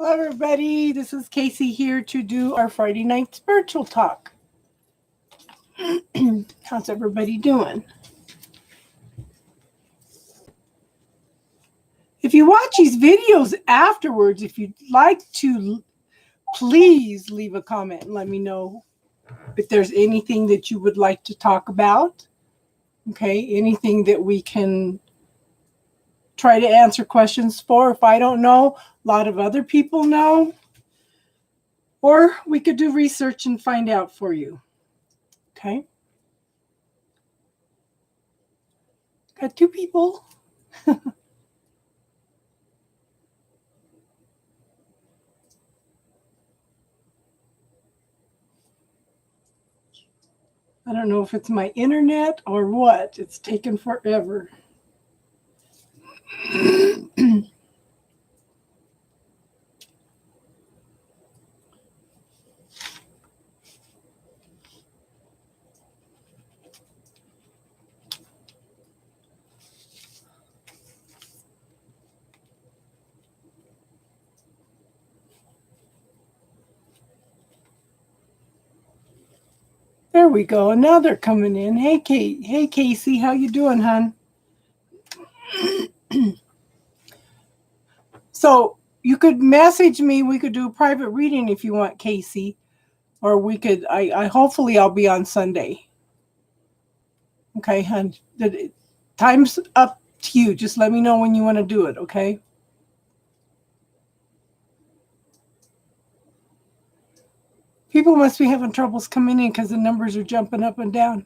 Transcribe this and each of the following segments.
Hello, everybody. This is Casey here to do our Friday night spiritual talk. How's everybody doing? If you watch these videos afterwards, if you'd like to, please leave a comment and let me know if there's anything that you would like to talk about. Okay, anything that we can try to answer questions for. If I don't know, a lot of other people know. Or we could do research and find out for you. Okay. Got two people. I don't know if it's my internet or what. It's taken forever. There we go. And now they're coming in. Hey, Kate. Hey, Casey. How you doing, hon? So you could message me. We could do a private reading if you want, Casey. Or we could. I hopefully I'll be on Sunday. Okay, hon. Time's up to you. Just let me know when you want to do it. Okay. People must be having troubles coming in because the numbers are jumping up and down.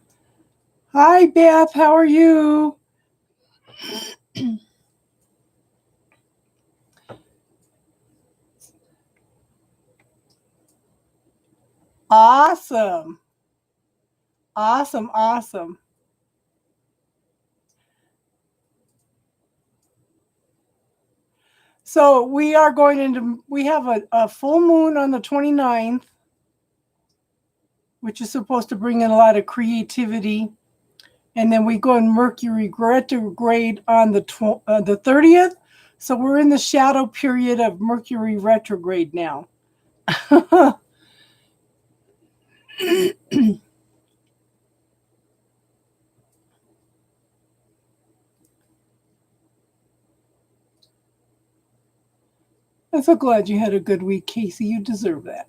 Hi, Beth. How are you? Awesome. Awesome. Awesome. So we are going into, we have a full moon on the 29th, which is supposed to bring in a lot of creativity. And then we go in Mercury retrograde on the 30th. So we're in the shadow period of Mercury retrograde now. I'm so glad you had a good week, Casey. You deserve that.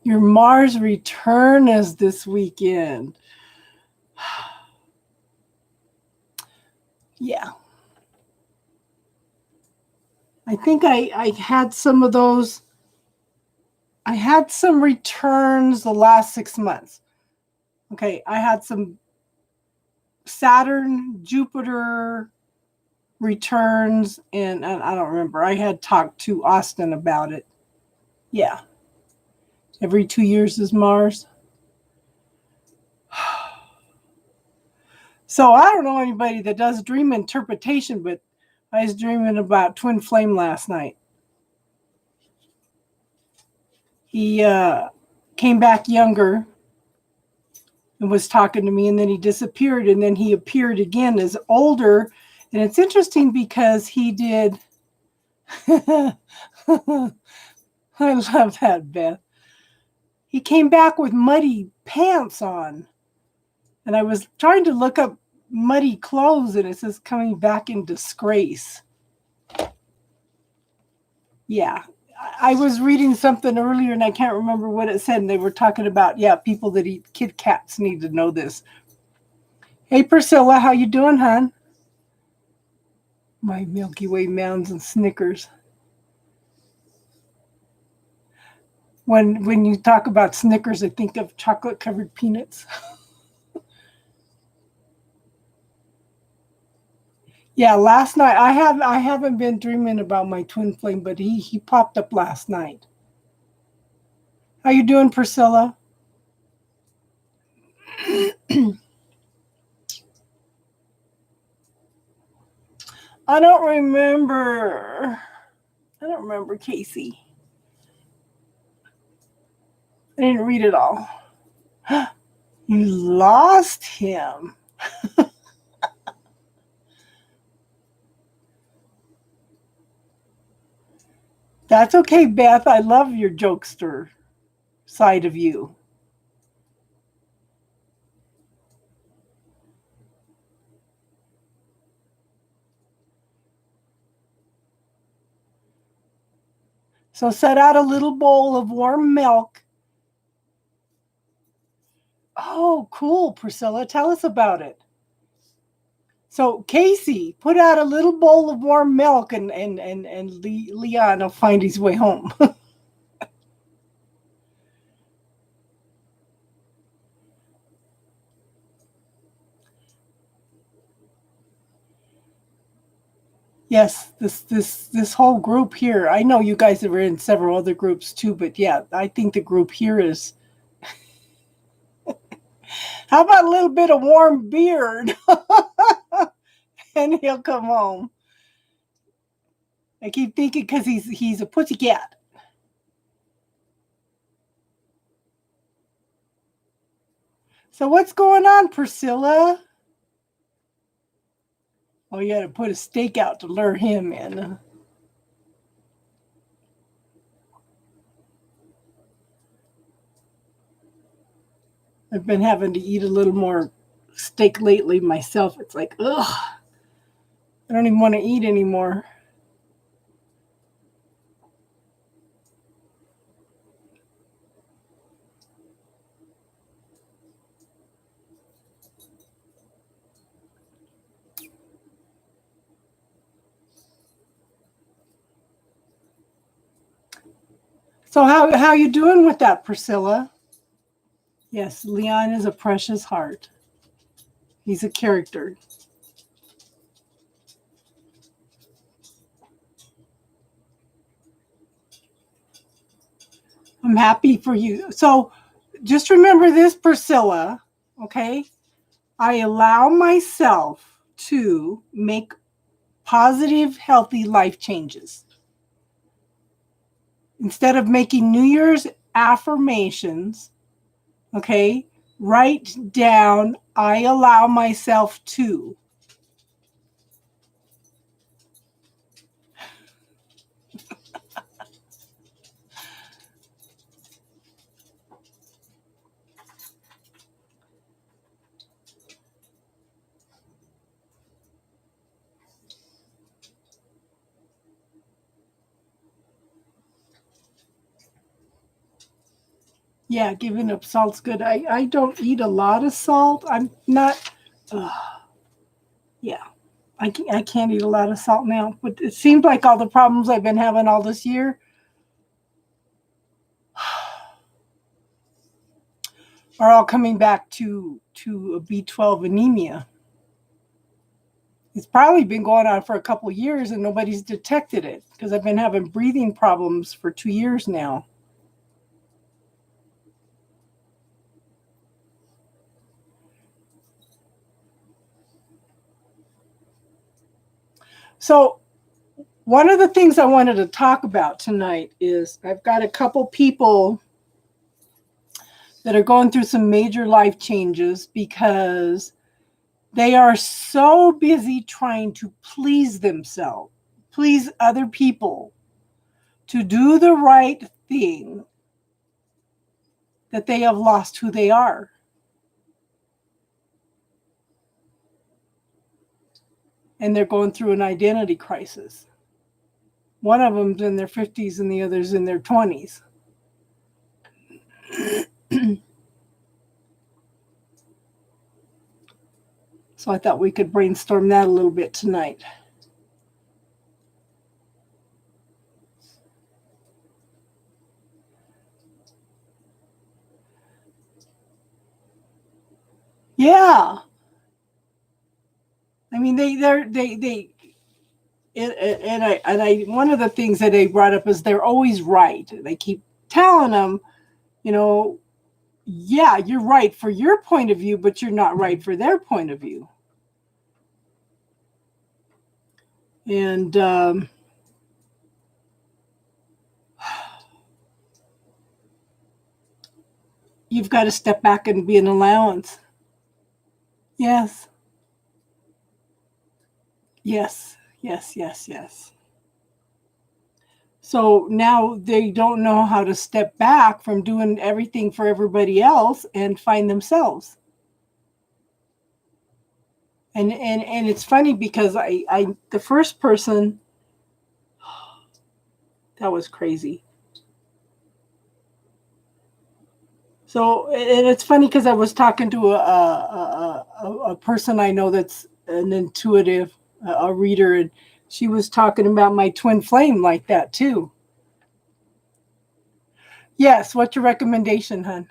Your Mars return is this weekend. Yeah. I think I had some of those. I had some returns the last 6 months. Okay, I had some Saturn, Jupiter returns, and I don't remember. I had talked to Austin about it. Yeah. Every 2 years is Mars. So I don't know anybody that does dream interpretation, but I was dreaming about Twin Flame last night. He came back younger and was talking to me, and then he disappeared, and then he appeared again as older. And it's interesting because he did. I love that, Beth. He came back with muddy pants on, and I was trying to look up muddy clothes, and it says coming back in disgrace. Yeah, I was reading something earlier, and I can't remember what it said, and they were talking about, yeah, people that eat Kit Kats need to know this. Hey, Priscilla, how you doing, hon? My Milky Way mounds and Snickers. When you talk about Snickers, I think of chocolate covered peanuts. Yeah, last night I haven't been dreaming about my twin flame, but he popped up last night. How you doing, Priscilla? I don't remember. I don't remember, Casey. I didn't read it all. You lost him. That's okay, Beth. I love your jokester side of you. So set out a little bowl of warm milk. Oh, cool, Priscilla. Tell us about it. So Casey, put out a little bowl of warm milk, and Leon will find his way home. Yes, this whole group here. I know you guys are in several other groups too, but yeah, I think the group here is. How about a little bit of warm beard, and he'll come home. I keep thinking because he's a pussycat. So what's going on, Priscilla? Oh, you got to put a stake out to lure him in. I've been having to eat a little more steak lately myself. It's like, ugh, I don't even want to eat anymore. So how you doing with that, Priscilla? Yes, Leon is a precious heart. He's a character. I'm happy for you. So just remember this, Priscilla, okay? I allow myself to make positive, healthy life changes. Instead of making New Year's affirmations, okay, write down, I allow myself to. Yeah, giving up salt's good. I don't eat a lot of salt. I'm not, yeah, I can't eat a lot of salt now. But it seems like all the problems I've been having all this year are all coming back to a B12 anemia. It's probably been going on for a couple of years and nobody's detected it because I've been having breathing problems for 2 years now. So one of the things I wanted to talk about tonight is I've got a couple people that are going through some major life changes because they are so busy trying to please themselves, please other people, to do the right thing, that they have lost who they are. And they're going through an identity crisis. One of them's in their 50s and the other's in their 20s. So I thought we could brainstorm that a little bit tonight. Yeah. I mean, one of the things that they brought up is they're always right. They keep telling them, you know, yeah, you're right for your point of view, but you're not right for their point of view. And you've got to step back and be an allowance. Yes. Yes. Yes. Yes. Yes. So now they don't know how to step back from doing everything for everybody else and find themselves. And it's funny because I the first person, that was crazy. So, and it's funny because I was talking to a person I know that's an intuitive, a reader, and she was talking about my twin flame like that too. Yes, what's your recommendation, hun?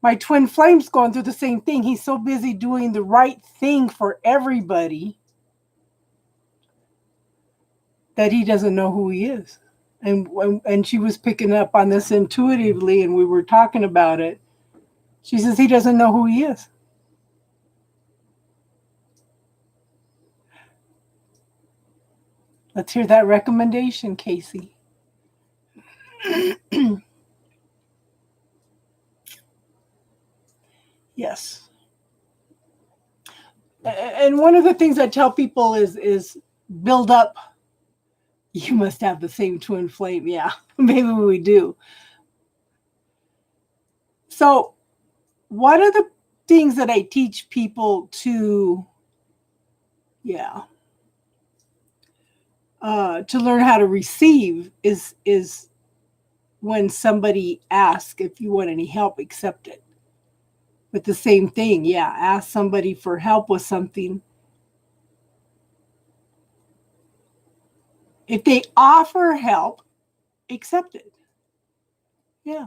My twin flame's going through the same thing. He's so busy doing the right thing for everybody that he doesn't know who he is. And she was picking up on this intuitively, and we were talking about it. She says he doesn't know who he is. Let's hear that recommendation, Casey. Yes. And one of the things I tell people is build up. You must have the same twin flame. Yeah, maybe we do. So, what are the things that I teach people yeah, to learn how to receive is when somebody asks if you want any help, accept it. With the same thing, yeah, ask somebody for help with something. If they offer help, accept it. Yeah.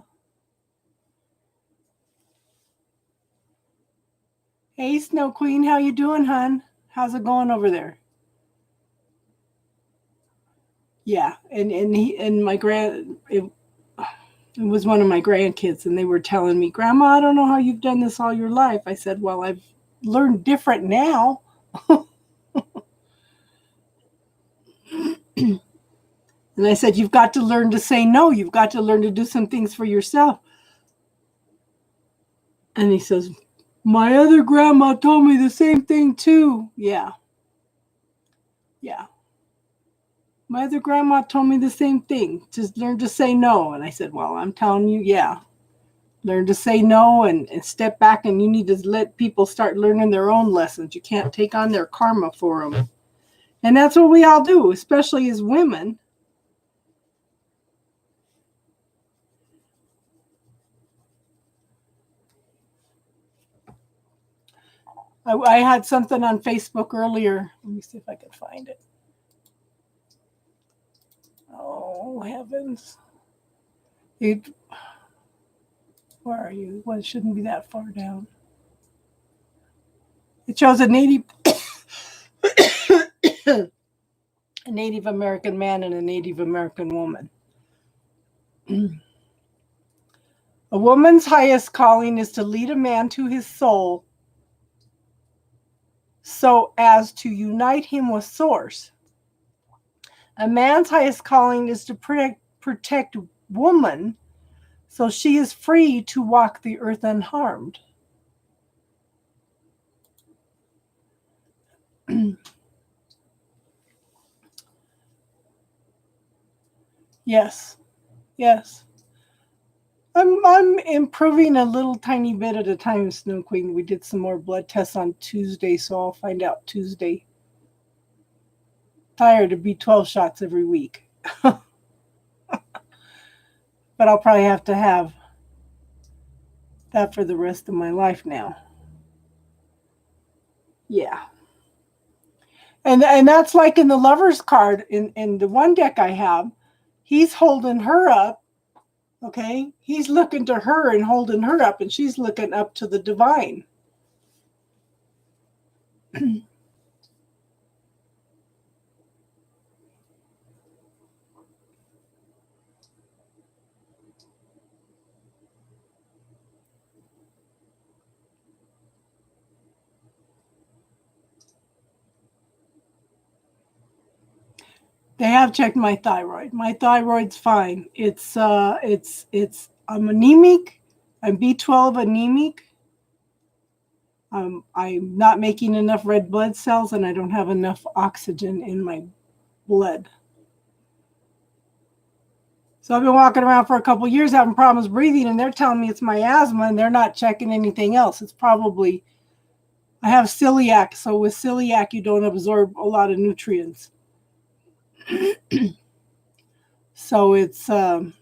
Hey, Snow Queen, how you doing, hun? How's it going over there? Yeah, and he and my it was one of my grandkids, and they were telling me, Grandma, I don't know how you've done this all your life. I said, well, I've learned different now. And I said, you've got to learn to say no. You've got to learn to do some things for yourself. And he says, my other grandma told me the same thing too. Yeah. Yeah. My other grandma told me the same thing. Just learn to say no. And I said, well, I'm telling you, yeah. Learn to say no and step back, and you need to let people start learning their own lessons. You can't take on their karma for them. And that's what we all do, especially as women. I had something on Facebook earlier. Let me see if I can find it. Oh, heavens. Where are you? Well, it shouldn't be that far down. It shows a Native American man and a Native American woman. A woman's highest calling is to lead a man to his soul so as to unite him with Source. A man's highest calling is to protect woman so she is free to walk the earth unharmed. Yes, yes. I'm improving a little tiny bit at a time, Snow Queen. We did some more blood tests on Tuesday, so I'll find out Tuesday. Tired of B12 shots every week. But I'll probably have to have that for the rest of my life now. Yeah. And that's like in the Lover's card in the one deck I have. He's holding her up. Okay, he's looking to her and holding her up, and she's looking up to the divine. They have checked my thyroid. My thyroid's fine. It's I'm anemic. I'm B12 anemic. I'm not making enough red blood cells, and I don't have enough oxygen in my blood. So I've been walking around for a couple of years having problems breathing, and they're telling me it's my asthma, and they're not checking anything else. It's probably, I have celiac, so with celiac, you don't absorb a lot of nutrients. So it's, and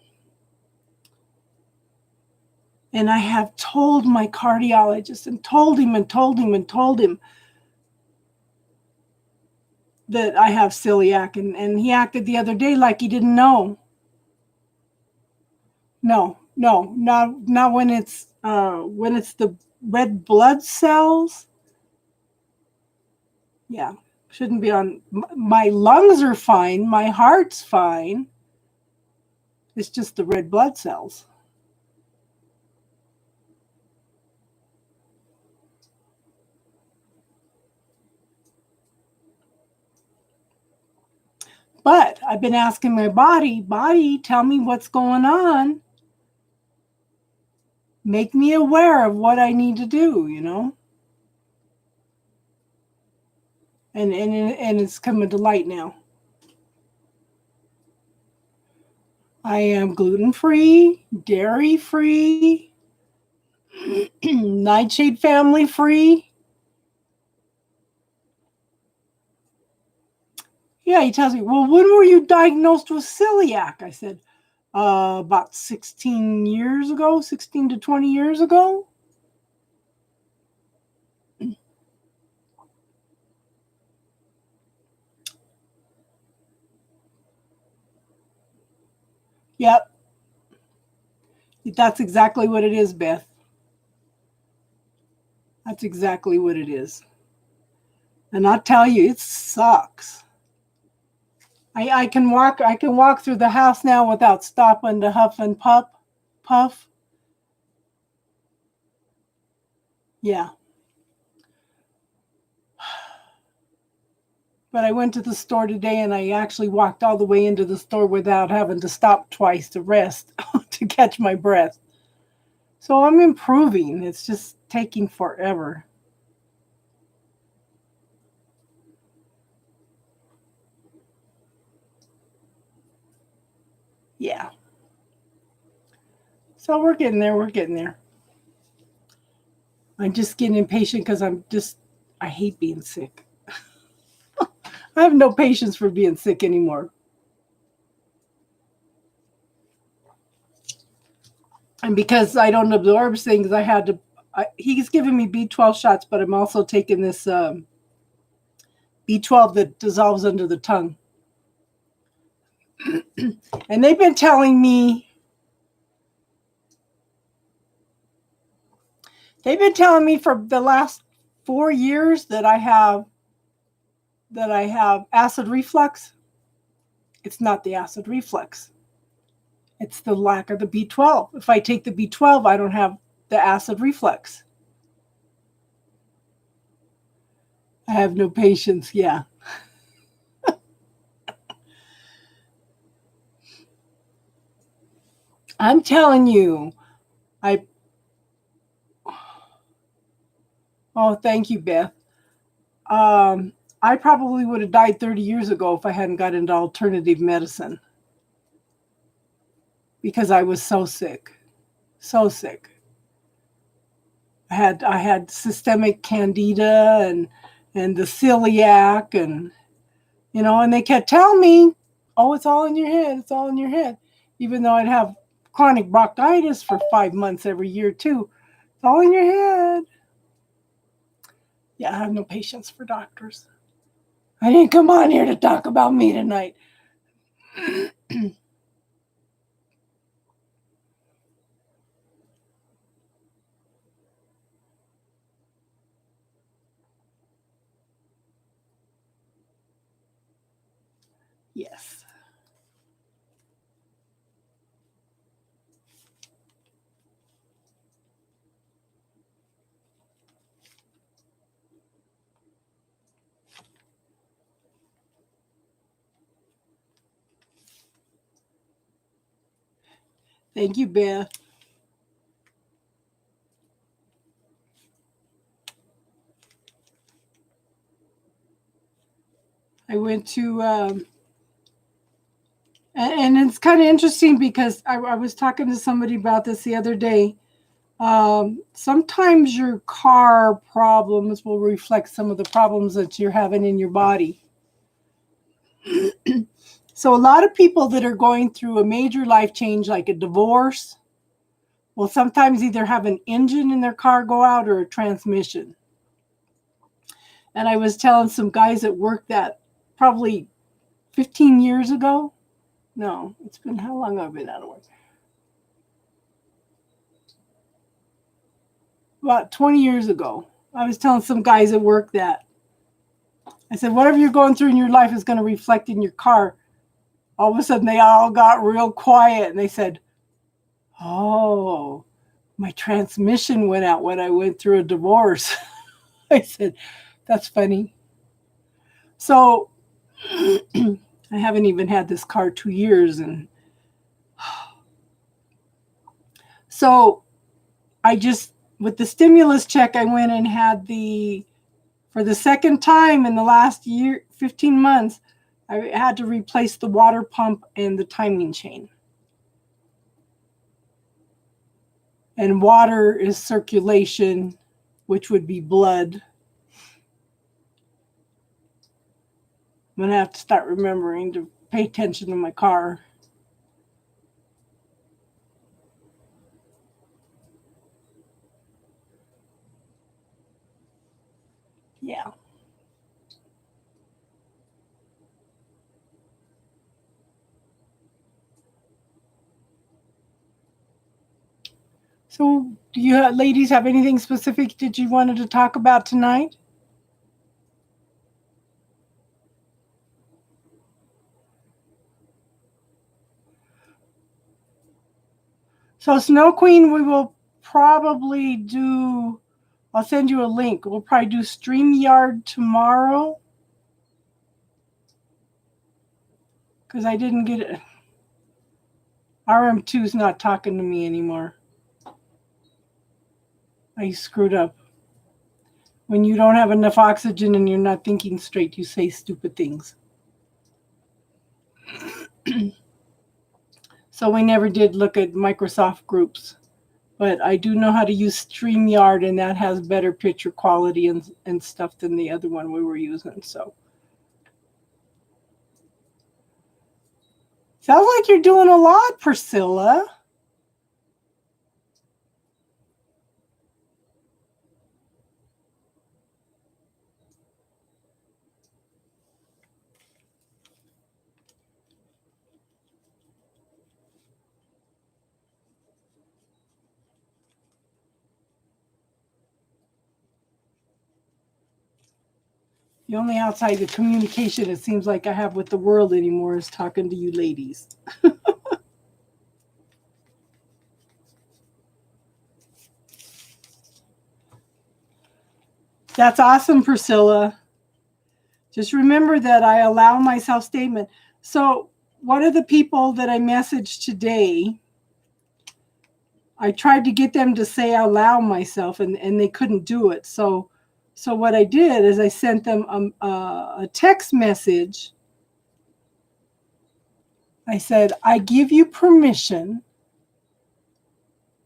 I have told my cardiologist and told him that I have celiac, and he acted the other day like he didn't know. No, not when it's the red blood cells. Yeah, shouldn't be on. My lungs are fine. My heart's fine. It's just the red blood cells. But I've been asking my body, tell me what's going on. Make me aware of what I need to do, And it's coming to light now. I am gluten-free, dairy-free, nightshade family-free. Yeah, he tells me, well, when were you diagnosed with celiac? I said, about 16 to 20 years ago. Yep. That's exactly what it is, Beth. That's exactly what it is. And I'll tell you, it sucks. I can walk through the house now without stopping to huff and puff. Yeah. But I went to the store today, and I actually walked all the way into the store without having to stop twice to rest to catch my breath. So I'm improving. It's just taking forever. Yeah. So we're getting there. We're getting there. I'm just getting impatient because I hate being sick. I have no patience for being sick anymore. And because I don't absorb things, he's giving me B12 shots, but I'm also taking this B12 that dissolves under the tongue. And they've been telling me for the last 4 years that I have acid reflux. It's not the acid reflux. It's the lack of the B12. If I take the B12, I don't have the acid reflux. I have no patience. Yeah. I'm telling you, oh, thank you, Beth. I probably would have died 30 years ago if I hadn't got into alternative medicine because I was so sick. So sick. I had systemic candida and the celiac and and they kept telling me, "Oh, it's all in your head. It's all in your head." Even though I'd have chronic bronchitis for 5 months every year too. It's all in your head. Yeah, I have no patience for doctors. I didn't come on here to talk about me tonight. Yes. Thank you, Beth. I went to And it's kind of interesting because I was talking to somebody about this the other day. Sometimes your car problems will reflect some of the problems that you're having in your body. So a lot of people that are going through a major life change, like a divorce, will sometimes either have an engine in their car go out or a transmission. And I was telling some guys at work that probably 15 years ago. No, it's been how long I've been out of work? About 20 years ago. I was telling some guys at work that. I said, whatever you're going through in your life is going to reflect in your car. All of a sudden, they all got real quiet and they said, oh, my transmission went out when I went through a divorce. I said, that's funny. So I haven't even had this car 2 years. And so I just, with the stimulus check, I went and had for the second time in the last year, 15 months, I had to replace the water pump and the timing chain. And water is circulation, which would be blood. I'm going to have to start remembering to pay attention to my car. Yeah. So do you ladies have anything specific that you wanted to talk about tonight? So Snow Queen, we will probably do, I'll send you a link. We'll probably do StreamYard tomorrow. Because I didn't get it. RM2 is not talking to me anymore. I screwed up. When you don't have enough oxygen and you're not thinking straight, you say stupid things. So we never did look at Microsoft groups. But I do know how to use StreamYard, and that has better picture quality and stuff than the other one we were using. So sounds like you're doing a lot, Priscilla. The only outside the communication it seems like I have with the world anymore is talking to you ladies. That's awesome, Priscilla. Just remember that I allow myself statement. So one of the people that I messaged today, I tried to get them to say allow myself, and they couldn't do it. So what I did is I sent them a text message. I said, I give you permission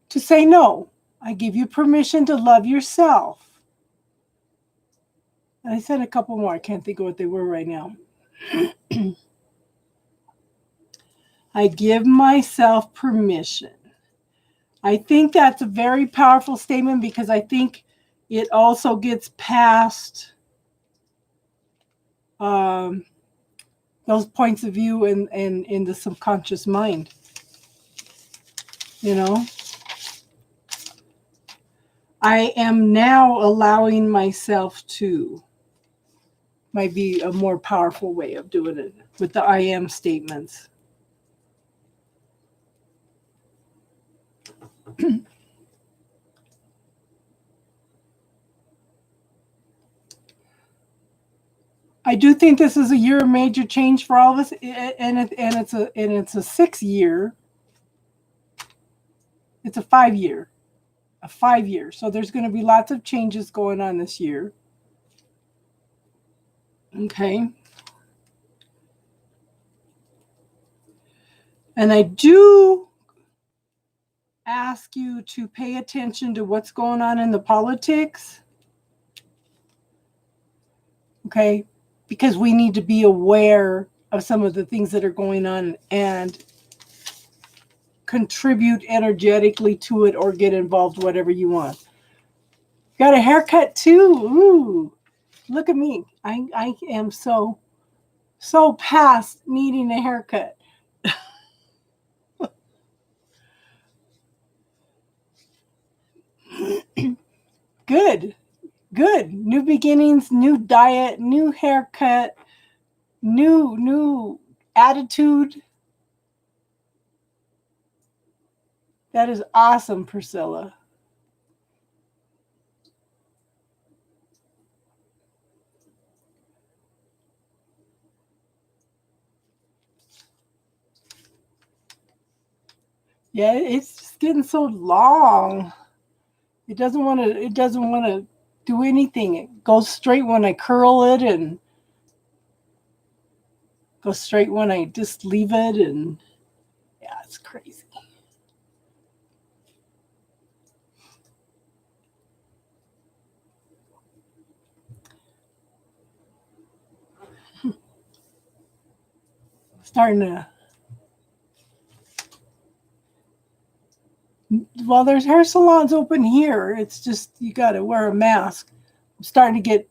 to say no. I give you permission to love yourself. And I said a couple more. I can't think of what they were right now. I give myself permission. I think that's a very powerful statement because I think it also gets past those points of view in the subconscious mind. You know, I am now allowing myself to. Might be a more powerful way of doing it with the I am statements. I do think this is a year of major change for all of us, and it's a 6 year. It's a 5 year, a 5 year. So there's going to be lots of changes going on this year. Okay. And I do ask you to pay attention to what's going on in the politics. Okay? Because we need to be aware of some of the things that are going on and contribute energetically to it or get involved, whatever you want. Got a haircut too. Ooh, look at me. I am so past needing a haircut. Good. New beginnings, new diet, new haircut, new attitude. That is awesome, Priscilla. Yeah, it's just getting so long. It doesn't want to do anything. It goes straight when I curl it and goes straight when I just leave it, and yeah, it's crazy. Starting to, well, there's hair salons open here. It's just you got to wear a mask. I'm starting to get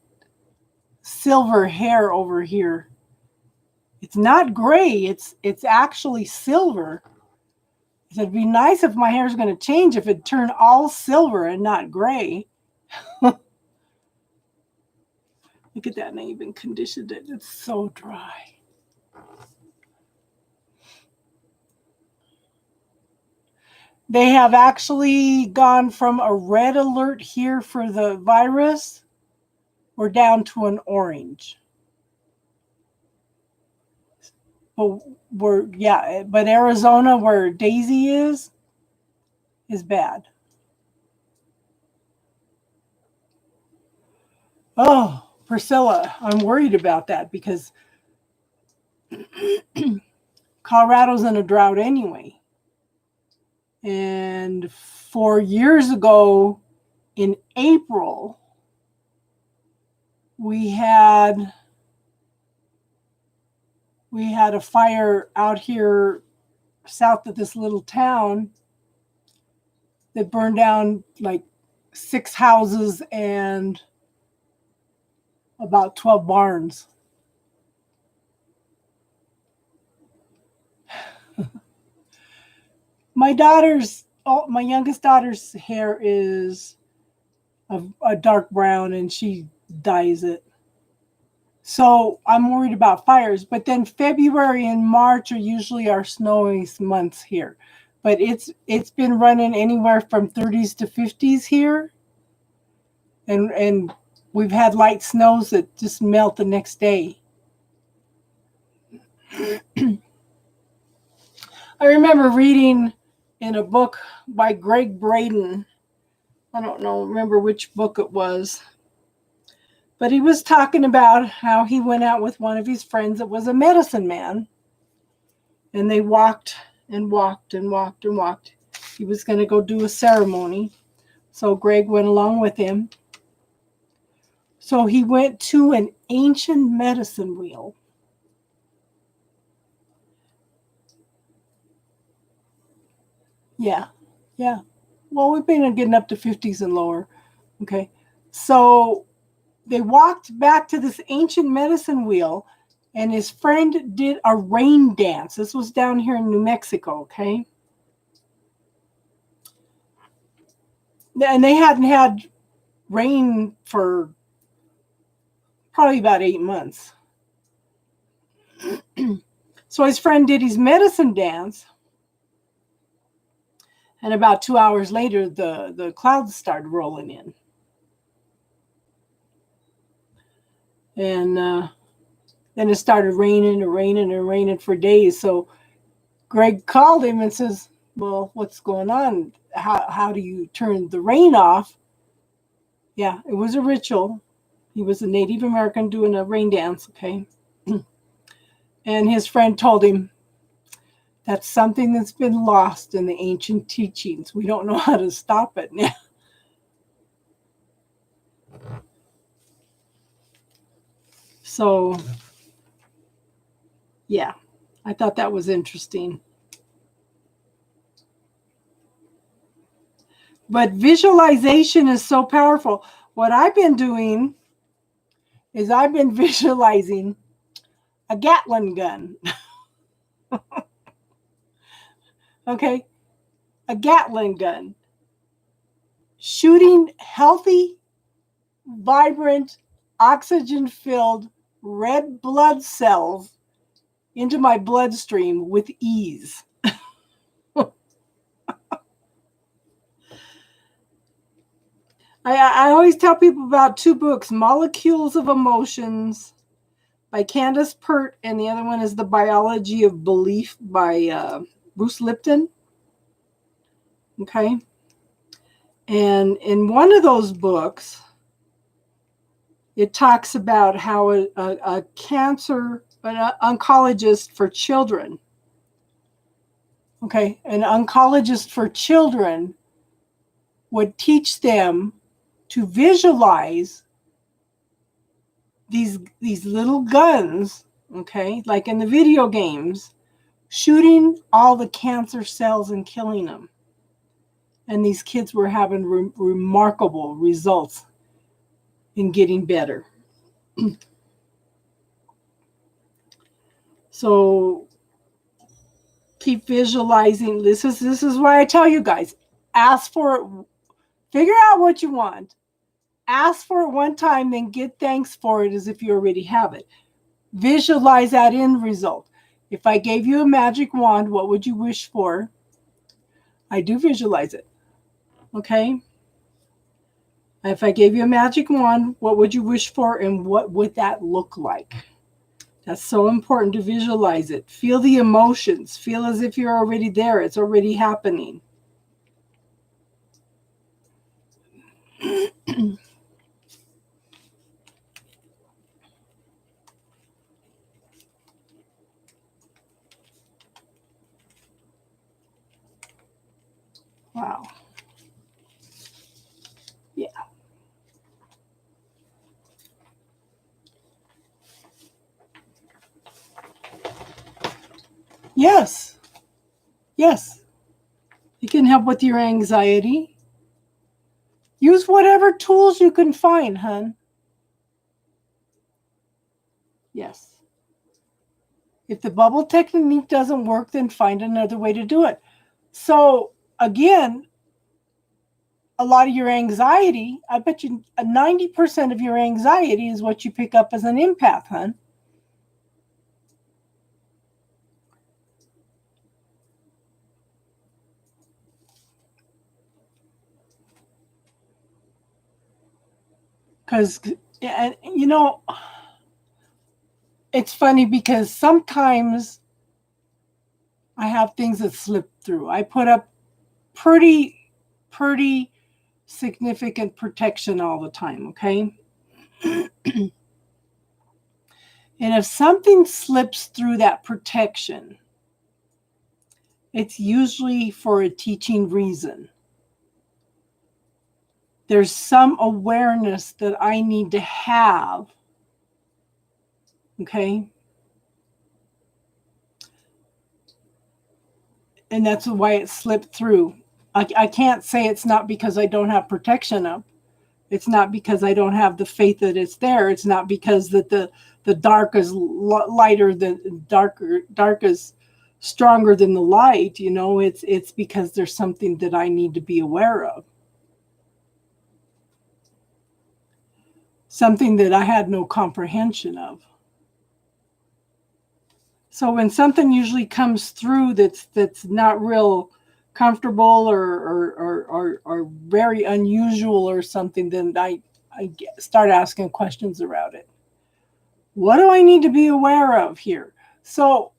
silver hair over here. It's not gray. It's actually silver. It'd be nice if my hair is going to change if it turned all silver and not gray. Look at that. And I even conditioned it. It's so dry. They have actually gone from a red alert here for the virus. We're down to an orange. But Arizona, where Daisy is bad. Oh, Priscilla, I'm worried about that because Colorado's in a drought anyway. And 4 years ago in April, we had a fire out here south of this little town that burned down like 6 houses and about 12 barns. My youngest daughter's hair is a dark brown and she dyes it. So I'm worried about fires. But then February and March are usually our snowiest months here. But it's been running anywhere from 30s to 50s here. And we've had light snows that just melt the next day. I remember reading in a book by Greg Braden. I don't remember which book it was. But he was talking about how he went out with one of his friends that was a medicine man. And they walked and walked and walked and walked. He was going to go do a ceremony. So Greg went along with him. So he went to an ancient medicine wheel. Yeah. Well, we've been getting up to 50s and lower. Okay. So they walked back to this ancient medicine wheel, and his friend did a rain dance. This was down here in New Mexico, okay? And they hadn't had rain for probably about 8 months. So his friend did his medicine dance, and about 2 hours later, the clouds started rolling in. And then it started raining for days. So Greg called him and says, well, what's going on? How do you turn the rain off? Yeah, it was a ritual. He was a Native American doing a rain dance, okay? And his friend told him, That's something that's been lost in the ancient teachings. We don't know how to stop it now. So, yeah, I thought that was interesting. But visualization is so powerful. What I've been doing is I've been visualizing a Gatling gun. Okay, a Gatling gun shooting healthy, vibrant, oxygen-filled red blood cells into my bloodstream with ease. I always tell people about two books, Molecules of Emotions by Candace Pert, and the other one is The Biology of Belief by Bruce Lipton. Okay. And in one of those books, it talks about how an oncologist for children, okay, an oncologist for children would teach them to visualize these little guns, okay, like in the video games, shooting all the cancer cells and killing them. And these kids were having remarkable results in getting better. So keep visualizing. This is why I tell you guys, ask for it. Figure out what you want. Ask for it one time, then get thanks for it as if you already have it. Visualize that end result. If I gave you a magic wand, what would you wish for? I do visualize it. Okay? If I gave you a magic wand, what would you wish for and what would that look like? That's so important to visualize it. Feel the emotions. Feel as if you're already there. It's already happening. Wow. Yeah. Yes. Yes. It can help with your anxiety. Use whatever tools you can find, hun. Yes. If the bubble technique doesn't work, then find another way to do it. So, again, a lot of your anxiety, I bet you 90% of your anxiety is what you pick up as an empath, hun. Because, you know, it's funny because sometimes I have things that slip through. I put up pretty significant protection all the time, okay? And if something slips through that protection, it's usually for a teaching reason. There's some awareness that I need to have, okay? And that's why it slipped through. I can't say it's not because I don't have protection up. It's not because I don't have the faith that it's there. It's not because that the dark is lighter than dark is stronger than the light. You know, it's because there's something that I need to be aware of. Something that I had no comprehension of. So when something usually comes through that's not real comfortable or very unusual or something, then I start asking questions around it. What do I need to be aware of here? So,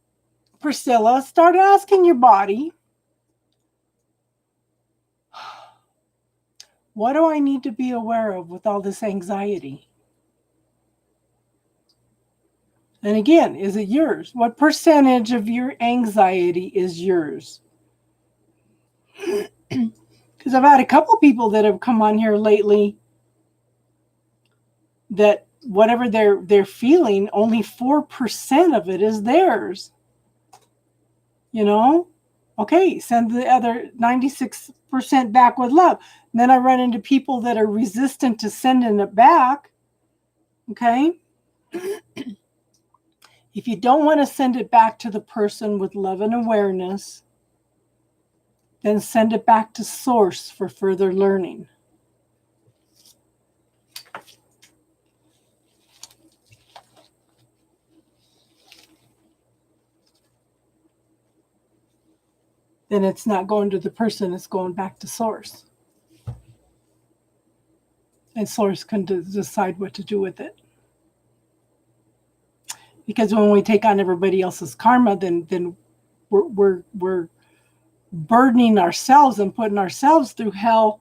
Priscilla, start asking your body, what do I need to be aware of with all this anxiety? And again, is it yours? What percentage of your anxiety is yours? Because I've had a couple people that have come on here lately that whatever they're feeling, only 4% of it is theirs. You know? Okay, send the other 96% back with love. And then I run into people that are resistant to sending it back. Okay? If you don't want to send it back to the person with love and awareness, then send it back to source for further learning. Then it's not going to the person, it's going back to source. And source can decide what to do with it. Because when we take on everybody else's karma, then we're burdening ourselves and putting ourselves through hell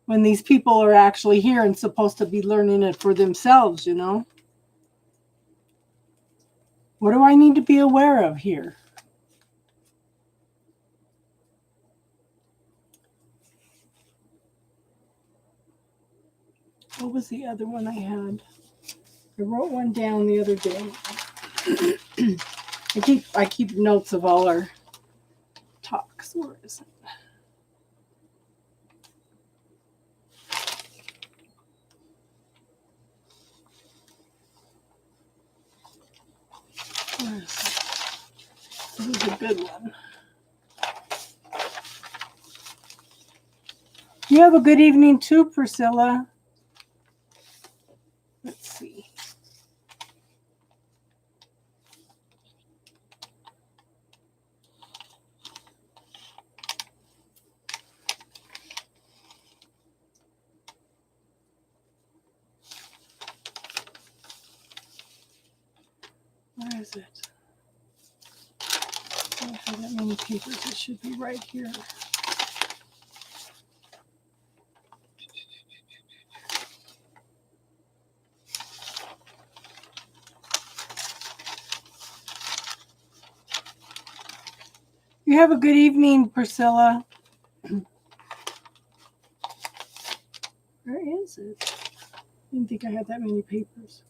when these people are actually here and supposed to be learning it for themselves, you know? What do I need to be aware of here? What was the other one I had? I wrote one down the other day. I keep notes of all our talks. Where is it? Where is it? This is a good one. You have a good evening too, Priscilla. Let's see. Where is it? I don't have that many papers. It should be right here. You have a good evening, Priscilla. Where is it? I didn't think I had that many papers.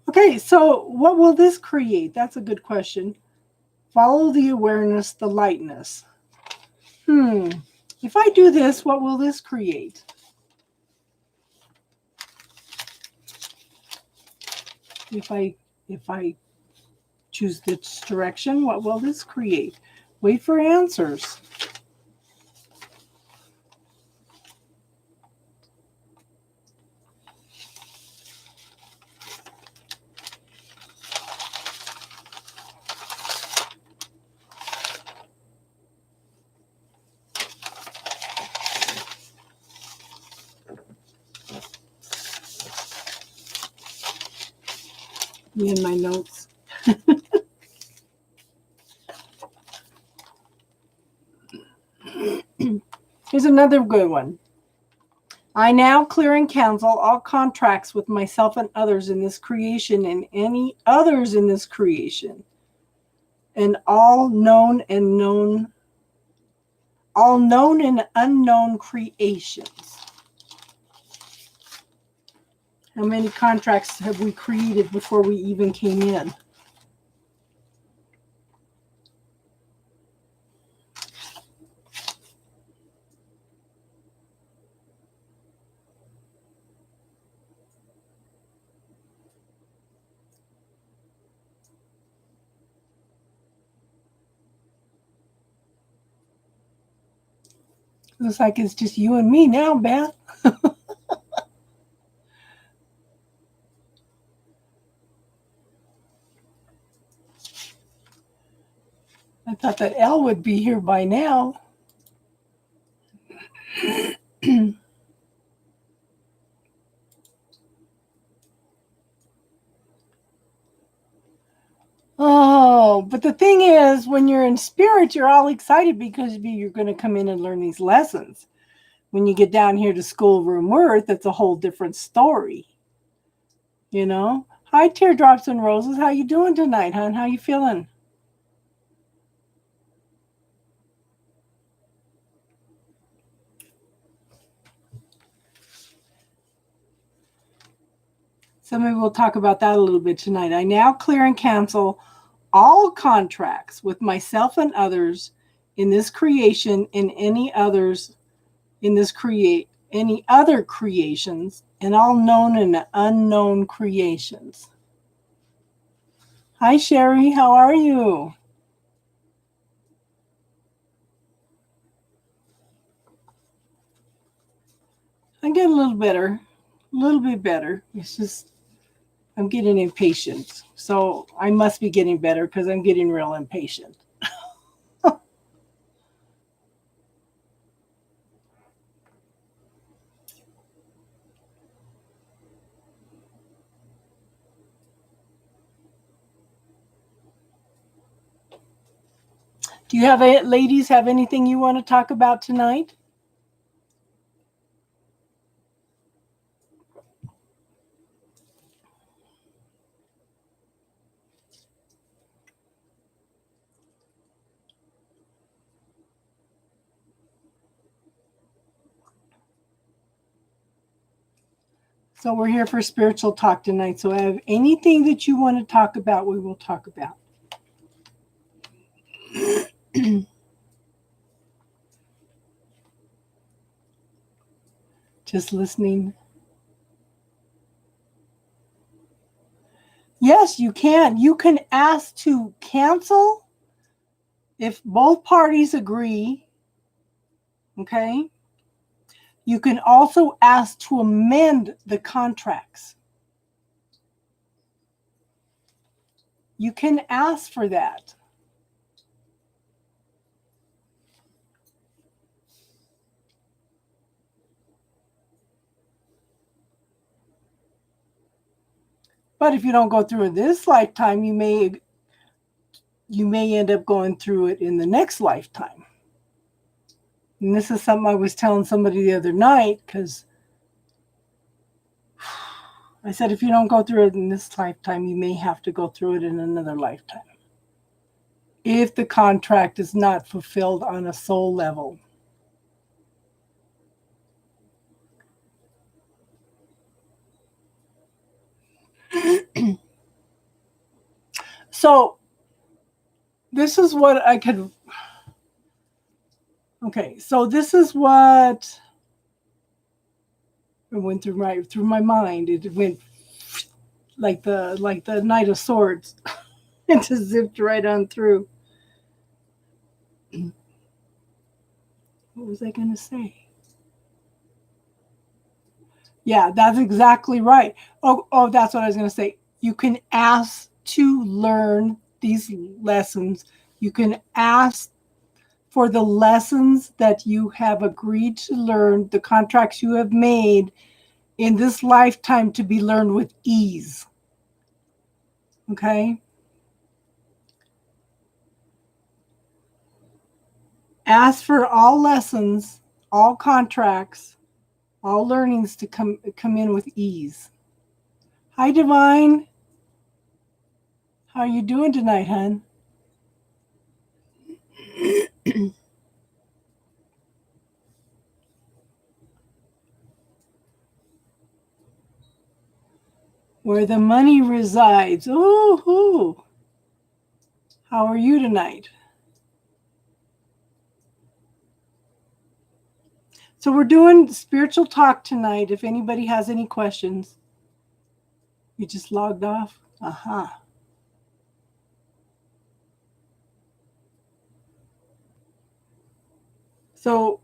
Okay, so what will this create? That's a good question. Follow the awareness, the lightness. If I do this, what will this create? If I choose this direction, what will this create? Wait for answers. Me and my notes. Here's another good one. I now clear and cancel all contracts with myself and others in this creation and any others in this creation, and all known and unknown creations. How many contracts have we created before we even came in? Looks like it's just you and me now, Beth. I thought that Elle would be here by now. Oh, but the thing is, when you're in spirit, you're all excited because you're going to come in and learn these lessons. When you get down here to School of Room Earth, it's a whole different story. You know? Hi, Teardrops and Roses. How you doing tonight, hon? How you feeling? So maybe we'll talk about that a little bit tonight. I now clear and cancel all contracts with myself and others in this creation and any others in this any other creations and all known and unknown creations. Hi, Sherry. How are you? I'm getting a little better, a little bit better. It's just I'm getting impatient. So I must be getting better because I'm getting real impatient. Do you have ladies have anything you want to talk about tonight? So we're here for spiritual talk tonight. So have anything that you want to talk about, we will talk about. Just listening. Yes, you can. You can ask to cancel if both parties agree. Okay. You can also ask to amend the contracts. You can ask for that. But if you don't go through it this lifetime, you may end up going through it in the next lifetime. And this is something I was telling somebody the other night, because I said, if you don't go through it in this lifetime, you may have to go through it in another lifetime, if the contract is not fulfilled on a soul level. So this is what I could. Okay, so this is what it went through my mind. It went like the Knight of Swords. It just zipped right on through. What was I going to say? Yeah, that's exactly right. Oh, that's what I was going to say. You can ask to learn these lessons. You can ask for the lessons that you have agreed to learn, the contracts you have made in this lifetime to be learned with ease. Okay? Ask for all lessons, all contracts, all learnings to come in with ease. Hi, Divine. How are you doing tonight, hon? Where the money resides. Ooh. How are you tonight? So we're doing spiritual talk tonight. If anybody has any questions. You just logged off? Aha. So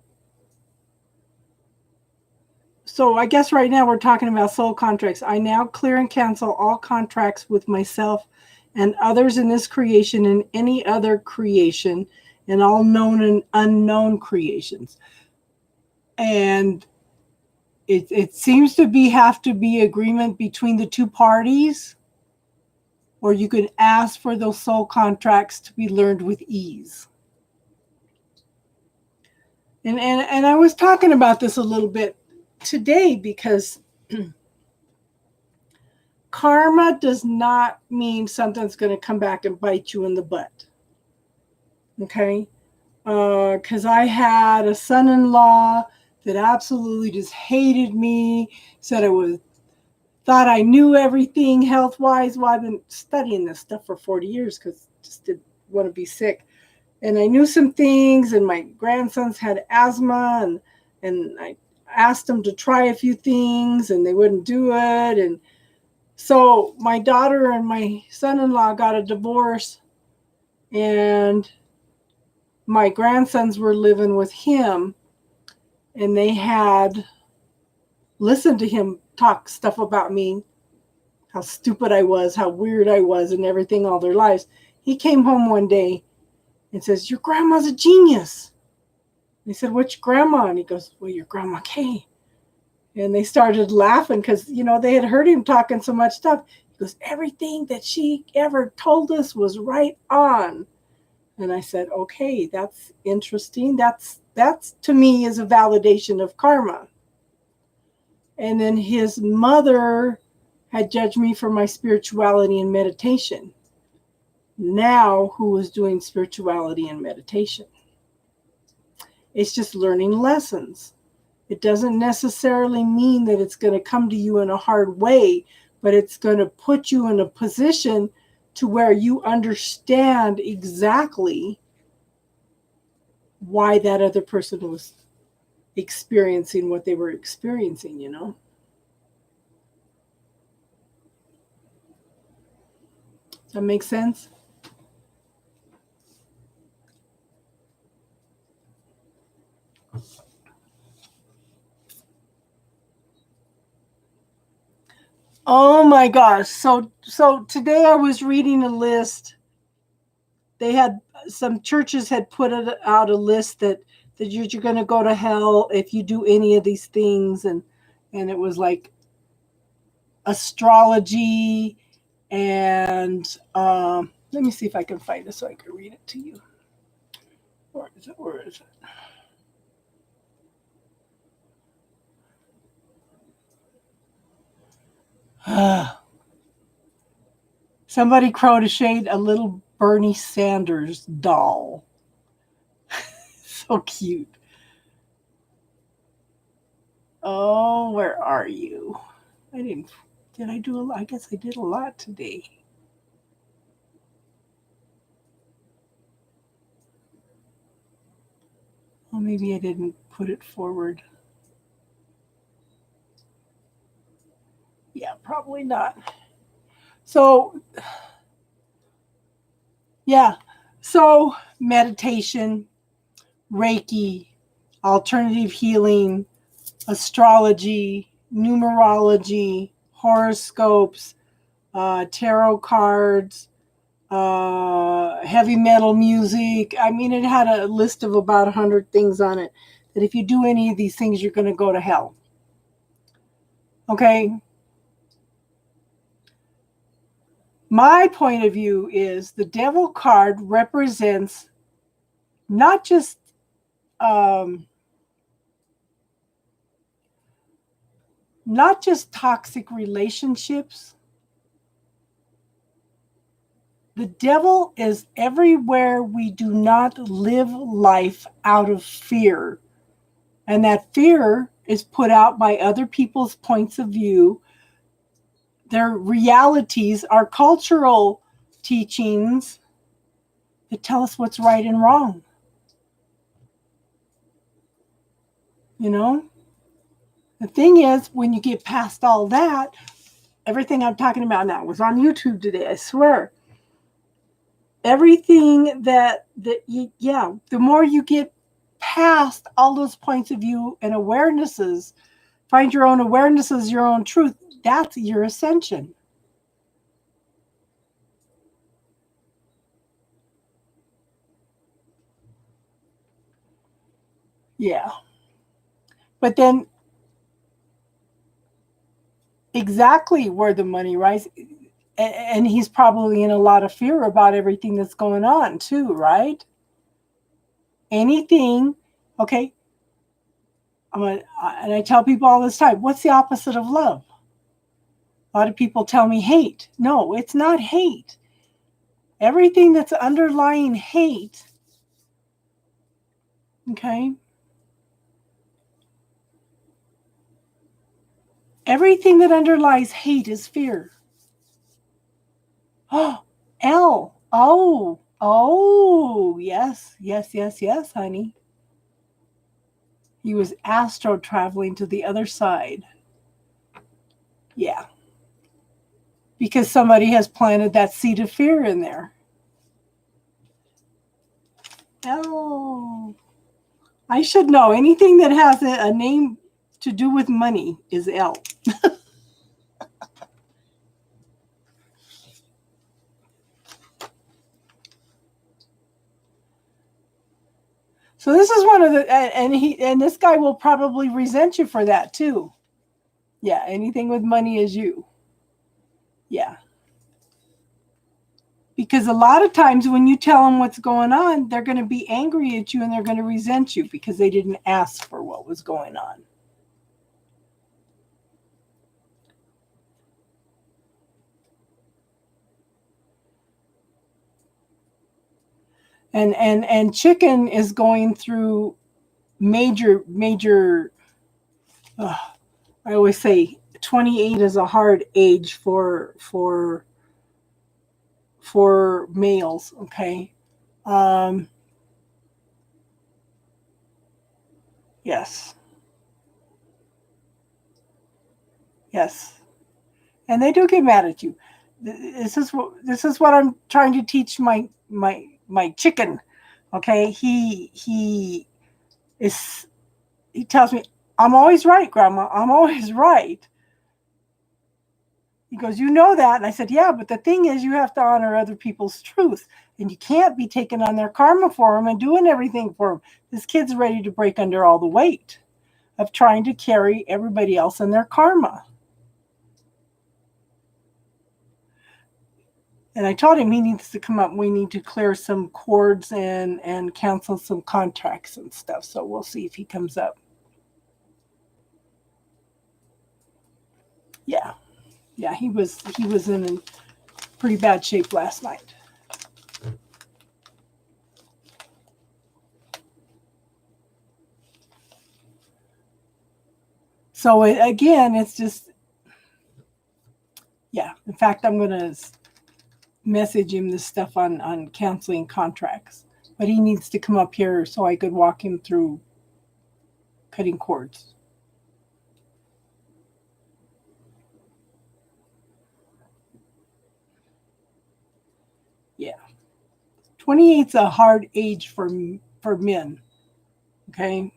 I guess right now we're talking about soul contracts. I now clear and cancel all contracts with myself and others in this creation and any other creation and all known and unknown creations. And it seems to have to be agreement between the two parties, or you can ask for those soul contracts to be learned with ease. And I was talking about this a little bit today because karma does not mean something's going to come back and bite you in the butt. Okay? Because I had a son-in-law that absolutely just hated me, said thought I knew everything health-wise. Well, I've been studying this stuff for 40 years because I just didn't want to be sick. And I knew some things, and my grandsons had asthma, and I asked them to try a few things, and they wouldn't do it. And so my daughter and my son-in-law got a divorce, and my grandsons were living with him, and they had listened to him talk stuff about me, how stupid I was, how weird I was, and everything all their lives. He came home one day and says, "Your grandma's a genius." They said, "Which grandma?" And he goes, "Well, your grandma Kay." And they started laughing because, they had heard him talking so much stuff. He goes, "Everything that she ever told us was right on." And I said, "Okay, that's interesting. That's to me is a validation of karma." And then his mother had judged me for my spirituality and meditation. Now, who was doing spirituality and meditation? It's just learning lessons. It doesn't necessarily mean that it's going to come to you in a hard way, but it's going to put you in a position to where you understand exactly why that other person was experiencing what they were experiencing, Does that make sense? Oh my gosh. So today I was reading a list. Some churches had put out a list that you're going to go to hell if you do any of these things, and it was like astrology and let me see if I can find it so I can read it to you. Where is it? Somebody crocheted a little Bernie Sanders doll. So cute. Oh, where are you? Did I do a lot? I guess I did a lot today. Well, maybe I didn't put it forward. Yeah, probably not. So, yeah. So, meditation, Reiki, alternative healing, astrology, numerology, horoscopes, tarot cards, heavy metal music. I mean, it had a list of about 100 things on it that if you do any of these things, you're going to go to hell. Okay? My point of view is the devil card represents not just toxic relationships. The devil is everywhere we do not live life out of fear. And that fear is put out by other people's points of view, their realities, our cultural teachings that tell us what's right and wrong. The thing is, when you get past all that, everything I'm talking about now was on YouTube today, I swear. Everything the more you get past all those points of view and awarenesses, find your own awarenesses, your own truth, that's your ascension. Yeah. But then exactly where the money rises, and he's probably in a lot of fear about everything that's going on too, right? Anything, okay. And I tell people all this time, what's the opposite of love? A lot of people tell me hate. No, it's not hate. Everything that's underlying hate, okay? Everything that underlies hate is fear. Oh, L. Oh, yes, honey. He was astro traveling to the other side. Yeah. Because somebody has planted that seed of fear in there. L. I should know. Anything that has a name to do with money is L. So this is one of the, and this guy will probably resent you for that too. Yeah, anything with money is you. Yeah. Because a lot of times when you tell them what's going on, they're going to be angry at you and they're going to resent you because they didn't ask for what was going on. And Chicken is going through major I always say 28 is a hard age for males, okay? Yes. Yes. And they do get mad at you. This is what I'm trying to teach my chicken. Okay? He tells me, "I'm always right, Grandma. I'm always right." He goes, "You know that." And I said, "Yeah, but the thing is you have to honor other people's truth. And you can't be taking on their karma for them and doing everything for them. This kid's ready to break under all the weight of trying to carry everybody else in their karma." And I told him he needs to come up. We need to clear some cords and cancel some contracts and stuff. So we'll see if he comes up. Yeah. Yeah, he was in pretty bad shape last night. So again, it's just, yeah. In fact, I'm going to message him this stuff on canceling contracts. But he needs to come up here so I could walk him through cutting cords. Yeah. 28's a hard age for men. Okay?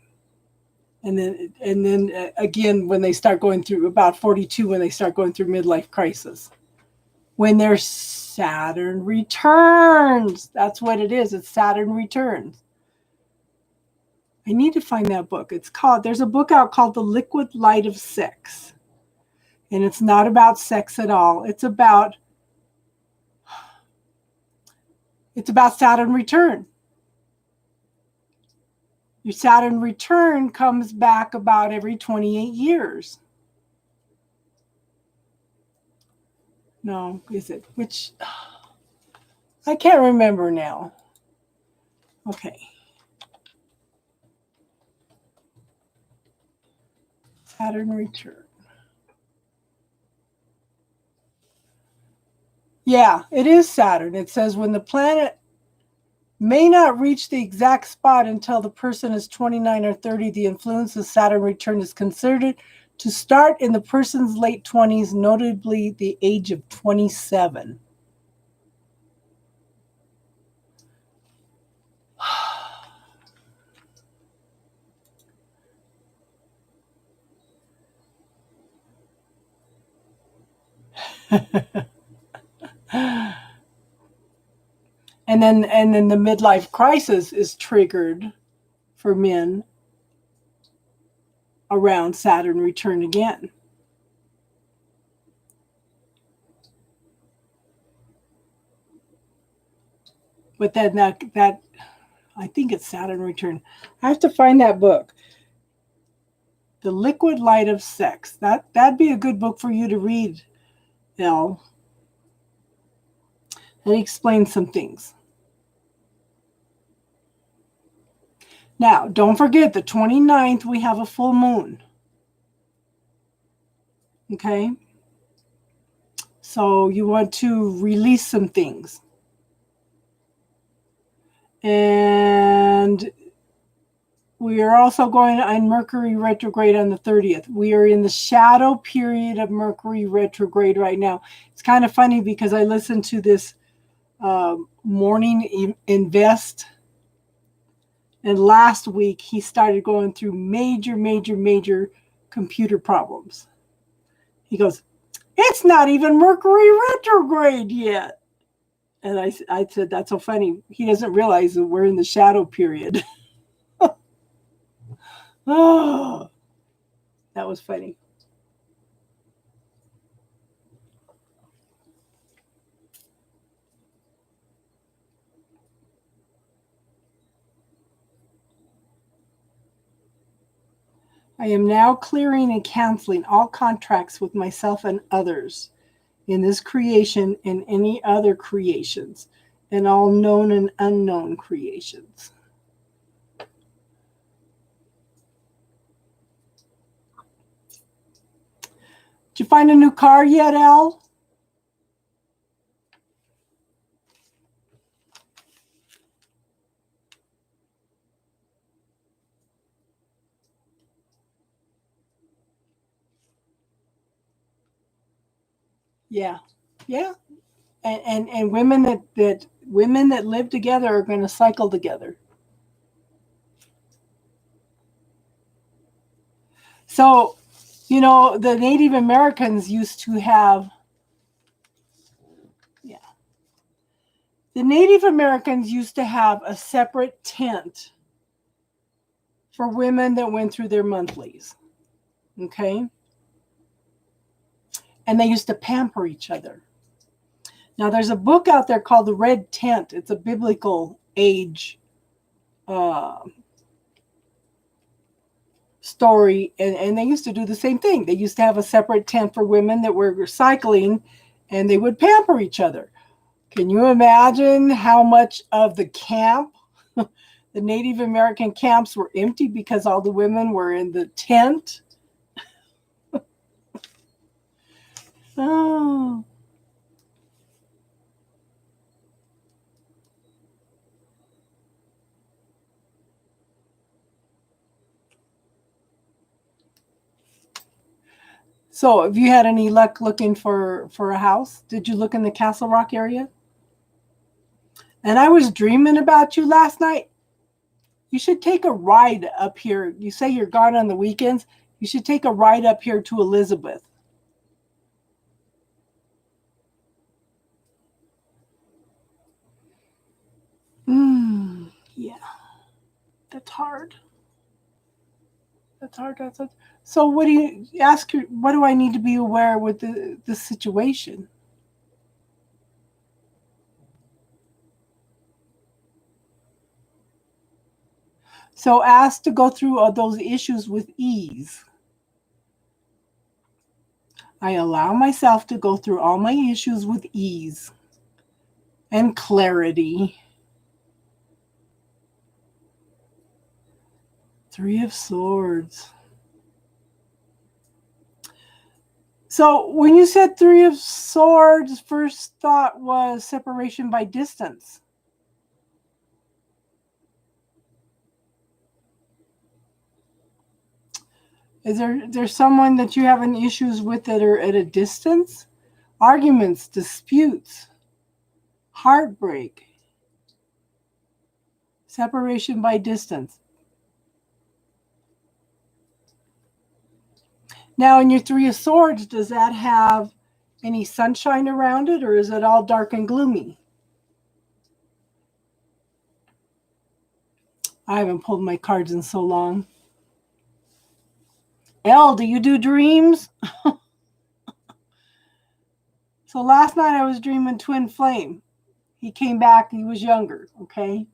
And then again, when they start going through about 42, when they start going through midlife crisis, when their Saturn returns, that's what it is. It's Saturn returns. I need to find that book. There's a book out called The Liquid Light of Sex. And it's not about sex at all. It's about Saturn return. Your Saturn return comes back about every 28 years. No, is it? Which, I can't remember now. Okay. Saturn return. Yeah, it is Saturn. It says when the planet may not reach the exact spot until the person is 29 or 30, the influence of Saturn return is considered to start in the person's late 20s, notably the age of 27. And then the midlife crisis is triggered for men around Saturn return again. But then that I think it's Saturn return. I have to find that book. The Liquid Light of Sex. That'd be a good book for you to read L. That explains some things. Now, don't forget the 29th, we have a full moon. Okay? So you want to release some things. And we are also going on Mercury retrograde on the 30th. We are in the shadow period of Mercury retrograde right now. It's kind of funny because I listened to this Morning Invest. And last week, he started going through major computer problems. He goes, it's not even Mercury retrograde yet. And I said, that's so funny. He doesn't realize that we're in the shadow period. Oh, that was funny. I am now clearing and canceling all contracts with myself and others in this creation and any other creations, and all known and unknown creations. Did you find a new car yet, Al? Yeah. And women that live together are going to cycle together. So, the Native Americans used to have, the Native Americans used to have a separate tent for women that went through their monthlies. Okay? And they used to pamper each other. Now, there's a book out there called The Red Tent. It's a biblical age story. And they used to do the same thing. They used to have a separate tent for women that were cycling, and they would pamper each other. Can you imagine how much of the camp, the Native American camps, were empty because all the women were in the tent? Oh. So have you had any luck looking for a house? Did you look in the Castle Rock area? And I was dreaming about you last night. You should take a ride up here. You say you're gone on the weekends. You should take a ride up here to Elizabeth. Yeah. That's hard. That's hard. So what do you ask? What do I need to be aware with the situation? So ask to go through all those issues with ease. I allow myself to go through all my issues with ease and clarity. 3 of Swords. So when you said 3 of Swords, first thought was separation by distance. Is there someone that you having issues with that are at a distance? Arguments, disputes, heartbreak, separation by distance. Now, in your 3 of Swords, does that have any sunshine around it, or is it all dark and gloomy? I haven't pulled my cards in so long. Elle, do you do dreams? So last night I was dreaming twin flame. He came back, he was younger, okay?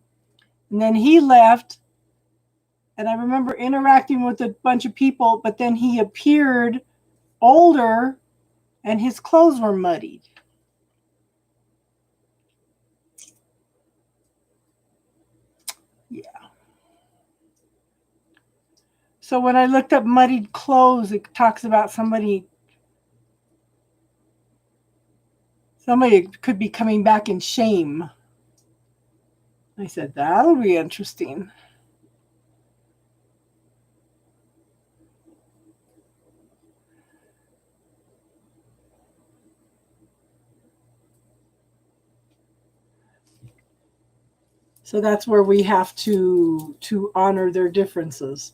And then he left, and I remember interacting with a bunch of people, but then he appeared older, and his clothes were muddied. Yeah. So when I looked up muddied clothes, it talks about somebody could be coming back in shame. I said, that'll be interesting. So that's where we have to honor their differences.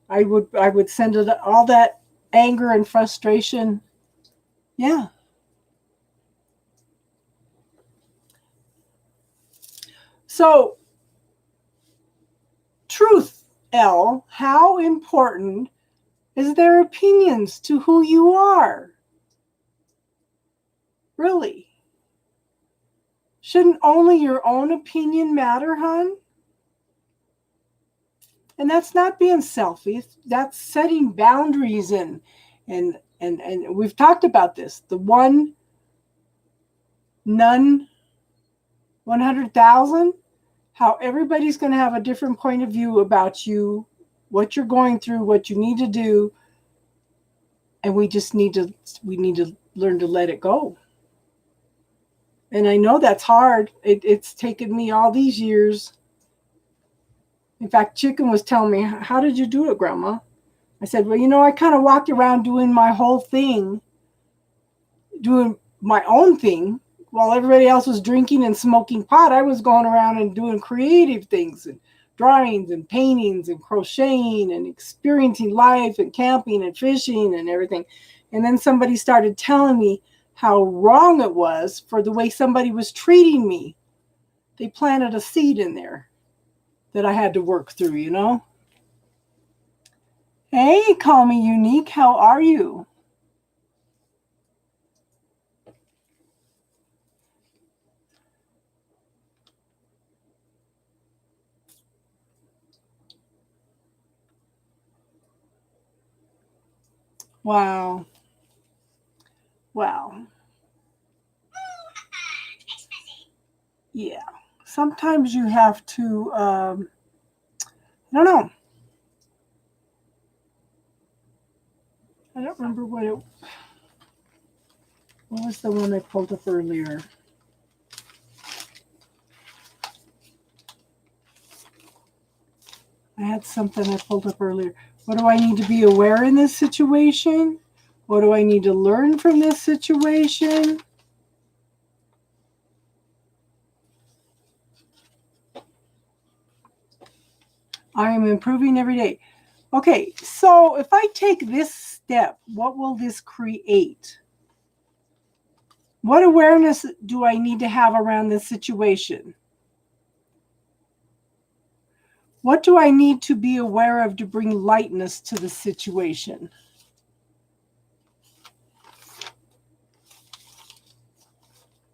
I would send it all that anger and frustration. Yeah. So truth, L, how important is their opinions to who you are? Really? Shouldn't only your own opinion matter, hon? And that's not being selfish. That's setting boundaries and we've talked about this. The one, none, 100,000, how everybody's going to have a different point of view about you, what you're going through, what you need to do, and we need to learn to let it go. And I know that's hard. It's taken me all these years. In fact, Chicken was telling me, how did you do it, Grandma? I said, well, I kind of walked around doing my whole thing, doing my own thing. While everybody else was drinking and smoking pot, I was going around and doing creative things and drawings and paintings and crocheting and experiencing life and camping and fishing and everything. And then somebody started telling me how wrong it was for the way somebody was treating me. They planted a seed in there that I had to work through. Hey, call me Unique. How are you? Wow. Wow. Yeah. Sometimes you have to, I don't know. I don't remember what was the one I pulled up earlier? I had something I pulled up earlier. What do I need to be aware in this situation? What do I need to learn from this situation? I am improving every day. Okay, so if I take this step, what will this create? What awareness do I need to have around this situation? What do I need to be aware of to bring lightness to the situation?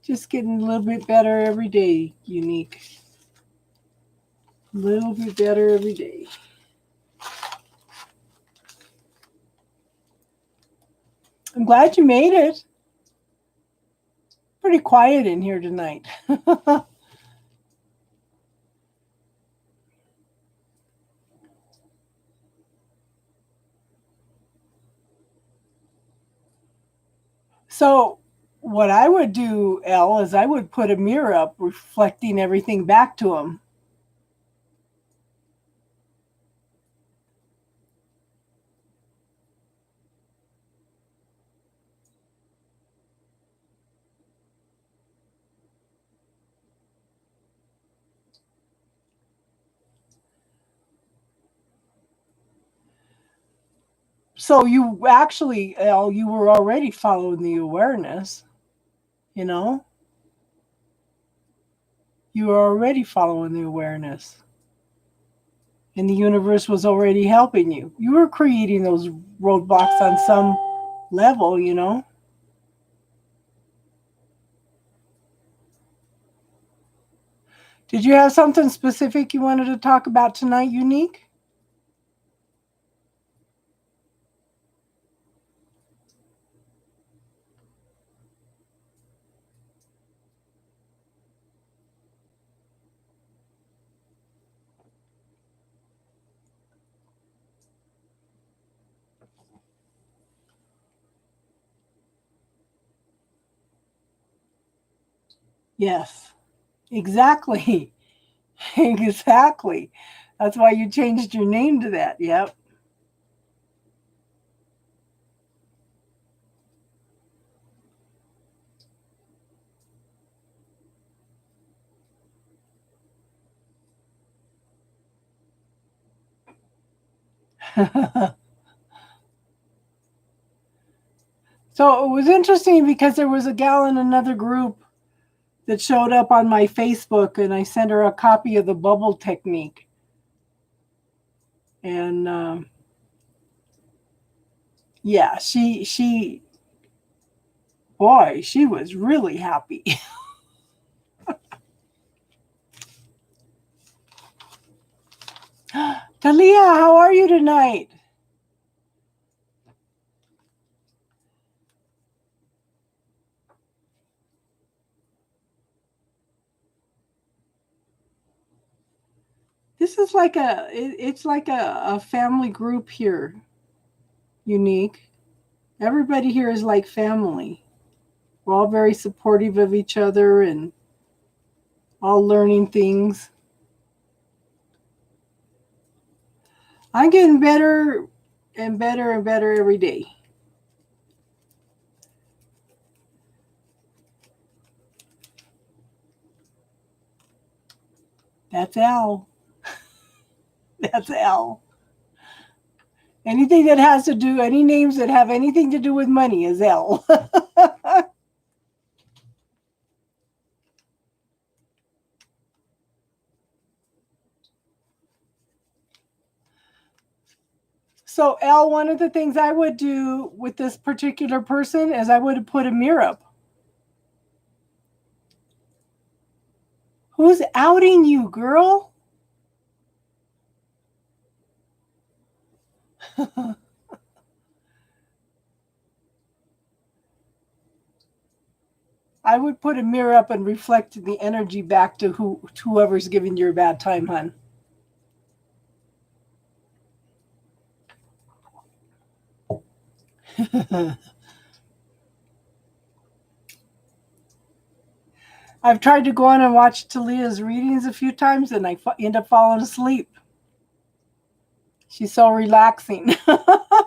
Just getting a little bit better every day, Unique. A little bit better every day. I'm glad you made it. Pretty quiet in here tonight. So what I would do, Elle, is I would put a mirror up reflecting everything back to him. So you actually, Elle, you were already following the awareness, you know? You were already following the awareness. And the universe was already helping you. You were creating those roadblocks on some level. Did you have something specific you wanted to talk about tonight, Unique? Yes, exactly. Exactly. That's why you changed your name to that. Yep. So it was interesting because there was a gal in another group that showed up on my Facebook, and I sent her a copy of the bubble technique. And yeah, boy, she was really happy. Talia, how are you tonight? This is like it's like a family group here. Unique. Everybody here is like family. We're all very supportive of each other and all learning things. I'm getting better and better and better every day. That's Al. That's Al. Anything that has to do, any names that have anything to do with money is L. So, L, one of the things I would do with this particular person is I would put a mirror up. Who's outing you, girl? I would put a mirror up and reflect the energy back to whoever's giving you a bad time, hon. I've tried to go on and watch Talia's readings a few times, and I end up falling asleep. She's so relaxing. I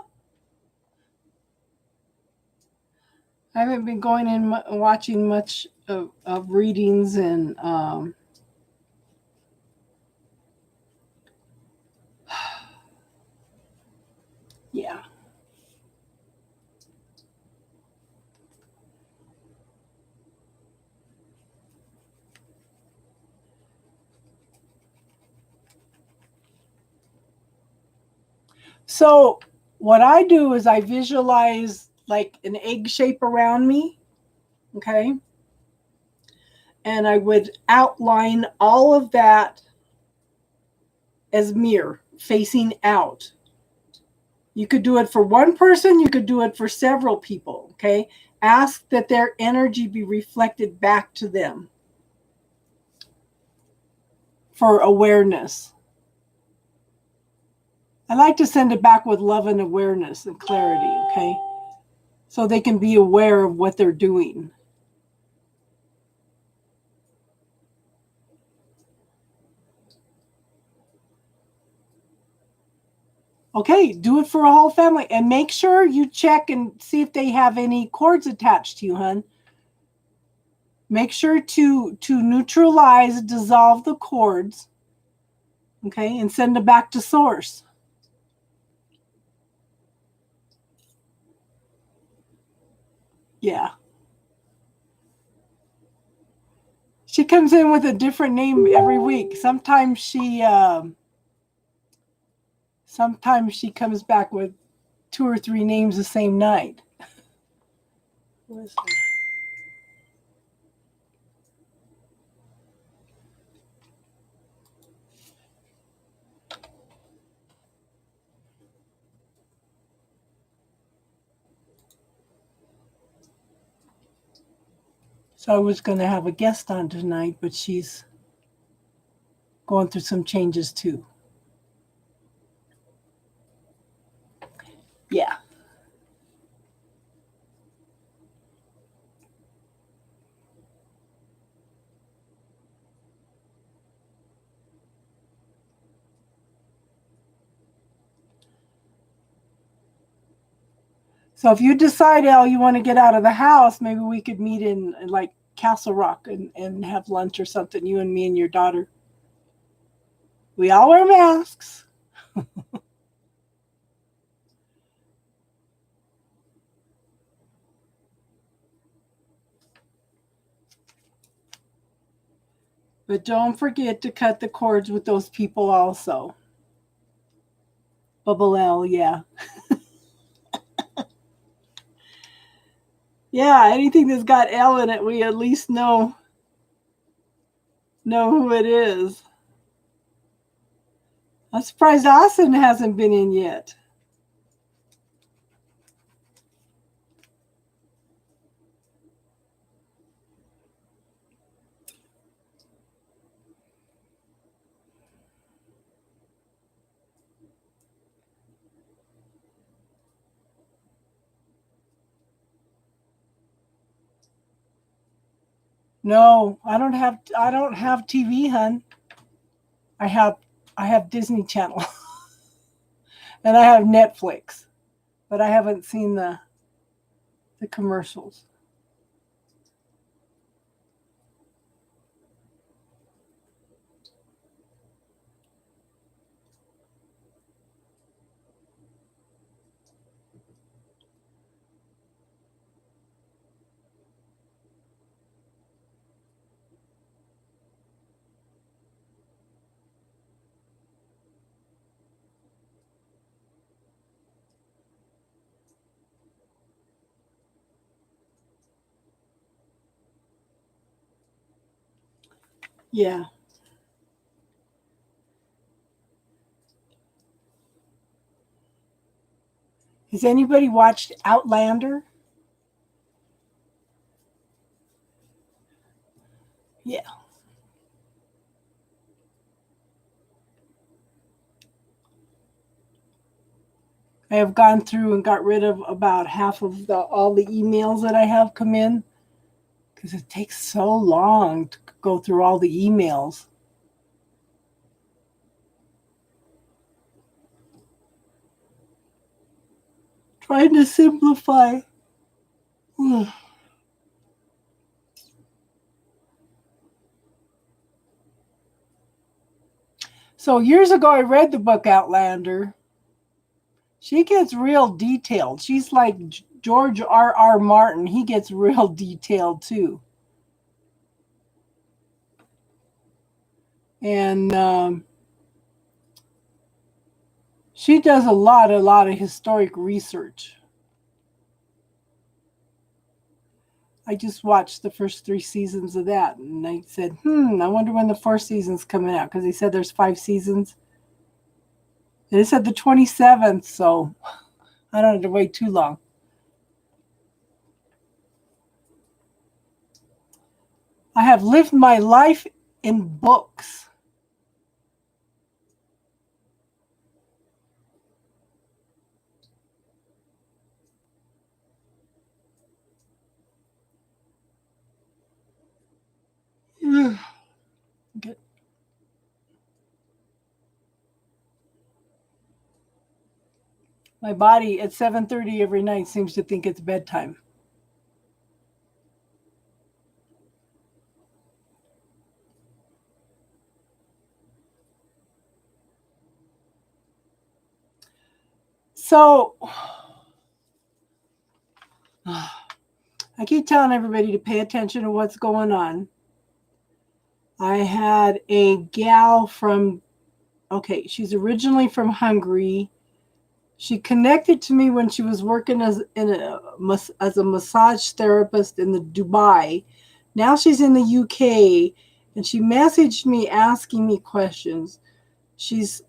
haven't been going in watching much of readings, and yeah. So what I do is I visualize like an egg shape around me, okay? And I would outline all of that as mirror facing out. You could do it for one person, you could do it for several people, okay? Ask that their energy be reflected back to them for awareness. I like to send it back with love and awareness and clarity, okay? So they can be aware of what they're doing. Okay, do it for a whole family and make sure you check and see if they have any cords attached to you, hun. Make sure to neutralize, dissolve the cords, okay, and send them back to source. Yeah. She comes in with a different name every week. Sometimes she comes back with 2 or 3 names the same night. So I was going to have a guest on tonight, but she's going through some changes too. Yeah. So if you decide, Elle, you want to get out of the house, maybe we could meet in like Castle Rock and have lunch or something, you and me and your daughter. We all wear masks. But don't forget to cut the cords with those people also. Bubble L, yeah. Yeah, anything that's got L in it, we at least know who it is. I'm surprised Austin hasn't been in yet. No, I don't have TV, hun. I have Disney Channel and I have Netflix, but I haven't seen the commercials. Yeah. Has anybody watched Outlander? Yeah. I have gone through and got rid of about half of all the emails that I have come in because it takes so long to go through all the emails. Trying to simplify. So years ago, I read the book Outlander. She gets real detailed. She's like George R.R. Martin. He gets real detailed too. And she does a lot of historic research. I just watched the first 3 seasons of that, and I said, I wonder when the 4th season's coming out, because they said there's 5 seasons. And it said the 27th, so I don't have to wait too long. I have lived my life in books. Good. My body at 7:30 every night seems to think it's bedtime. So I keep telling everybody to pay attention to what's going on. I had a gal she's originally from Hungary. She connected to me when she was working as a massage therapist in the Dubai. Now she's in the UK, and she messaged me asking me questions. She's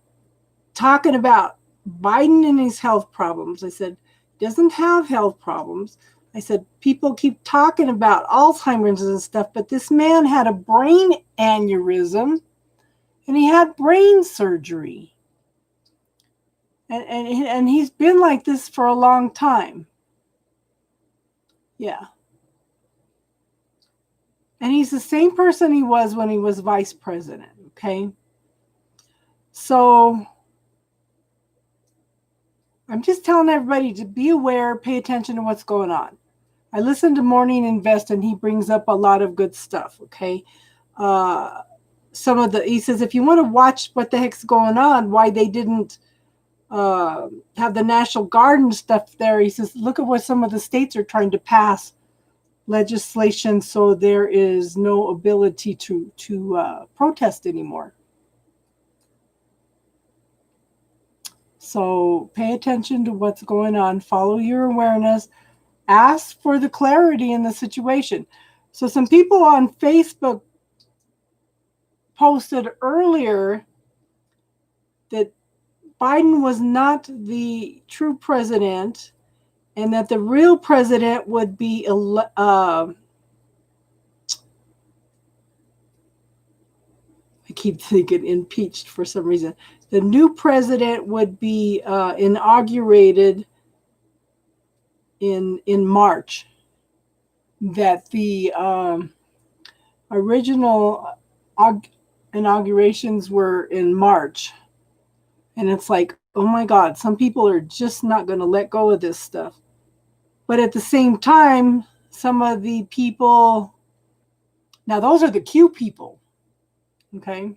talking about Biden and his health problems. I said, doesn't have health problems. I said, people keep talking about Alzheimer's and stuff, but this man had a brain aneurysm and he had brain surgery. And he's been like this for a long time. Yeah. And he's the same person he was when he was vice president. Okay. So I'm just telling everybody to be aware, pay attention to what's going on. I listen to Morning Invest, and he brings up a lot of good stuff. Okay. He says, if you want to watch what the heck's going on, why they didn't have the National Guard and stuff there, he says, look at what some of the states are trying to pass legislation so there is no ability to protest anymore. So pay attention to what's going on, follow your awareness, ask for the clarity in the situation. So some people on Facebook posted earlier that Biden was not the true president and that the real president would be I keep thinking impeached for some reason. The new president would be inaugurated in March. That the original inaugurations were in March. And it's like, oh my God, some people are just not going to let go of this stuff. But at the same time, some of the people, now those are the Q people, okay?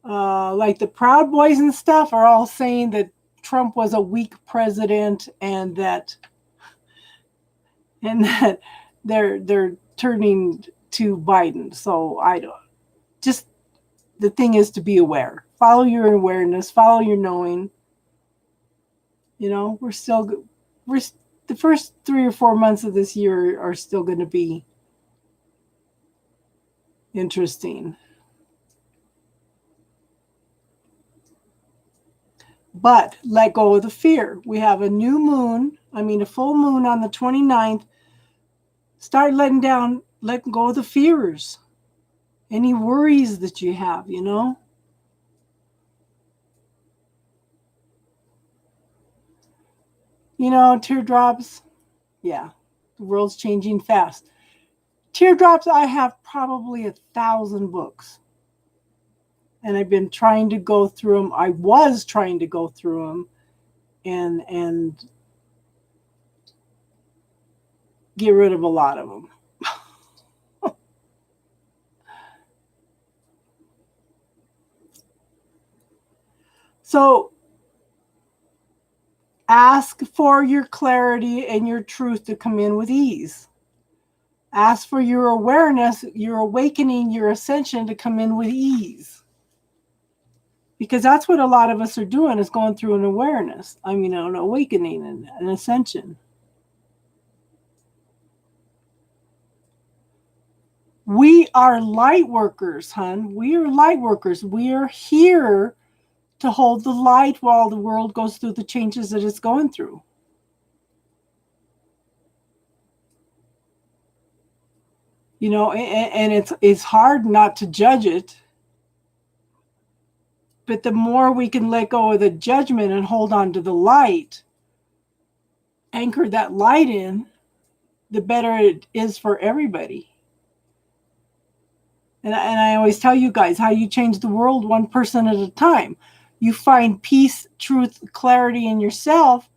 Like the Proud Boys and stuff are all saying that Trump was a weak president and that they're turning to Biden. So the thing is to be aware. Follow your awareness, follow your knowing. You know, the first 3 or 4 months of this year are still going to be interesting. But let go of the fear. We have a full moon on the 29th. Start letting go of the fears. Any worries that you have, you know? You know, teardrops, yeah, the world's changing fast. Teardrops, I have probably 1,000 books. And I've been trying to go through them. I was trying to go through them and get rid of a lot of them. So ask for your clarity and your truth to come in with ease. Ask for your awareness, your awakening, your ascension to come in with ease. Because that's what a lot of us are doing, is going through an awareness. An awakening and an ascension. We are light workers, hon. We are light workers. We are here to hold the light while the world goes through the changes that it's going through. You know, and it's hard not to judge it. But the more we can let go of the judgment and hold on to the light, anchor that light in, the better it is for everybody. And I always tell you guys how you change the world one person at a time. You find peace, truth, clarity in yourself.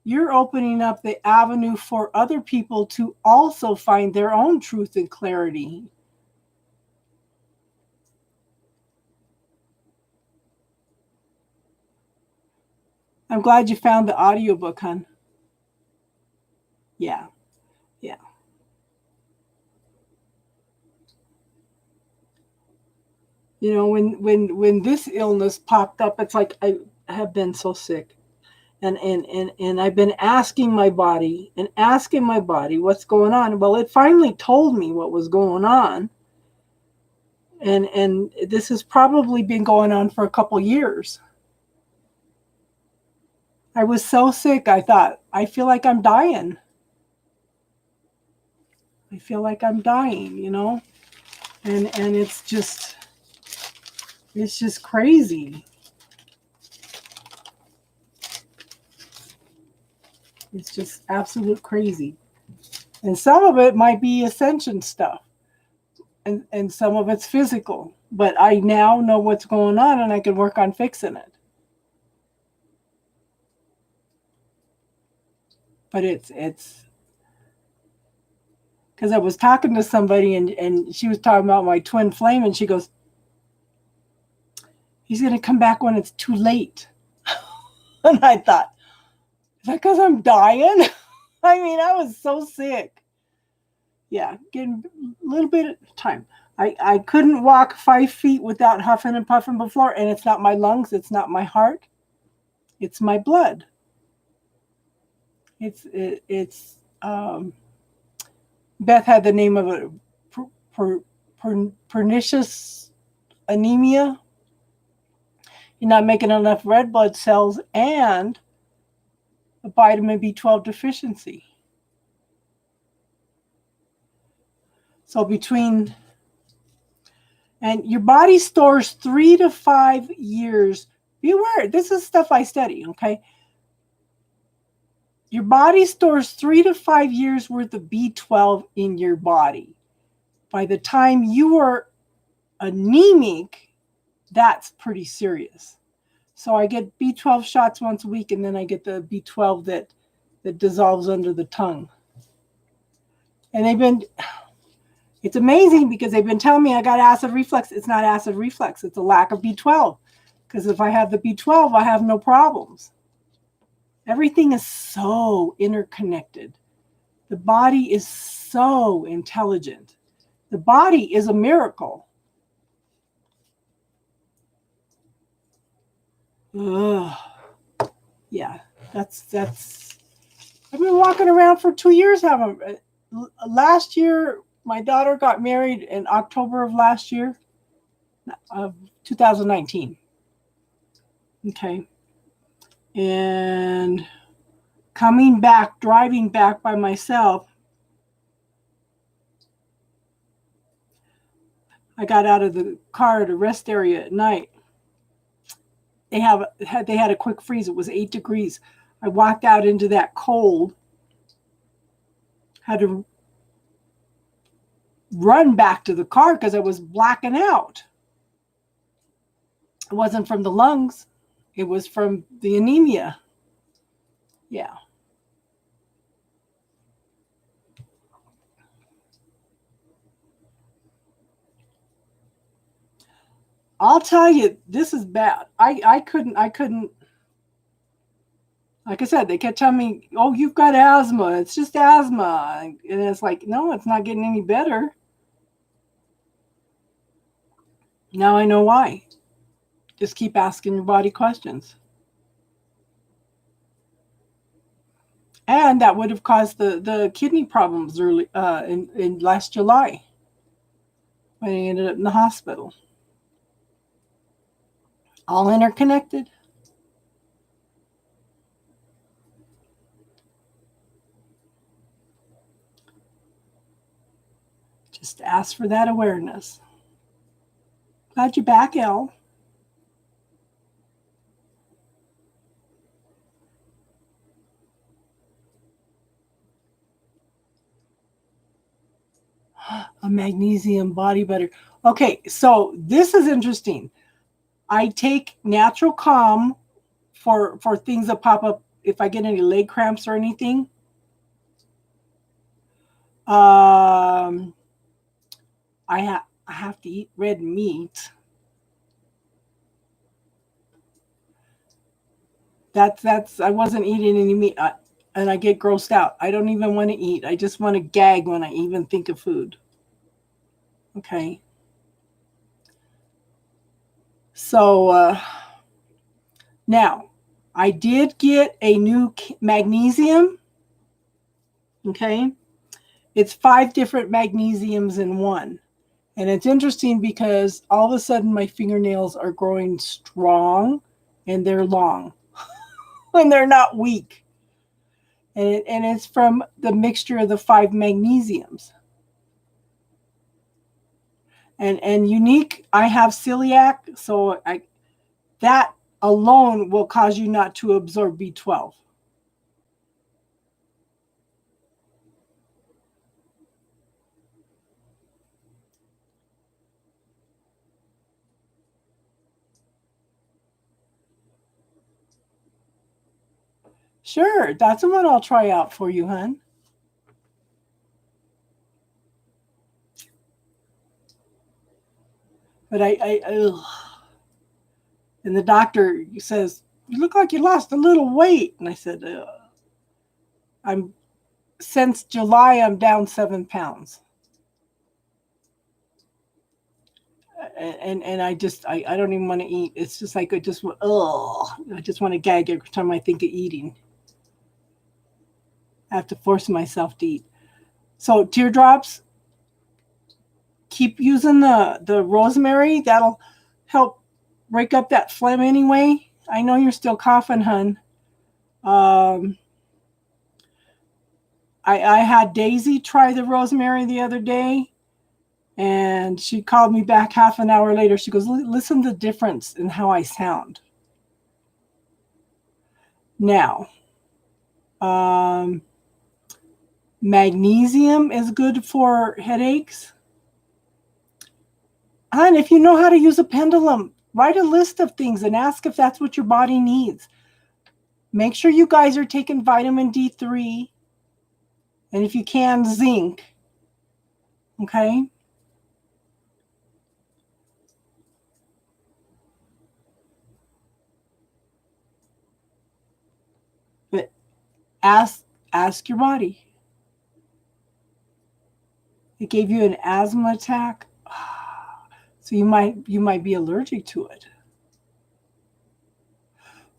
You're opening up the avenue for other people to also find their own truth and clarity. I'm glad you found the audiobook, hon. Yeah. You know, when this illness popped up, it's like I have been so sick. And I've been asking my body what's going on. Well, it finally told me what was going on. And this has probably been going on for a couple years. I was so sick, I thought, I feel like I'm dying. I feel like I'm dying, you know? And it's just crazy. It's just absolute crazy. And some of it might be ascension stuff. And some of it's physical. But I now know what's going on and I can work on fixing it. but it's because I was talking to somebody and she was talking about my twin flame, and she goes, he's going to come back when it's too late. And I thought, is that because I'm dying? I mean, I was so sick. Yeah, getting a little bit of time. I couldn't walk 5 feet without huffing and puffing before, and it's not my lungs, it's not my heart, it's my blood. It's Beth had the name of it, pernicious anemia. You're not making enough red blood cells and a vitamin B12 deficiency. So and your body stores 3 to 5 years. Be aware, this is stuff I study, okay? Your body stores 3 to 5 years worth of B12 in your body. By the time you are anemic, that's pretty serious. So I get B12 shots once a week, and then I get the B12 that dissolves under the tongue. And it's amazing because they've been telling me I got acid reflux. It's not acid reflux. It's a lack of B12. Because if I have the B12, I have no problems. Everything is so interconnected. The body is so intelligent. The body is a miracle. Ugh. Yeah, that's. I've been walking around for 2 years. Last year, my daughter got married in October of last year, of 2019. Okay. And driving back by myself, I got out of the car at a rest area at night. They had a quick freeze. It was 8 degrees. I walked out into that cold, had to run back to the car because I was blacking out. It wasn't from the lungs. It was from the anemia. Yeah. I'll tell you, this is bad. I couldn't, like I said, they kept telling me, oh, you've got asthma. It's just asthma. And it's like, no, it's not getting any better. Now I know why. Just keep asking your body questions. And that would have caused the kidney problems early in last July when I ended up in the hospital. All interconnected. Just ask for that awareness. Glad you're back, Elle. A magnesium body butter. Okay, so this is interesting. I take Natural Calm for things that pop up if I get any leg cramps or anything. I have to eat red meat. That's I wasn't eating any meat, and I get grossed out. I don't even want to eat. I just want to gag when I even think of food. Okay. So now I did get a new magnesium. Okay. It's 5 different magnesiums in one. And it's interesting because all of a sudden my fingernails are growing strong and they're long and they're not weak. And it's from the mixture of the 5 magnesiums. And unique, I have celiac, so that alone will cause you not to absorb B12. Sure, that's what I'll try out for you, hon. But ugh. And the doctor says, "You look like you lost a little weight." And I said, "I'm since July, I'm down 7 pounds." And I don't even want to eat. It's just like I just want to gag every time I think of eating. I have to force myself to eat. So teardrops, keep using the rosemary. That'll help break up that phlegm anyway. I know you're still coughing, hun. I had Daisy try the rosemary the other day, and she called me back half an hour later. She goes, "Listen to the difference in how I sound." Now, magnesium is good for headaches. And if you know how to use a pendulum, write a list of things and ask if that's what your body needs. Make sure you guys are taking vitamin D3, and if you can, zinc. Okay? But ask your body. It gave you an asthma attack, so you might be allergic to it.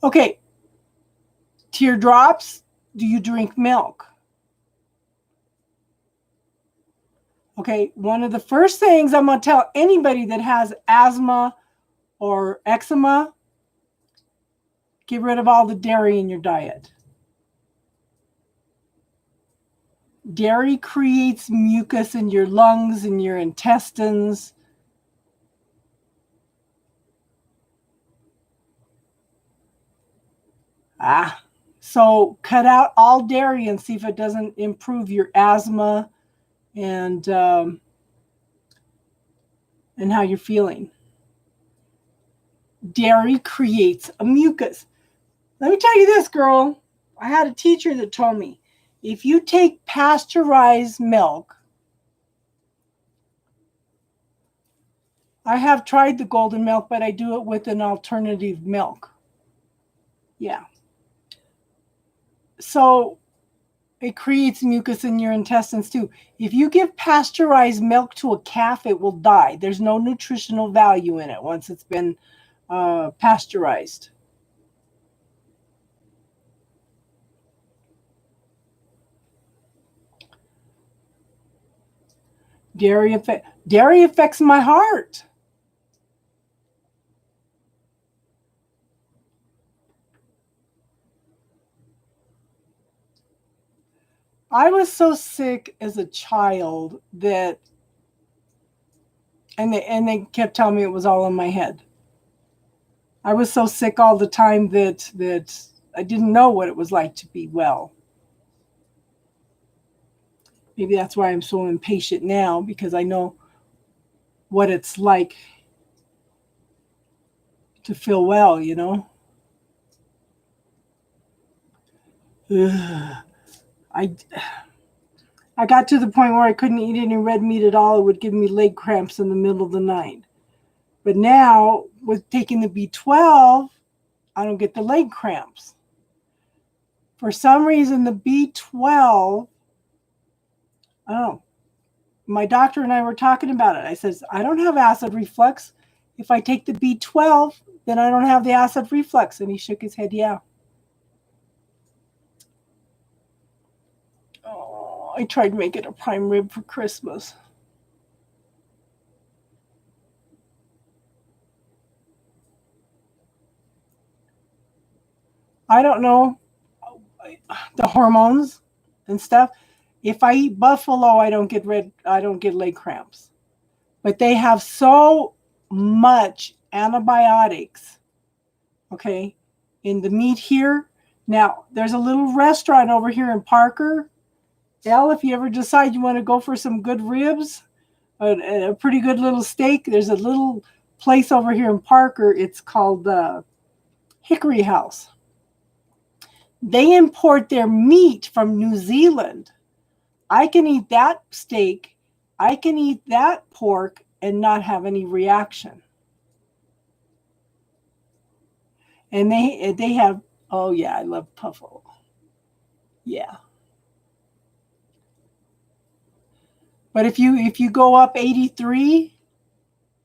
Okay. Teardrops, do you drink milk? Okay, one of the first things I'm going to tell anybody that has asthma or eczema, get rid of all the dairy in your diet. Dairy creates mucus in your lungs and your intestines. So cut out all dairy and see if it doesn't improve your asthma and how you're feeling. Dairy creates a mucus. Let me tell you this, girl. I had a teacher that told me, if you take pasteurized milk, I have tried the golden milk, but I do it with an alternative milk. Yeah. So it creates mucus in your intestines too. If you give pasteurized milk to a calf, it will die. There's no nutritional value in it once it's been pasteurized. Dairy affects my heart. I was so sick as a child that, and they kept telling me it was all in my head. I was so sick all the time that I didn't know what it was like to be well. Maybe that's why I'm so impatient now, because I know what it's like to feel well, you know? Ugh. I got to the point where I couldn't eat any red meat at all. It would give me leg cramps in the middle of the night. But now, with taking the B12, I don't get the leg cramps. For some reason, the B12, I don't know. My doctor and I were talking about it. I says, I don't have acid reflux. If I take the B12, then I don't have the acid reflux. And he shook his head, yeah. Oh, I tried making a prime rib for Christmas. I don't know, the hormones and stuff. If I eat buffalo, I don't get leg cramps. But they have so much antibiotics, okay, in the meat here. Now, there's a little restaurant over here in Parker. Elle, if you ever decide you want to go for some good ribs, a pretty good little steak, there's a little place over here in Parker. It's called the Hickory House. They import their meat from New Zealand. I can eat that steak, I can eat that pork and not have any reaction. And they have, oh yeah, I love buffalo. Yeah. But if you go up 83,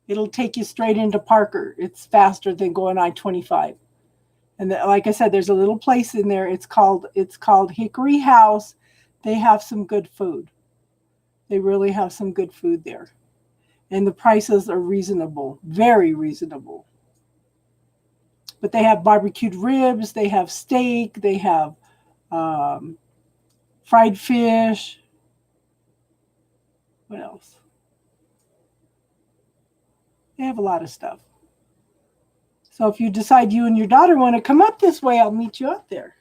it'll take you straight into Parker. It's faster than going I-25. And like I said, there's a little place in there. It's called Hickory House. They have some good food. They really have some good food there. And the prices are reasonable, very reasonable. But they have barbecued ribs, they have steak, they have fried fish. What else? They have a lot of stuff. So if you decide you and your daughter want to come up this way, I'll meet you up there.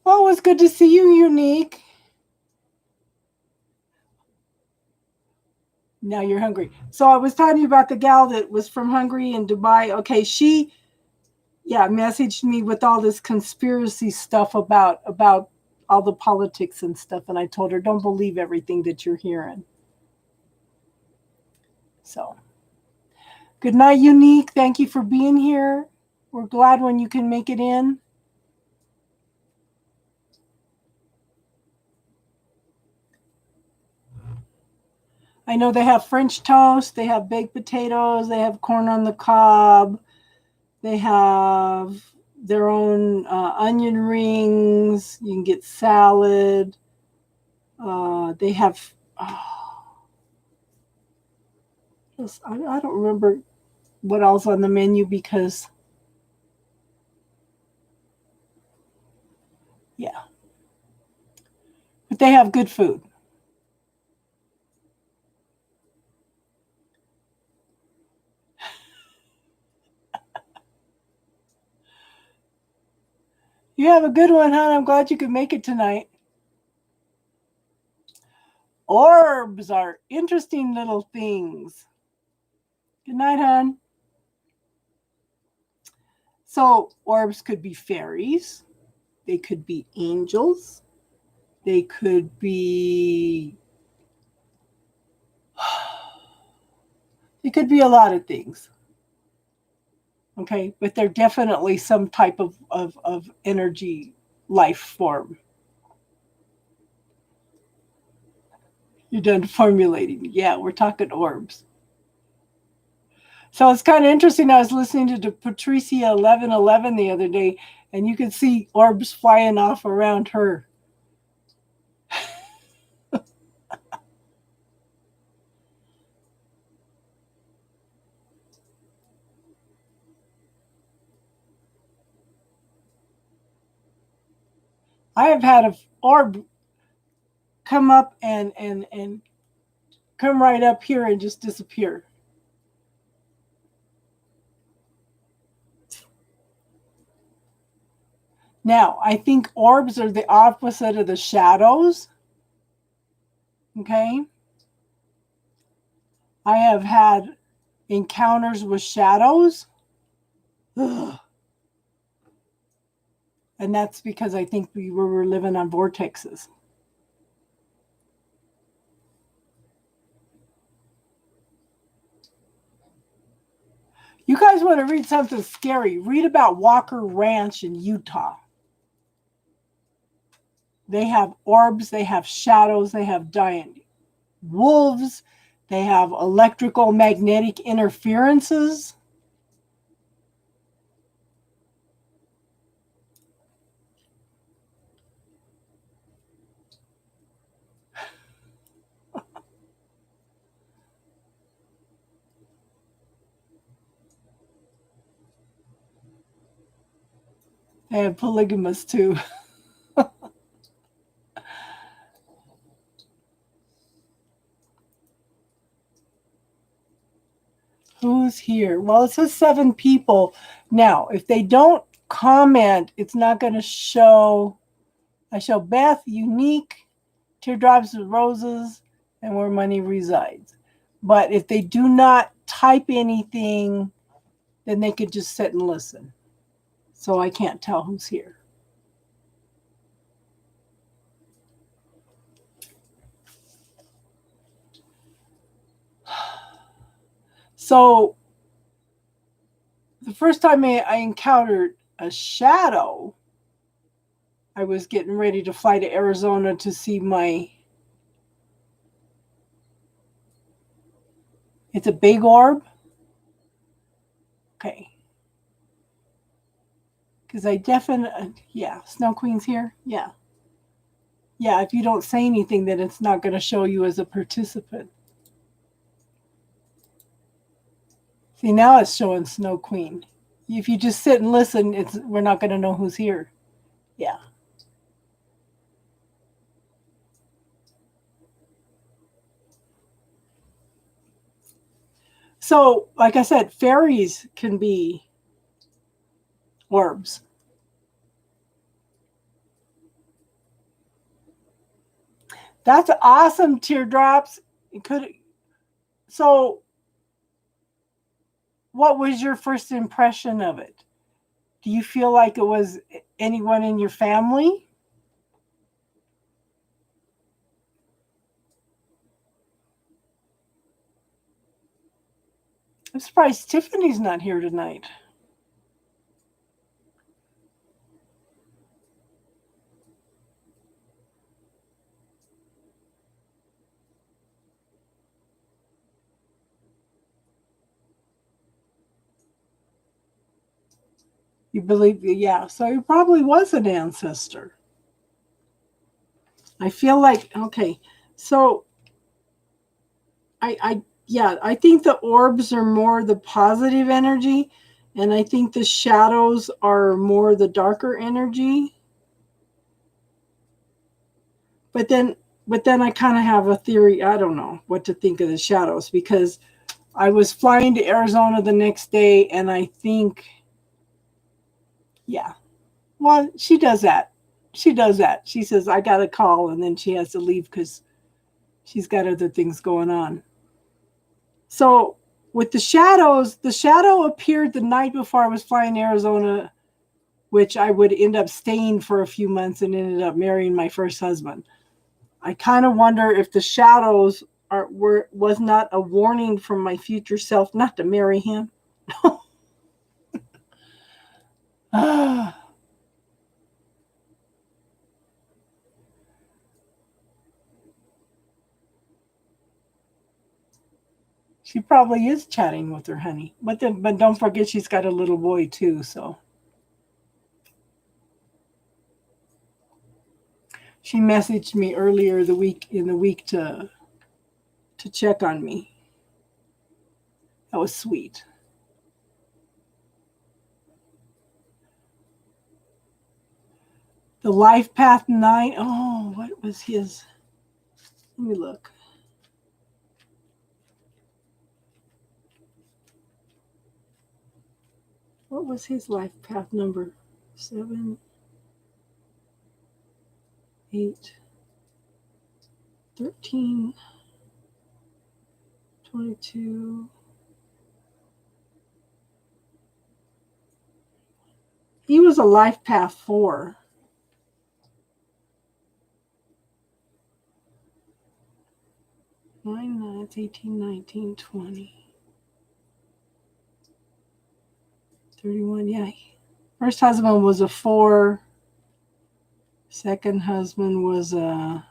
Well, it was good to see you, Unique. Now you're hungry. So I was telling you about the gal that was from Hungary in Dubai. Okay, she, messaged me with all this conspiracy stuff about all the politics and stuff. And I told her, don't believe everything that you're hearing. So, good night, Unique. Thank you for being here. We're glad when you can make it in. I know they have French toast, they have baked potatoes, they have corn on the cob, they have their own onion rings. You can get salad. They have, I don't remember what else on the menu because, yeah. But they have good food. You have a good one, hon. I'm glad you could make it tonight. Orbs are interesting little things. Good night, hon. So orbs could be fairies. They could be angels. They could be... It could be a lot of things. Okay, but they're definitely some type of energy life form. You're done formulating. Yeah, we're talking orbs. So it's kind of interesting. I was listening to Patricia 1111 the other day, and you could see orbs flying off around her. I have had an orb come up and come right up here and just disappear. Now, I think orbs are the opposite of the shadows. Okay. I have had encounters with shadows. Ugh. And that's because I think we were living on vortexes. You guys want to read something scary? Read about Walker Ranch in Utah. They have orbs, they have shadows, they have giant wolves, they have electrical magnetic interferences. They have polygamous too. Who's here? Well, it says 7 people. Now, if they don't comment, it's not going to show. I show Beth, Unique, Teardrops of Roses, and Where Money Resides. But if they do not type anything, then they could just sit and listen. So I can't tell who's here. So the first time I encountered a shadow, I was getting ready to fly to Arizona to see my... It's a big orb? Okay. Because I definitely... Yeah, Snow Queen's here? Yeah. Yeah, if you don't say anything, then it's not going to show you as a participant. See, now it's showing Snow Queen. If you just sit and listen, we're not going to know who's here. Yeah. So, like I said, fairies can be orbs. That's awesome, Teardrops. It could... So, what was your first impression of it? Do you feel like it was anyone in your family? I'm surprised Tiffany's not here tonight. You believe, yeah. So it probably was an ancestor. I feel like, okay. So I think the orbs are more the positive energy, and I think the shadows are more the darker energy. But then I kind of have a theory. I don't know what to think of the shadows, because I was flying to Arizona the next day, and I think, yeah. Well, she does that. She does that. She says, I got a call, and then she has to leave because she's got other things going on. So with the shadows, the shadow appeared the night before I was flying to Arizona, which I would end up staying for a few months and ended up marrying my first husband. I kind of wonder if the shadows was not a warning from my future self not to marry him. She probably is chatting with her honey. But don't forget she's got a little boy too, so. She messaged me earlier in the week to check on me. That was sweet. The Life Path 9. Oh, what was his? Let me look. What was his life path number? 7, 8, 13, 22. He was a life path 4. 9, 9, 18, 19, 20. 31, yeah. First husband was a 4. Second husband was a...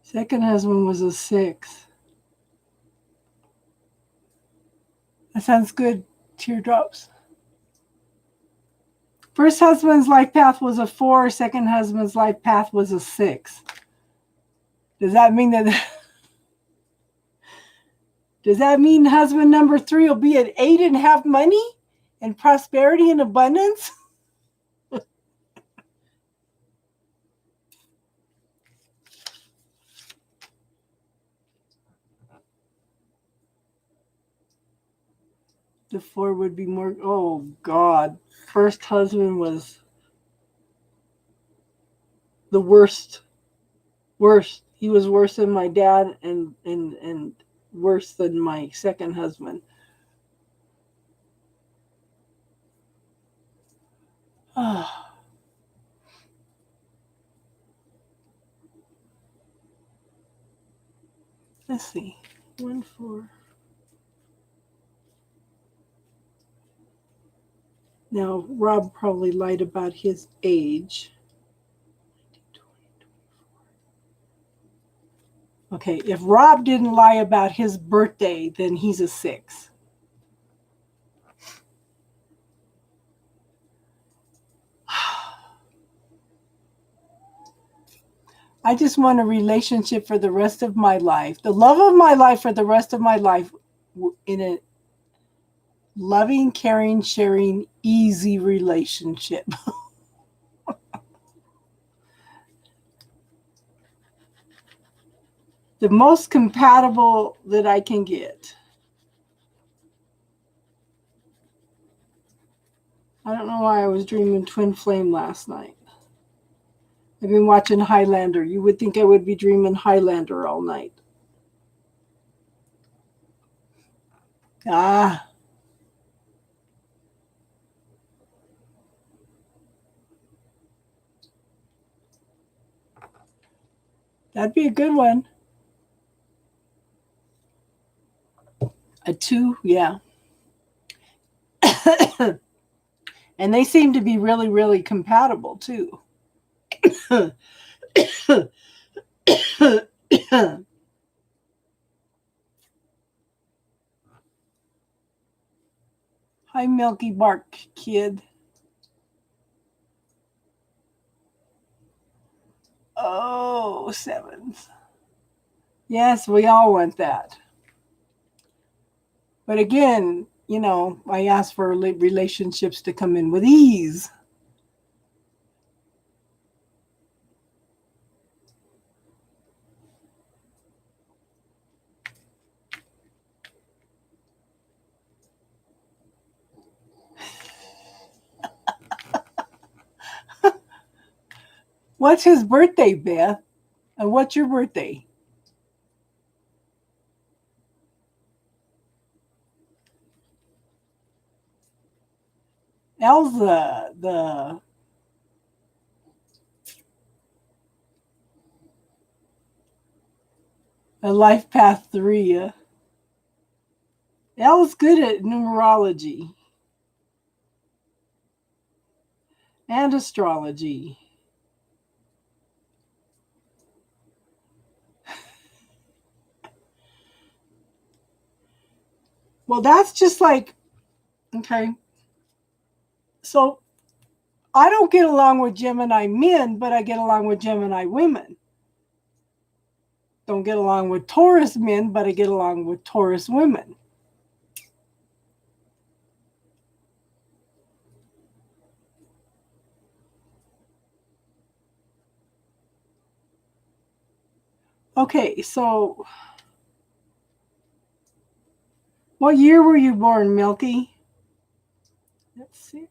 Second husband was a 6. That sounds good, Teardrops. First husband's life path was a 4. Second husband's life path was a 6. Does that mean that... Does that mean husband number 3 will be at 8 and have money and prosperity and abundance? The 4 would be more. Oh, God. First husband was the worst. Worst. He was worse than my dad and worse than my second husband. Ah. Let's see. 1, 4. Now, Rob probably lied about his age. Okay, if Rob didn't lie about his birthday, then he's a 6. I just want a relationship for the rest of my life. The love of my life for the rest of my life in a loving, caring, sharing, easy relationship. The most compatible that I can get. I don't know why I was dreaming Twin Flame last night. I've been watching Highlander. You would think I would be dreaming Highlander all night. Ah. That'd be a good one. A 2, yeah. And they seem to be really, really compatible, too. Hi, Milky Bark Kid. Oh, 7s. Yes, we all want that. But again, I ask for relationships to come in with ease. What's his birthday, Beth? And what's your birthday? Elsa, the Life Path 3. Elle's good at numerology and astrology. Well, that's just like, okay. So I don't get along with Gemini men, but I get along with Gemini women. Don't get along with Taurus men, but I get along with Taurus women. Okay, so what year were you born, Milky? That's 6.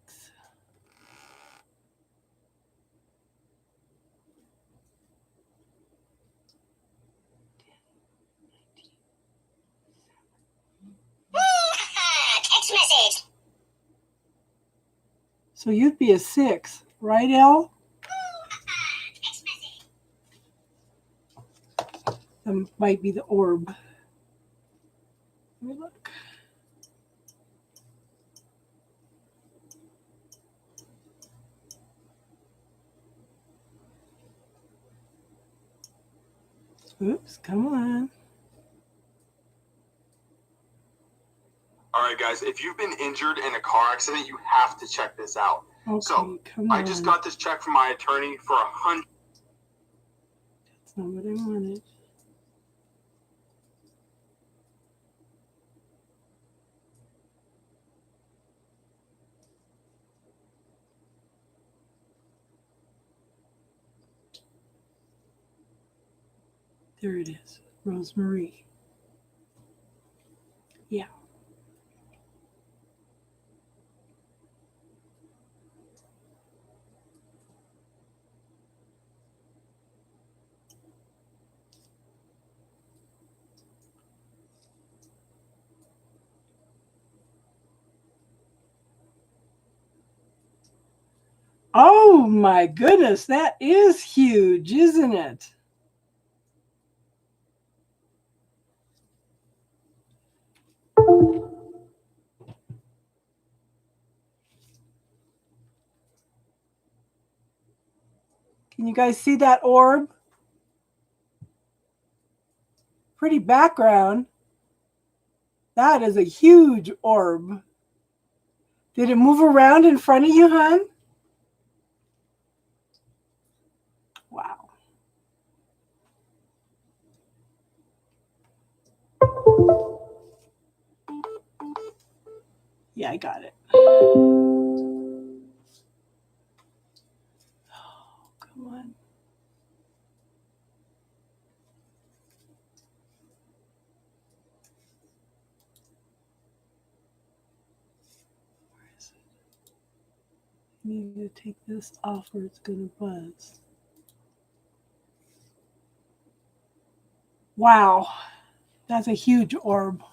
Text message. So you'd be a 6, right, Elle? Text message. That might be the orb. Let me look. Oops, come on. All right, guys, if you've been injured in a car accident, you have to check this out. Okay, so, come on. I just got this check from my attorney for $100. That's not what I wanted. There it is, Rosemarie. Yeah. Oh my goodness, that is huge, isn't it? Can you guys see that orb? Pretty background. That is a huge orb. Did it move around in front of you, hon? Wow. Yeah, I got it. Oh, come on. Where is it? I need to take this off or it's going to buzz. Wow. That's a huge orb.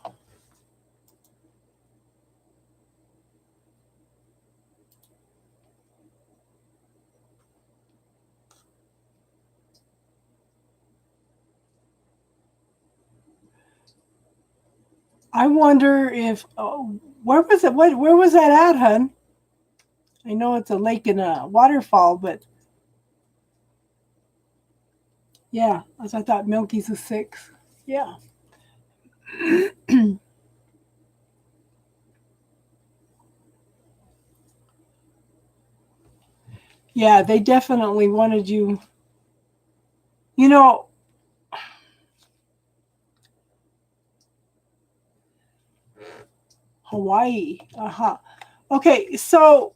I wonder if, where was it? Where was that at, hun? I know it's a lake and a waterfall, but yeah, as I thought Milky's a 6. Yeah. Yeah, they definitely wanted you. You know, Hawaii. Uh-huh. Okay, so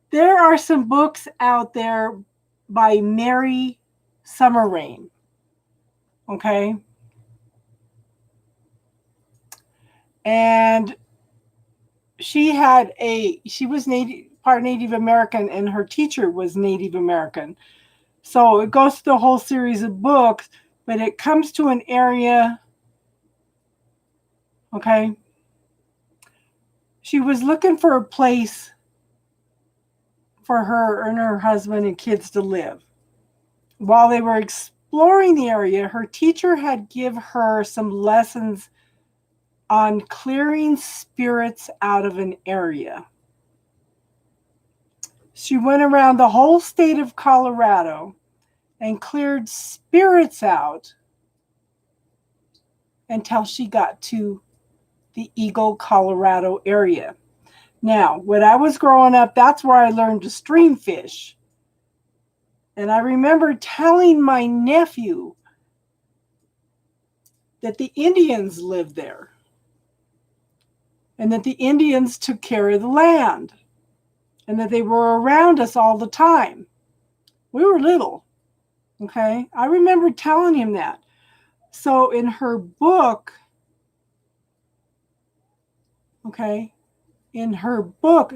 there are some books out there by Mary Summer Rain. Okay. And she was part Native American, and her teacher was Native American. So it goes through the whole series of books, but it comes to an area. Okay. She was looking for a place for her and her husband and kids to live. While they were exploring the area, her teacher had give her some lessons on clearing spirits out of an area. She went around the whole state of Colorado and cleared spirits out until she got to the Eagle, Colorado area. Now, when I was growing up, that's where I learned to stream fish. And I remember telling my nephew that the Indians lived there and that the Indians took care of the land and that they were around us all the time. We were little, okay? I remember telling him that. So in her book, okay,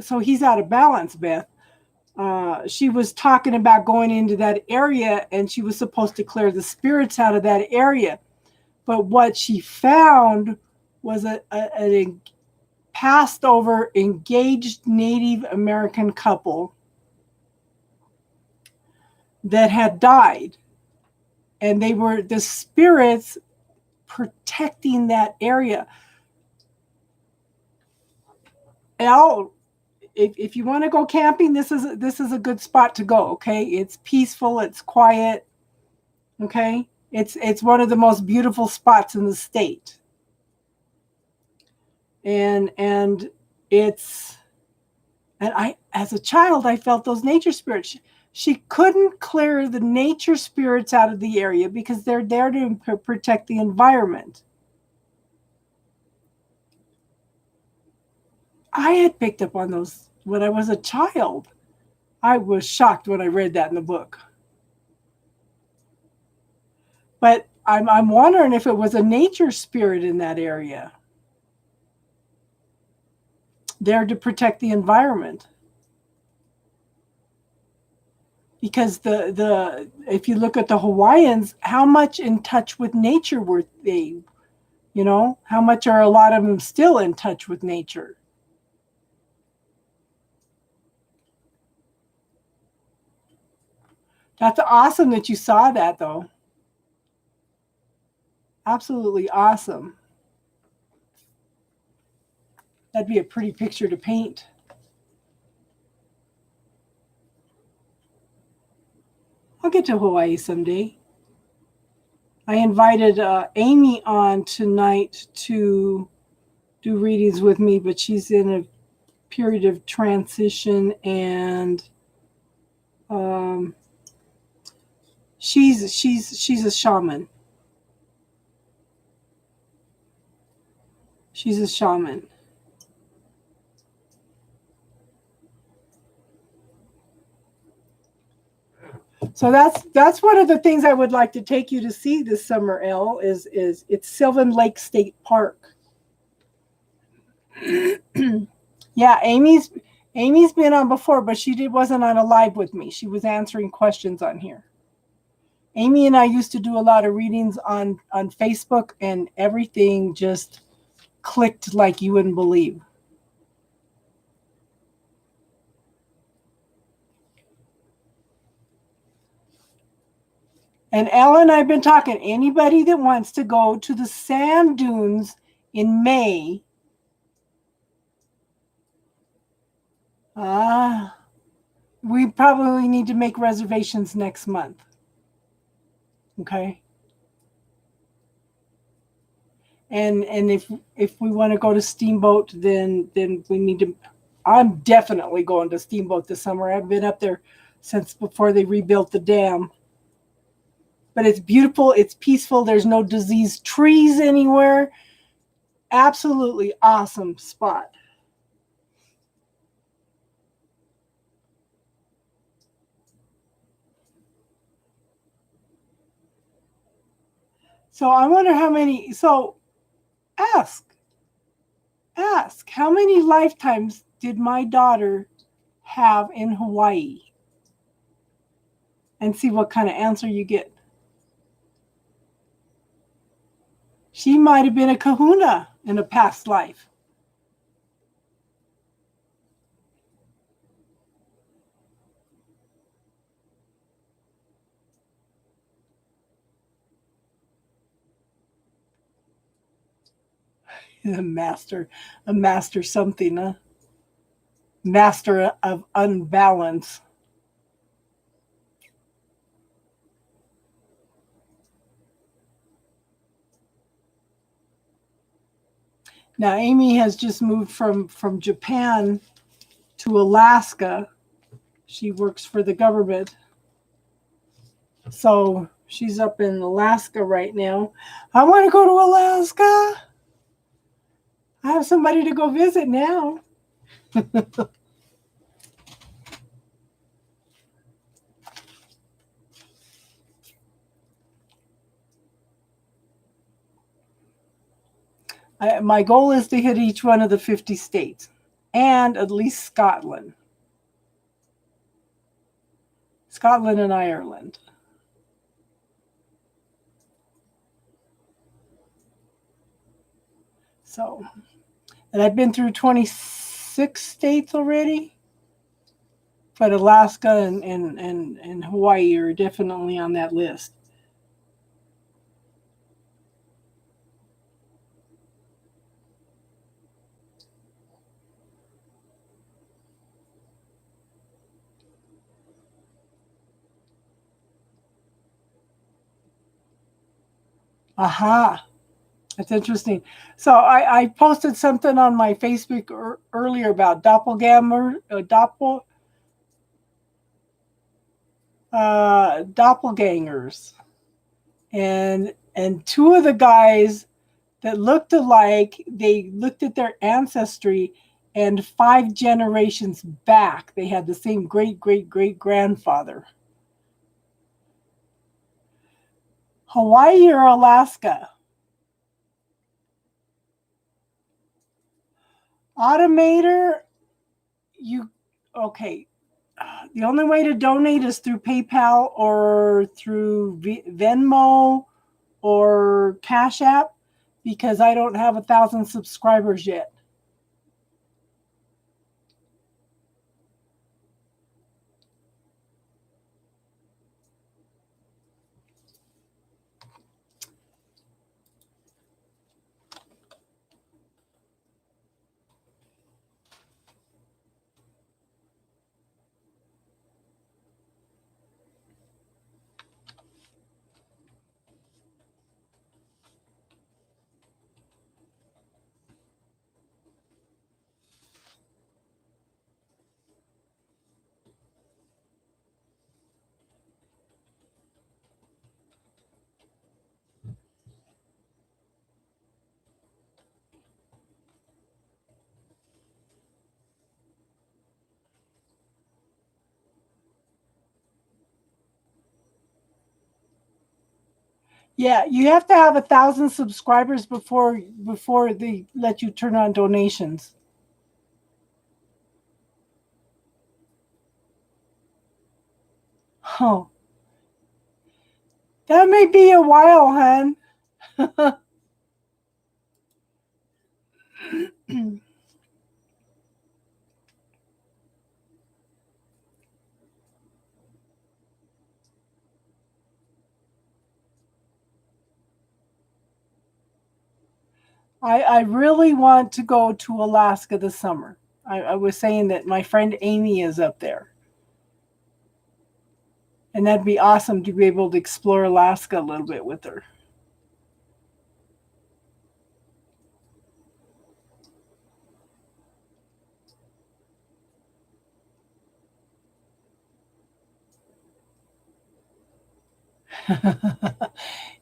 so he's out of balance, Beth. She was talking about going into that area and she was supposed to clear the spirits out of that area. But what she found was a passed over engaged Native American couple that had died. And they were the spirits protecting that area. Al, if you want to go camping, this is a good spot to go. Okay, it's peaceful, it's quiet. Okay, it's one of the most beautiful spots in the state, and I, as a child, I felt those nature spirits. She couldn't clear the nature spirits out of the area because they're there to protect the environment. I had picked up on those when I was a child. I was shocked when I read that in the book. But I'm wondering if it was a nature spirit in that area, there to protect the environment. Because if you look at the Hawaiians, how much in touch with nature were they? You know, how much are a lot of them still in touch with nature? That's awesome that you saw that, though. Absolutely awesome. That'd be a pretty picture to paint. I'll get to Hawaii someday. I invited Amy on tonight to do readings with me, but she's in a period of transition, and she's a shaman. She's a shaman. So that's one of the things I would like to take you to see this summer, Elle, is it's Sylvan Lake State Park. Yeah, Amy's been on before, but wasn't on a live with me. She was answering questions on here. Amy and I used to do a lot of readings on Facebook, and everything just clicked like you wouldn't believe. And Elle and I have been talking, anybody that wants to go to the sand dunes in May, we probably need to make reservations next month. Okay. And if we want to go to Steamboat, then we need to. I'm definitely going to Steamboat this summer. I've been up there since before they rebuilt the dam. But it's beautiful. It's peaceful. There's no diseased trees anywhere. Absolutely awesome spot. So I wonder how many. So ask how many lifetimes did my daughter have in Hawaii? And see what kind of answer you get. She might have been a kahuna in a past life. A master something, huh? Master of unbalance. Now, Amy has just moved from Japan to Alaska. She works for the government. So she's up in Alaska right now. I want to go to Alaska. I have somebody to go visit now. My goal is to hit each one of the 50 states and at least Scotland and Ireland. So, and I've been through 26 states already, but Alaska and Hawaii are definitely on that list. Aha. That's interesting. So I posted something on my Facebook earlier about doppelgangers, and two of the guys that looked alike, they looked at their ancestry, and 5 generations back, they had the same great-great-great-grandfather. Hawaii or Alaska? Automator, okay. The only way to donate is through PayPal or through Venmo or Cash App, because I don't have 1,000 subscribers yet. Yeah, you have to have 1,000 subscribers before they let you turn on donations. Oh, that may be a while, hon. I really want to go to Alaska this summer. I was saying that my friend Amy is up there. And that'd be awesome to be able to explore Alaska a little bit with her.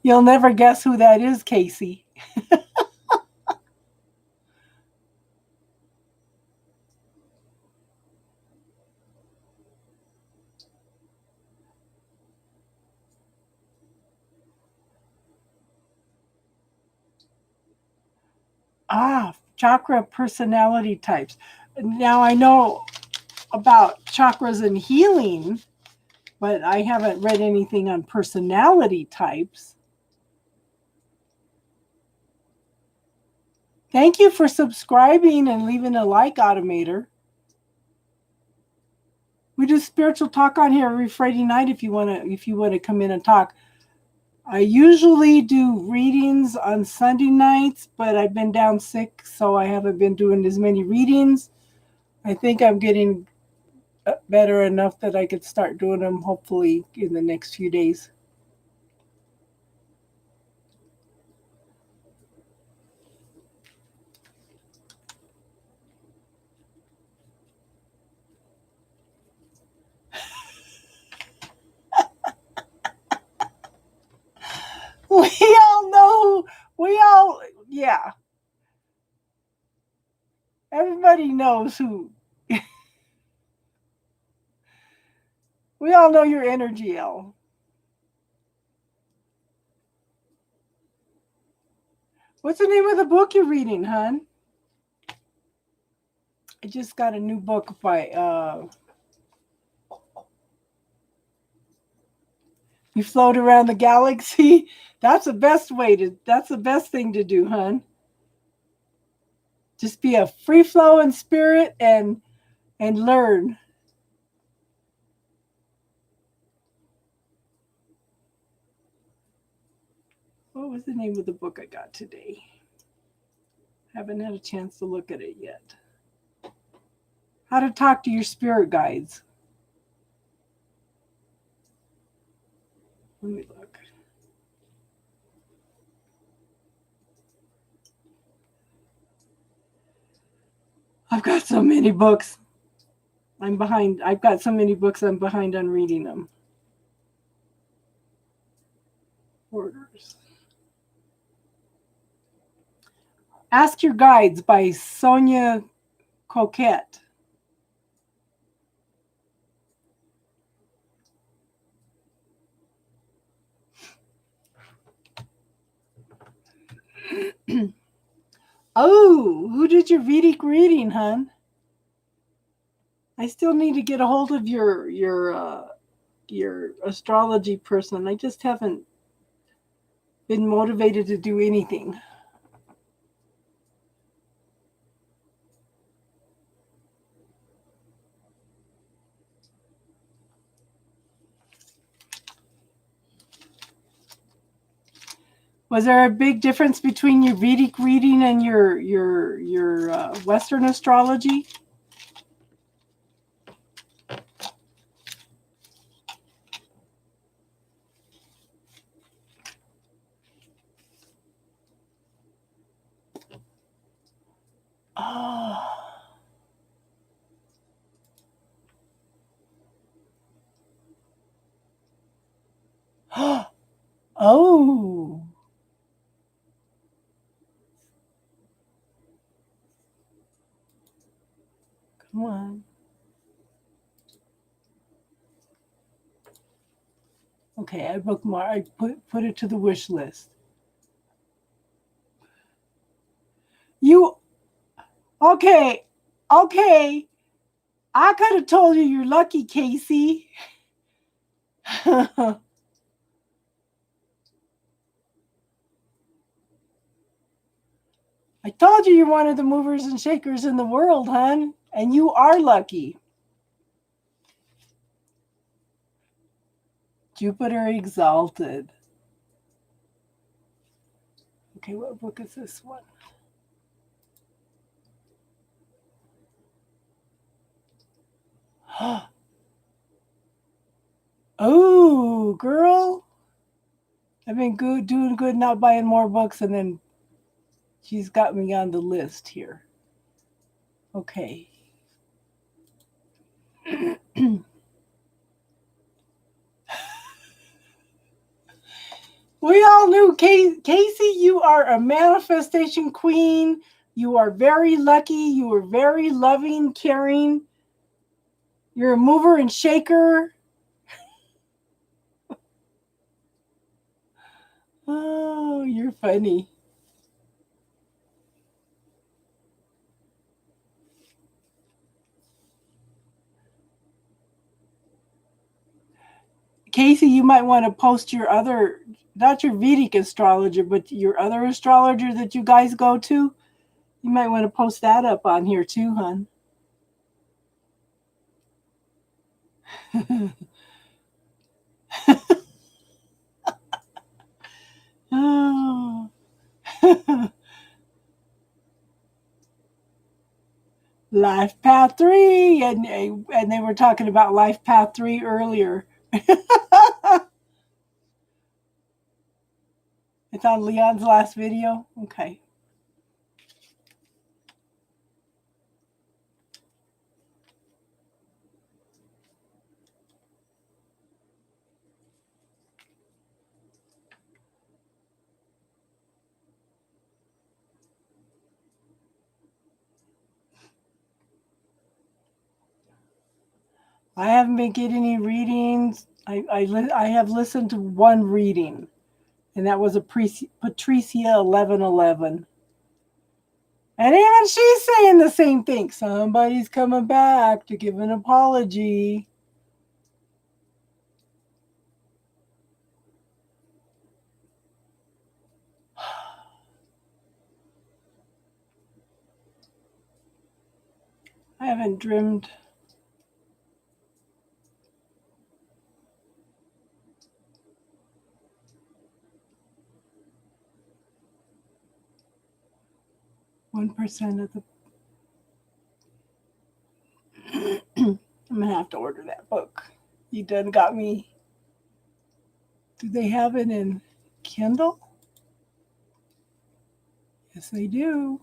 You'll never guess who that is, Casey. Ah, chakra personality types. Now I know about chakras and healing, but I haven't read anything on personality types. Thank you for subscribing and leaving a like, Automator. We do spiritual talk on here every Friday night if you want to come in and talk. I usually do readings on Sunday nights, but I've been down sick, so I haven't been doing as many readings. I think I'm getting better enough that I could start doing them hopefully in the next few days. Yeah. Everybody knows who. We all know your energy, Elle. What's the name of the book you're reading, hon? I just got a new book by You Float Around the Galaxy. That's the best thing to do, hon. Just be a free flowing spirit and learn. What was the name of the book I got today? Haven't had a chance to look at it yet. How to talk to your spirit guides. Let me look. I've got so many books. I'm behind. I've got so many books I'm behind on reading them. Orders. Ask Your Guides by Sonia Coquette. Oh, who did your Vedic reading, hon? I still need to get a hold of your astrology person. I just haven't been motivated to do anything. Was there a big difference between your Vedic reading and your Western astrology? Oh. Oh. Come on. Okay, I bookmark. I put it to the wish list. You okay? Okay, I could have told you you're lucky, Casey. I told you you're one of the movers and shakers in the world, hon, and you are lucky. Jupiter exalted. Okay, what book is this one? Oh, girl. I've been doing good, not buying more books, and then she's got me on the list here. Okay. We all knew, Casey, you are a manifestation queen. You are very lucky. You are very loving, caring. You're a mover and shaker. Oh, you're funny. Casey, you might want to post your other, not your Vedic astrologer, but your other astrologer that you guys go to. You might want to post that up on here too, hon. Oh. Life Path 3, and they were talking about Life Path 3 earlier. It's on Leon's last video. Okay. I haven't been getting any readings. I have listened to one reading, and that was a Patricia 1111. And even she's saying the same thing. Somebody's coming back to give an apology. I haven't dreamed. %1 of the. I'm gonna have to order that book. You done got me. Do they have it in Kindle? Yes, they do.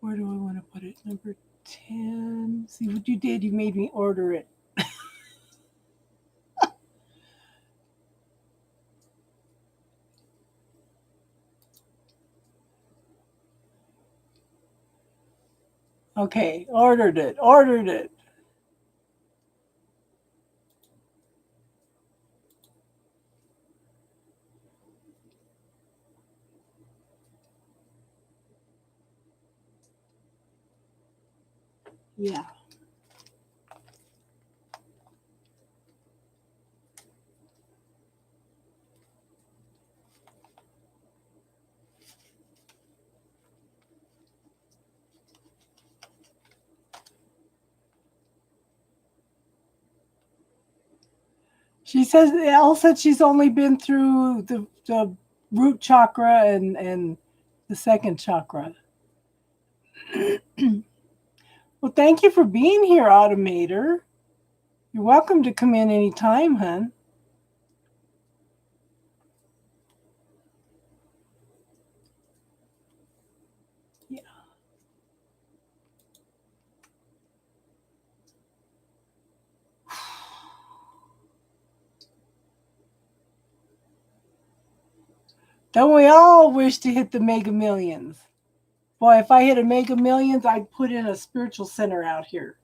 Where do I want to put it? Number 10. See what you did? You made me order it. Okay, ordered it. Yeah. She says Elle said she's only been through the root chakra and the second chakra. Well, thank you for being here, Automator. You're welcome to come in anytime, hun. Yeah. Don't we all wish to hit the Mega Millions? Boy, if I hit a Mega Millions, I'd put in a spiritual center out here.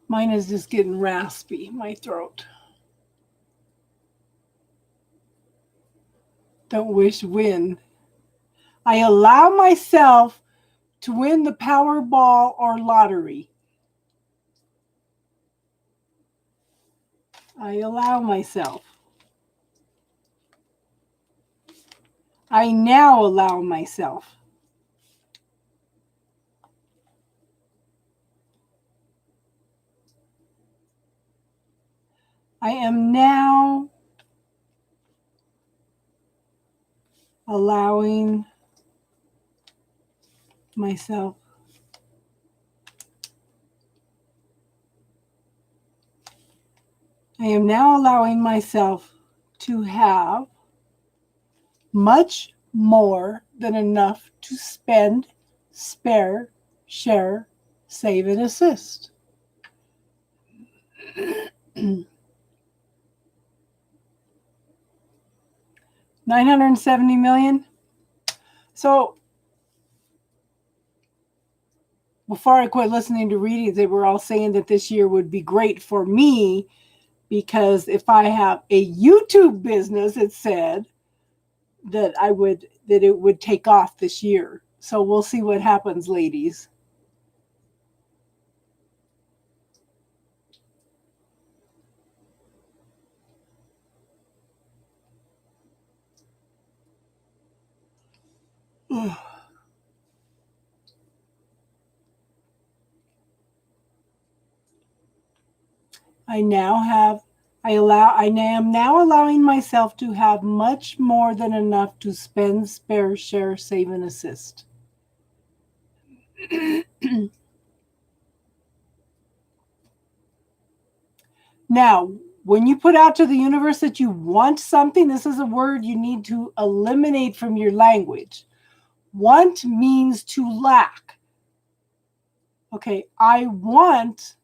Mine is just getting raspy, my throat. Don't wish win. I allow myself to win the Powerball or lottery. I allow myself. I now allow myself. I am now allowing myself. I am now allowing myself to have much more than enough to spend, spare, share, save, and assist. 970 million. So before I quit listening to readings, they were all saying that this year would be great for me because if I have a YouTube business, it said that it would take off this year. So we'll see what happens, ladies. I am now allowing myself to have much more than enough to spend, spare, share, save, and assist. Now, when you put out to the universe that you want something, this is a word you need to eliminate from your language. Want means to lack. Okay, I want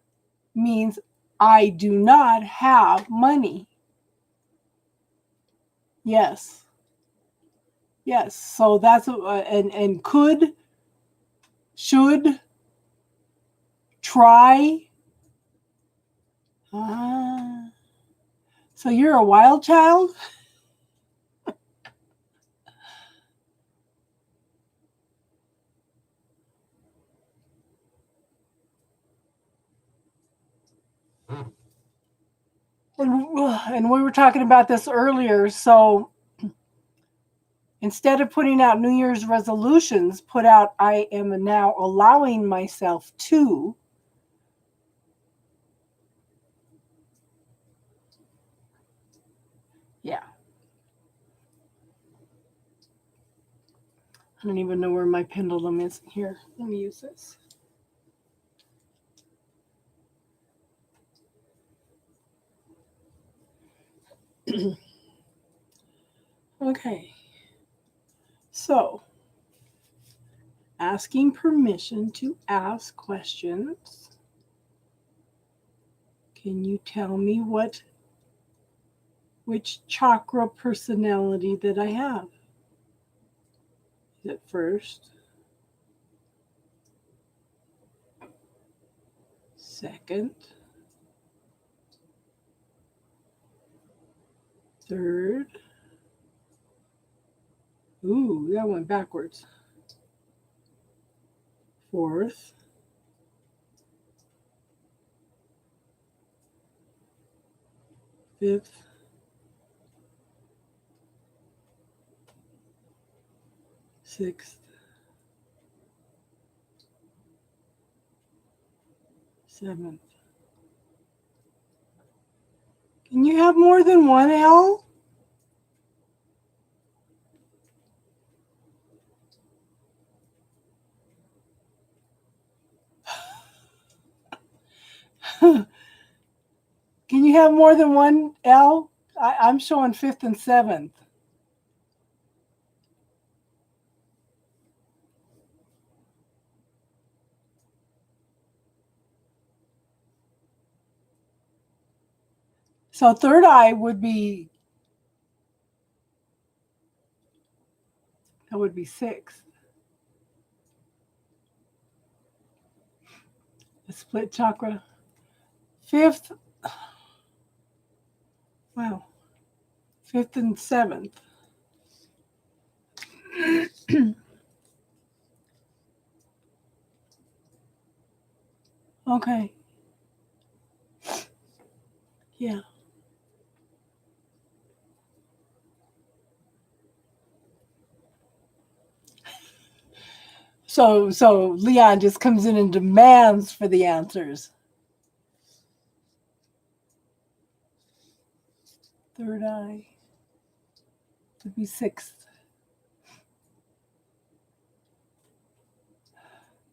means I do not have money. Yes. Yes. So that's and could, should, try. So you're a wild child? And we were talking about this earlier. So instead of putting out New Year's resolutions, put out I am now allowing myself to. Yeah. I don't even know where my pendulum is. Here, let me use this. Okay. So, asking permission to ask questions. Can you tell me which chakra personality that I have? Is it first? Second? Third? Ooh, that went backwards. Fourth? Fifth? Sixth? Seventh? Can you have more than one L? Can you have more than one L? I'm showing fifth and seventh. So third eye would be, that would be sixth. The split chakra. Fifth, wow. Fifth and seventh. Okay. Yeah. So Leon just comes in and demands for the answers. Third eye to be sixth.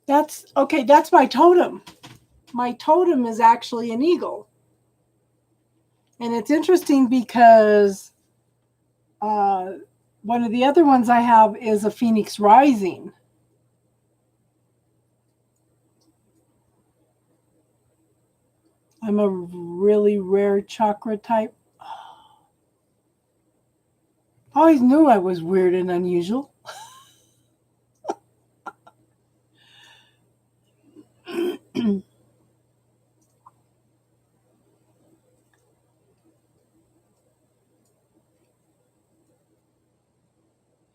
That's okay. That's my totem. My totem is actually an eagle. And it's interesting because one of the other ones I have is a phoenix rising. I'm a really rare chakra type. I always knew I was weird and unusual.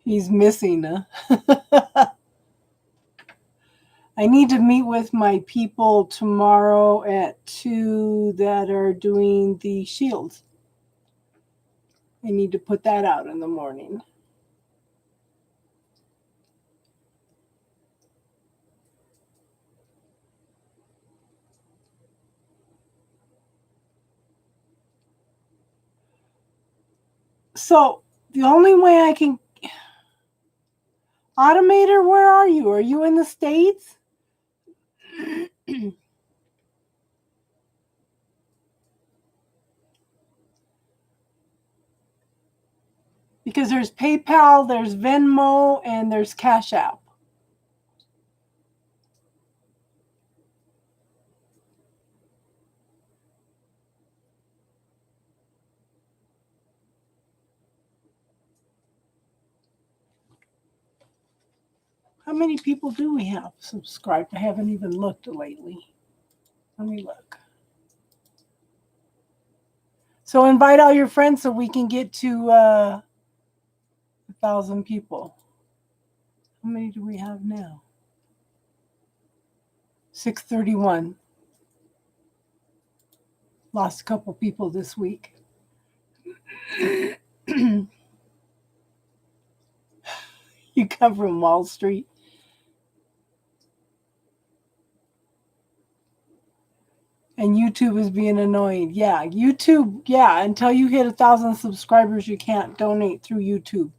He's missing. I need to meet with my people tomorrow at 2 that are doing the shields. I need to put that out in the morning. So the only way I can... Automator, where are you? Are you in the States? Because there's PayPal, there's Venmo, and there's Cash App. How many people do we have subscribed? I haven't even looked lately. Let me look. So invite all your friends so we can get to 1,000 people. How many do we have now? 631. Lost a couple people this week. You come from Wall Street. And YouTube is being annoying. Yeah, YouTube, yeah, until you hit 1,000 subscribers, you can't donate through YouTube.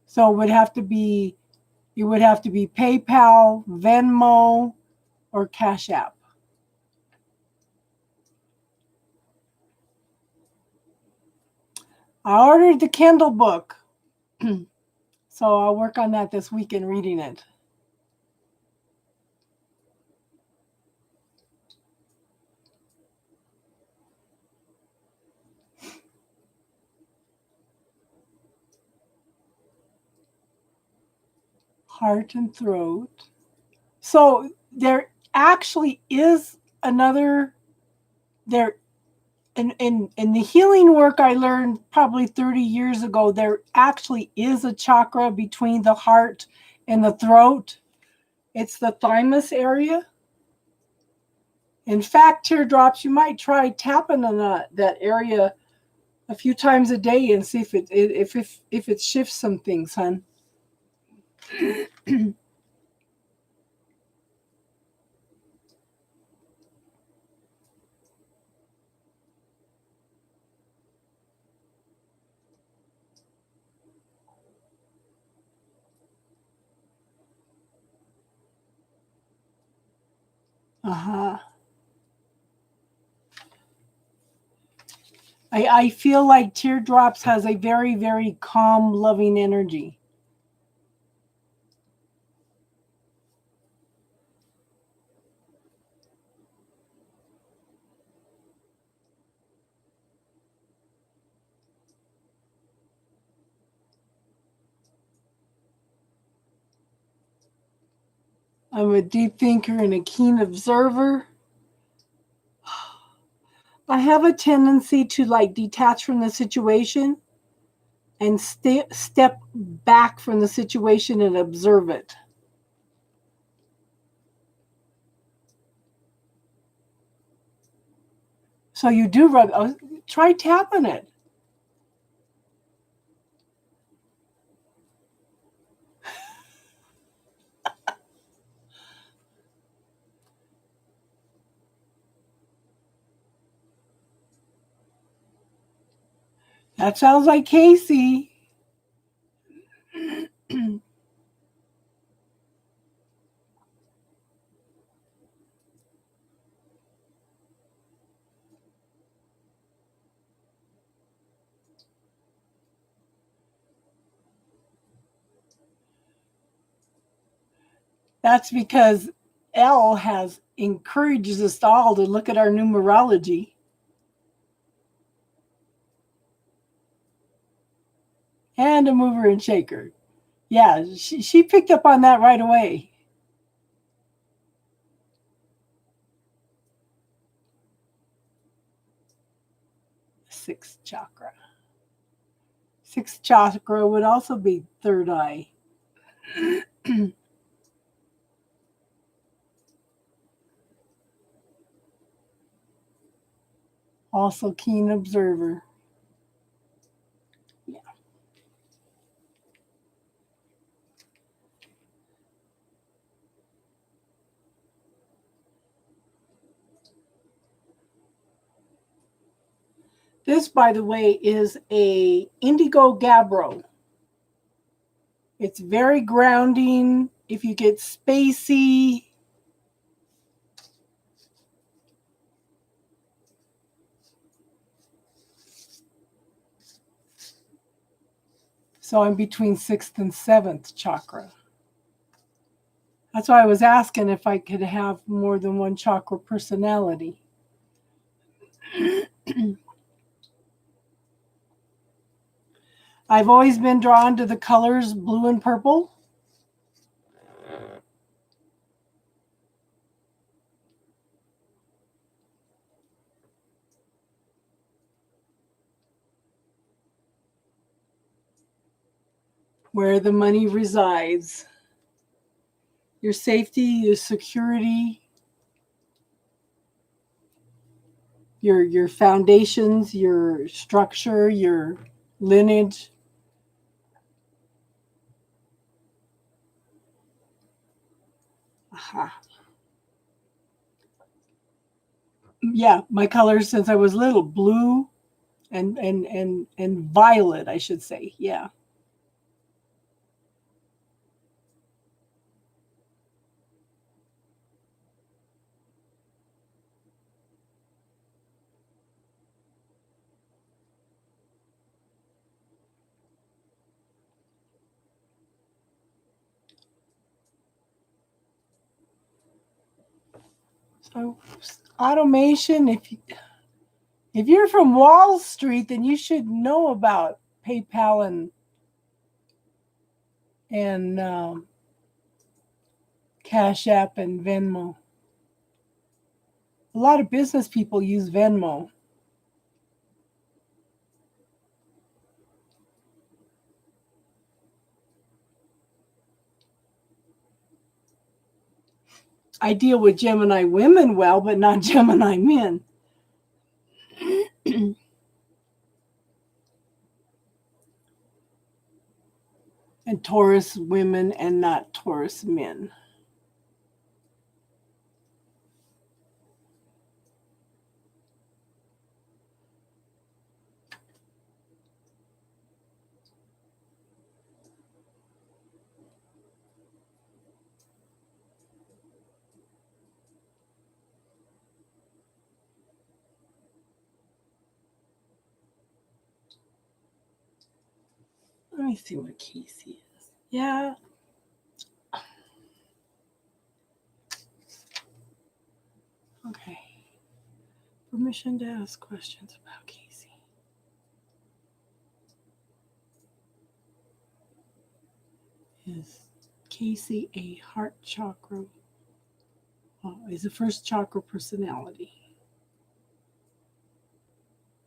So it would have to be PayPal, Venmo, or Cash App. I ordered the Kindle book. So I'll work on that this weekend, reading it. Heart and throat. So there actually is another, there in the healing work I learned probably 30 years ago, there actually is a chakra between the heart and the throat. It's the thymus area. In fact, teardrops, you might try tapping on that area a few times a day and see if it shifts some things, hon. Uh-huh. I feel like teardrops has a very, very calm, loving energy. I'm a deep thinker and a keen observer. I have a tendency to like detach from the situation and step back from the situation and observe it. So you do rub. Try tapping it. That sounds like Casey. That's because Elle has encourages us all to look at our numerology. And a mover and shaker. Yeah, she picked up on that right away. Sixth chakra. Sixth chakra would also be third eye. Also keen observer. Yeah. This, by the way, is a Indigo Gabbro. It's very grounding. If you get spacey, so I'm between sixth and seventh chakra. That's why I was asking if I could have more than one chakra personality. I've always been drawn to the colors blue and purple. Where the money resides. Your safety, your security, your foundations, your structure, your lineage. Aha. Yeah, my colors since I was little, blue and violet, I should say. Yeah. So automation, if you're from Wall Street, then you should know about PayPal and Cash App and Venmo. A lot of business people use Venmo. I deal with Gemini women well, but not Gemini men. And Taurus women and not Taurus men. Let me see what Casey is. Yeah. Okay. Permission to ask questions about Casey. Is Casey a heart chakra Is the first chakra personality.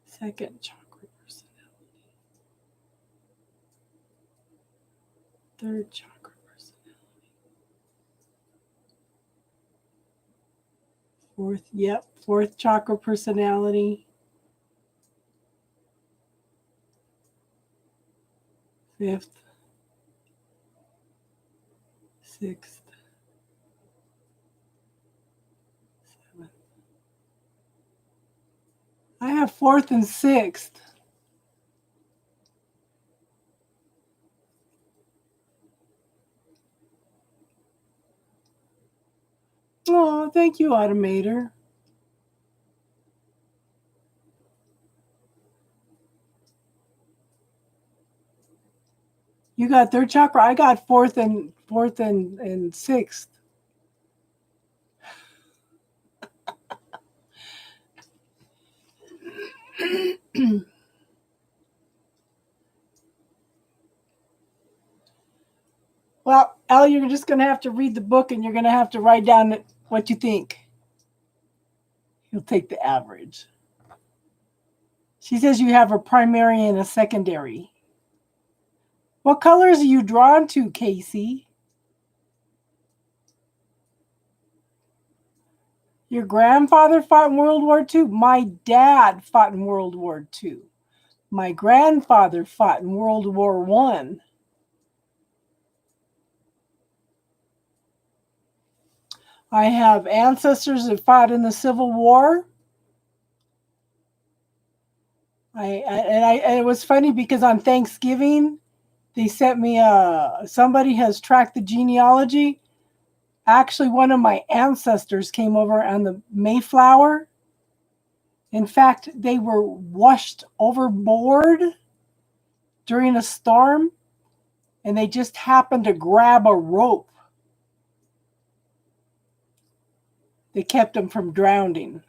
Second chakra personality. Third chakra personality. Fourth chakra personality. Fifth. Sixth. Seventh. I have fourth and sixth. Oh, thank you, Automator. You got third chakra. I got fourth and sixth. Well, Elle, you're just going to have to read the book and you're going to have to write down what you think. You'll take the average. She says you have a primary and a secondary. What colors are you drawn to, Casey? Your grandfather fought in World War II. My dad fought in World War II. My grandfather fought in World War I. I have ancestors that fought in the Civil War. And it was funny because on Thanksgiving, they sent me somebody has tracked the genealogy. Actually, one of my ancestors came over on the Mayflower. In fact, they were washed overboard during a storm, and they just happened to grab a rope. They kept them from drowning.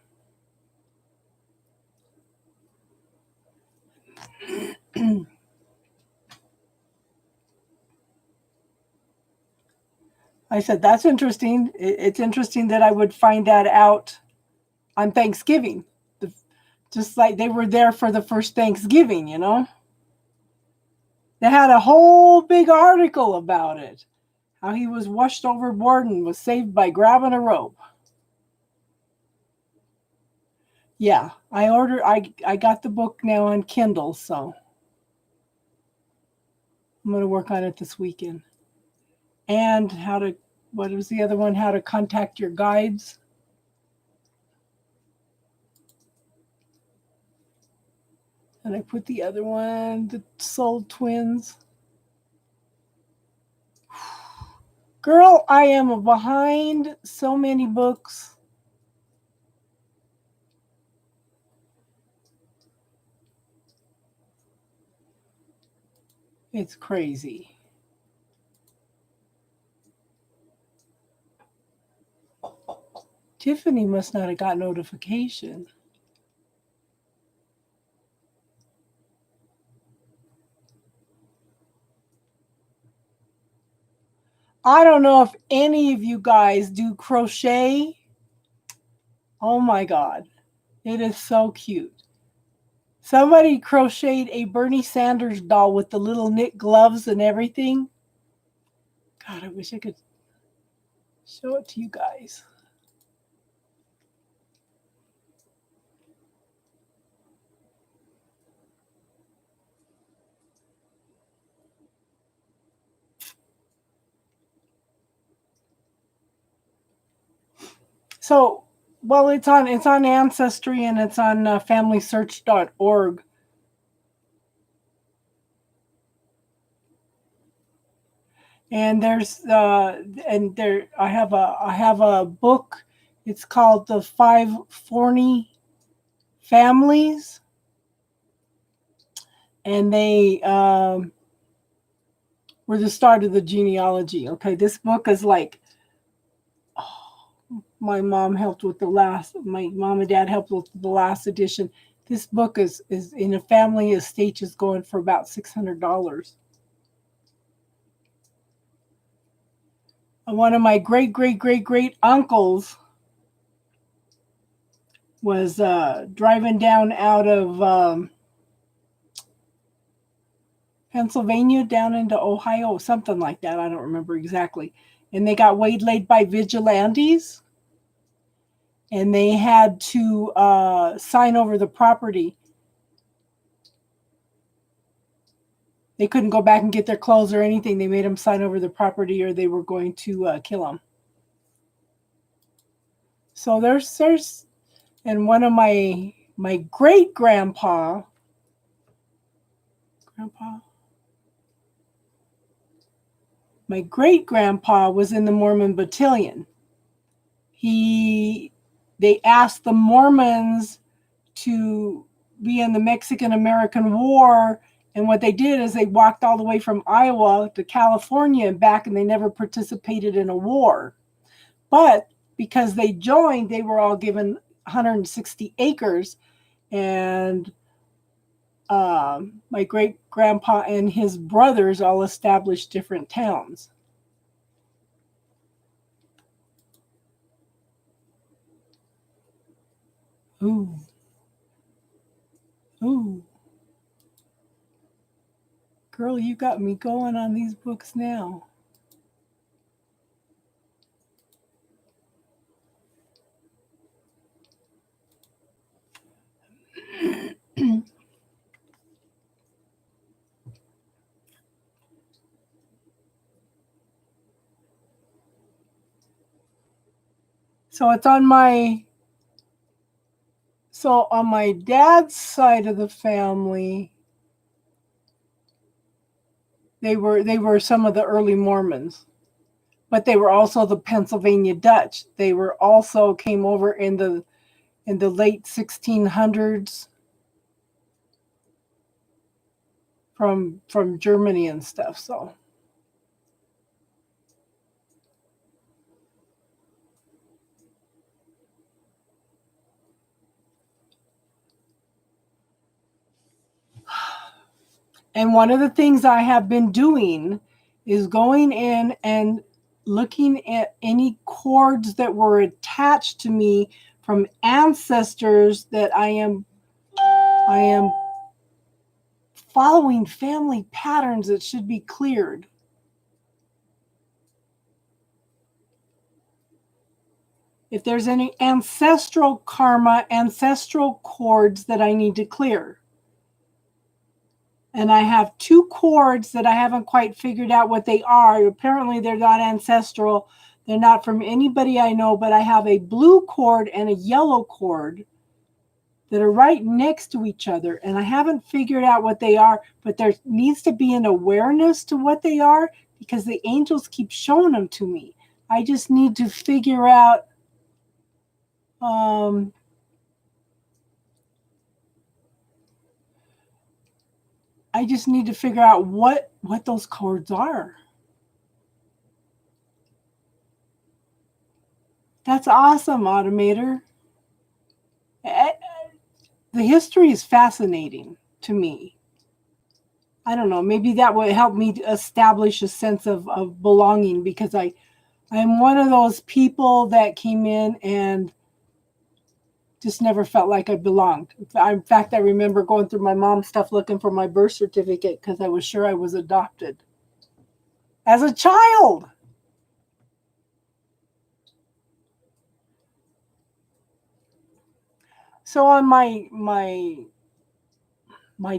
I said, that's interesting. It's interesting that I would find that out on Thanksgiving. Just like they were there for the first Thanksgiving, you know? They had a whole big article about it. How he was washed overboard and was saved by grabbing a rope. Yeah, I got the book now on Kindle, so I'm going to work on it this weekend. And what was the other one? How to contact your guides. And I put the other one, the Soul Twins. Girl, I am behind so many books. It's crazy. Tiffany must not have got notification. I don't know if any of you guys do crochet. Oh my God. It is so cute. Somebody crocheted a Bernie Sanders doll with the little knit gloves and everything. God, I wish I could show it to you guys. So, well, it's on Ancestry and it's on FamilySearch.org. And I have a book. It's called The Five Forney Families, and they were the start of the genealogy. Okay, this book is like, my mom helped with my mom and dad helped with the last edition. This book is in a family estate is going for about $600. And one of my great uncles was driving down out of Pennsylvania down into Ohio, something like that. I don't remember exactly. And they got waylaid by vigilantes, and they had to sign over the property. They couldn't go back and get their clothes or anything. They made them sign over the property, or they were going to kill them. So there's, and one of my great grandpa, my great grandpa was in the Mormon battalion. They asked the Mormons to be in the Mexican-American War, and what they did is they walked all the way from Iowa to California and back, and they never participated in a war. But because they joined, they were all given 160 acres, and my great-grandpa and his brothers all established different towns. Ooh. Ooh. Girl, you got me going on these books now. So it's on my dad's side of the family, they were some of the early Mormons, but they were also the Pennsylvania Dutch. They were also came over in the late 1600s from Germany and stuff. So and one of the things I have been doing is going in and looking at any cords that were attached to me from ancestors that I am following family patterns that should be cleared. If there's any ancestral karma, ancestral cords that I need to clear. And I have 2 cords that I haven't quite figured out what they are. Apparently they're not ancestral. They're not from anybody I know, but I have a blue cord and a yellow cord that are right next to each other. And I haven't figured out what they are, but there needs to be an awareness to what they are because the angels keep showing them to me. I just need to figure out what those cords are. That's awesome, Automator. The history is fascinating to me. I don't know, maybe that would help me establish a sense of belonging, because I'm one of those people that came in and just never felt like I belonged. In fact, I remember going through my mom's stuff looking for my birth certificate because I was sure I was adopted as a child. So on my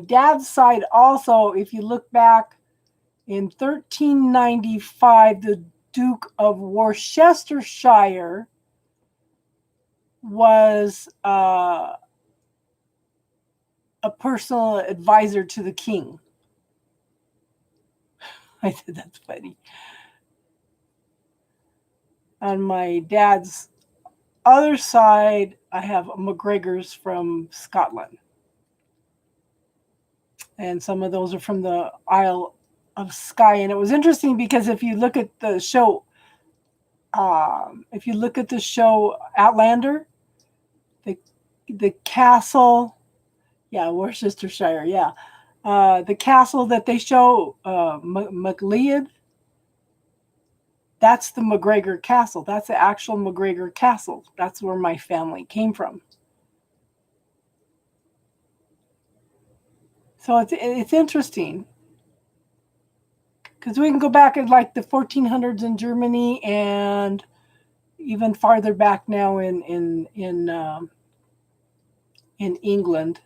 dad's side also, if you look back in 1395, the Duke of Worcestershire was a personal advisor to the king. I said, that's funny. On my dad's other side, I have McGregor's from Scotland. And some of those are from the Isle of Skye. And it was interesting because if you look at the show, Outlander, the castle, Worcestershire, the castle that they show, MacLeod, that's the McGregor Castle. That's the actual McGregor Castle. That's where my family came from. So it's interesting because we can go back at like the 1400s in Germany and even farther back now in England.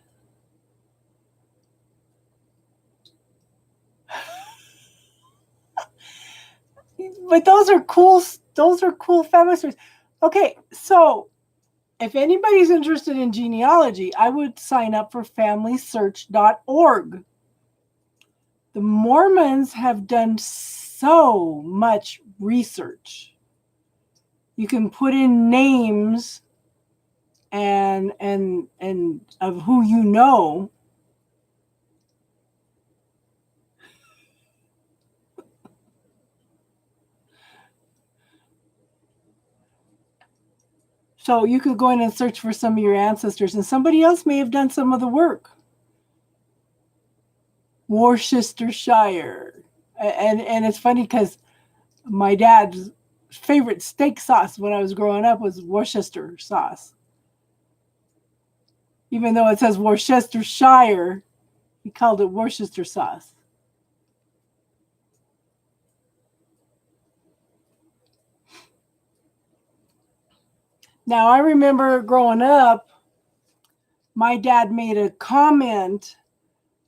But those are cool. Those are cool family stories. Okay, so if anybody's interested in genealogy, I would sign up for FamilySearch.org. The Mormons have done so much research. You can put in names and of who you know. So you could go in and search for some of your ancestors, and somebody else may have done some of the work. Worcestershire. And it's funny because my dad's favorite steak sauce when I was growing up was Worcester sauce. Even though it says Worcestershire, he called it Worcester sauce. Now, I remember growing up, my dad made a comment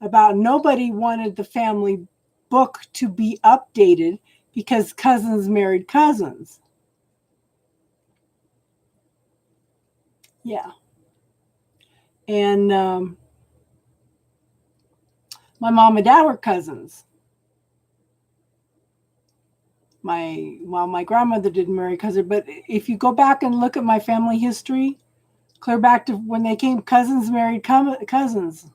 about nobody wanted the family book to be updated because cousins married cousins. Yeah. And my mom and dad were cousins. My grandmother didn't marry cousin, but if you go back and look at my family history, clear back to when they came, cousins married cousins.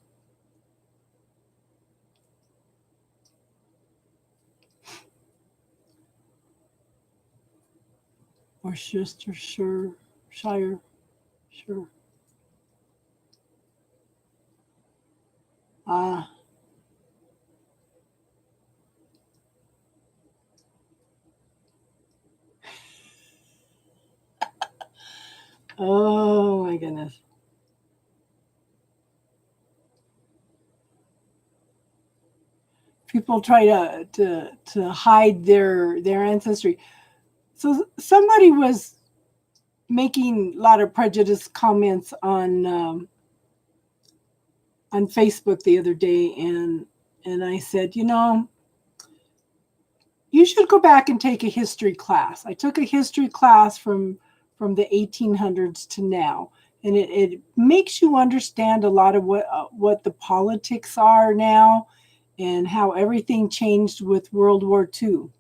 Worcestershire, sure. Ah. Oh my goodness. People try to hide their ancestry. So somebody was making a lot of prejudice comments on Facebook the other day, and I said, you should go back and take a history class. I took a history class from the 1800s to now, and it makes you understand a lot of what the politics are now and how everything changed with World War II.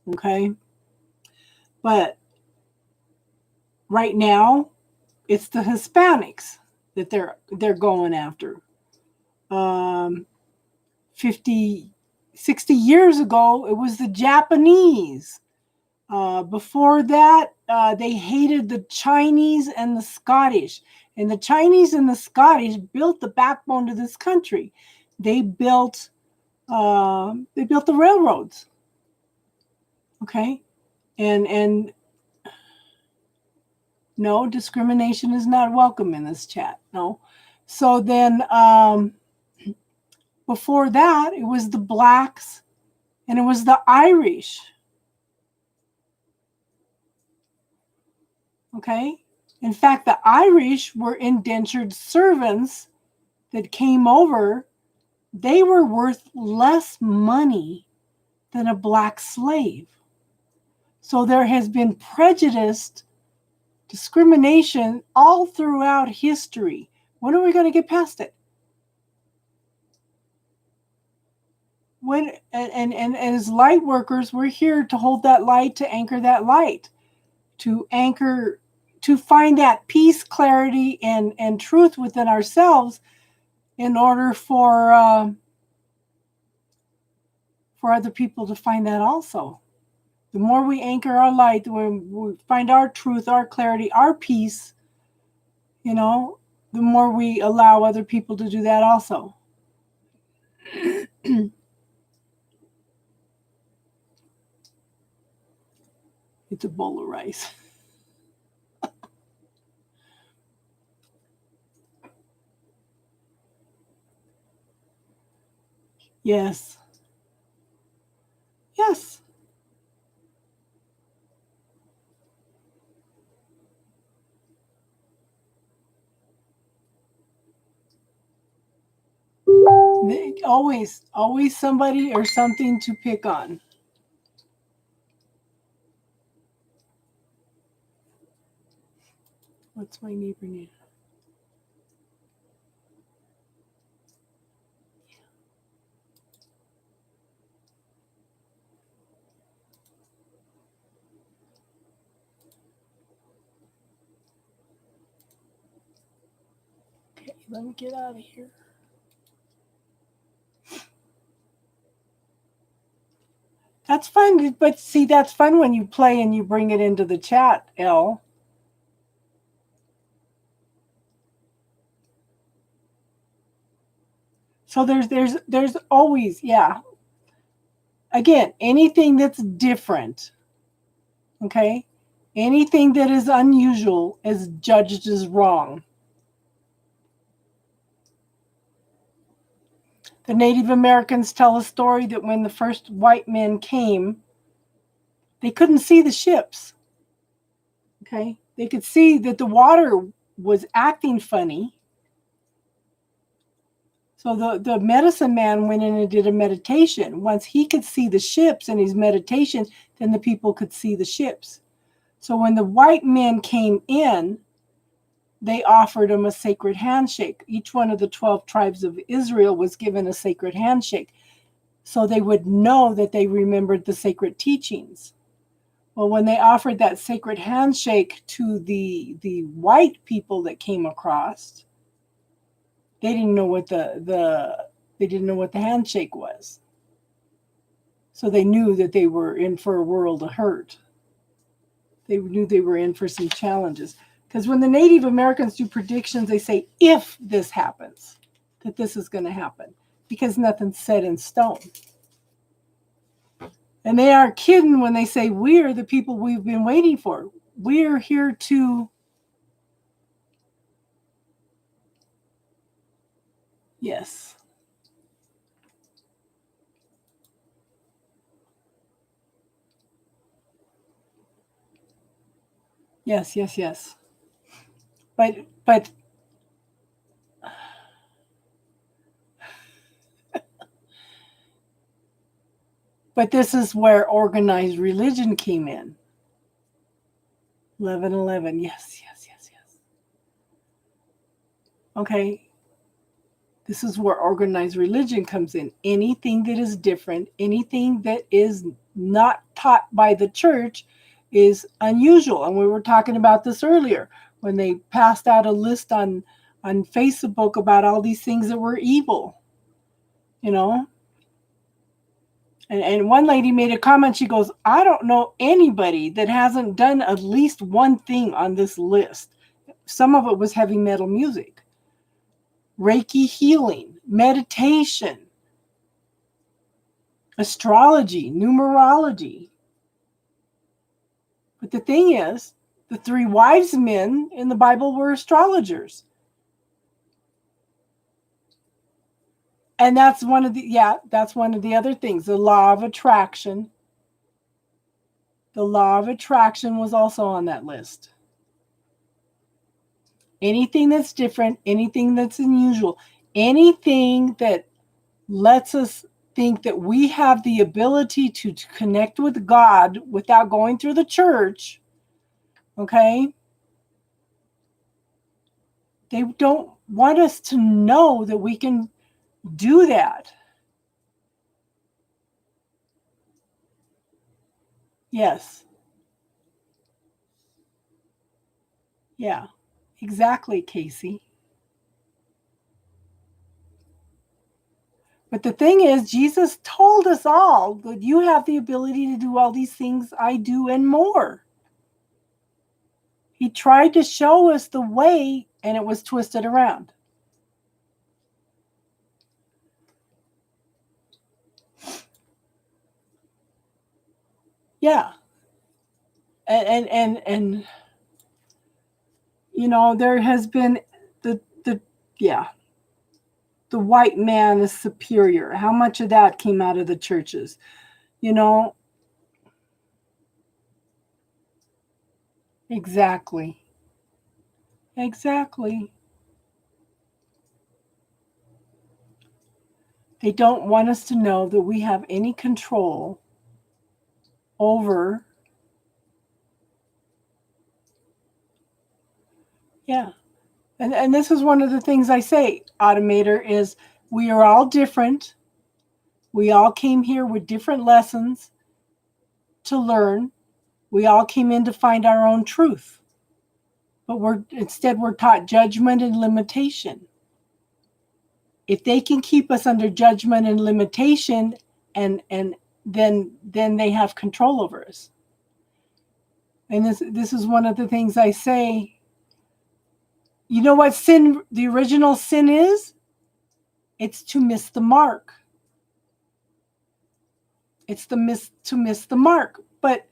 Okay? But right now, it's the Hispanics that they're going after. 50, 60 years ago, it was the Japanese. Before that, they hated the Chinese and the Scottish. And the Chinese and the Scottish built the backbone to this country. They built the railroads. Okay, and no, discrimination is not welcome in this chat. No. So then, before that, it was the blacks and it was the Irish. Okay. In fact, the Irish were indentured servants that came over. They were worth less money than a black slave. So there has been prejudice, discrimination all throughout history. When are we going to get past it? When and as light workers, we're here to hold that light, to anchor that light, to find that peace, clarity, and truth within ourselves in order for other people to find that also. The more we anchor our light, when we find our truth, our clarity, our peace, the more we allow other people to do that also. It's a bowl of rice. Yes. Yes. Always somebody or something to pick on. What's my neighbor name? Okay, let me get out of here. That's fun, but see, that's fun when you play and you bring it into the chat, Elle. So there's always, yeah. Again, anything that's different, okay? Anything that is unusual is judged as wrong. The Native Americans tell a story that when the first white men came, they couldn't see the ships. Okay? They could see that the water was acting funny. So the medicine man went in and did a meditation. Once he could see the ships in his meditation, then the people could see the ships. So when the white men came in, they offered them a sacred handshake. Each one of the 12 tribes of Israel was given a sacred handshake, so they would know that they remembered the sacred teachings. Well, when they offered that sacred handshake to the white people that came across, they didn't know what they didn't know what the handshake was. So they knew that they were in for a world of hurt. They knew they were in for some challenges. Because when the Native Americans do predictions, they say, if this happens, that this is going to happen. Because nothing's set in stone. And they aren't kidding when they say, we're the people we've been waiting for. We're here to... Yes. Yes, yes, yes. But this is where organized religion came in. 11:11. Yes, yes, yes, yes. Okay. This is where organized religion comes in. Anything that is different, anything that is not taught by the church is unusual. And we were talking about this earlier when they passed out a list on Facebook about all these things that were evil. You know? And one lady made a comment. She goes, I don't know anybody that hasn't done at least one thing on this list. Some of it was heavy metal music, Reiki healing, meditation, astrology, numerology. But the thing is, the 3 wise men in the Bible were astrologers. And that's one of the other things, the law of attraction. The law of attraction was also on that list. Anything that's different, anything that's unusual, anything that lets us think that we have the ability to connect with God without going through the church, okay? They don't want us to know that we can do that. Yes. Yeah, exactly, Casey. But the thing is, Jesus told us all that you have the ability to do all these things I do and more. He tried to show us the way, and it was twisted around. Yeah. And you know, there has been the yeah. the white man is superior? How much of that came out of the churches? You know, exactly. Exactly. They don't want us to know that we have any control over. Yeah. And this is one of the things I say, Automator, is we are all different. We all came here with different lessons to learn. We all came in to find our own truth. But we're taught judgment and limitation. If they can keep us under judgment and limitation, and then they have control over us. And this is one of the things I say. You know what sin, the original sin is? It's to miss the mark. It's to miss the mark. But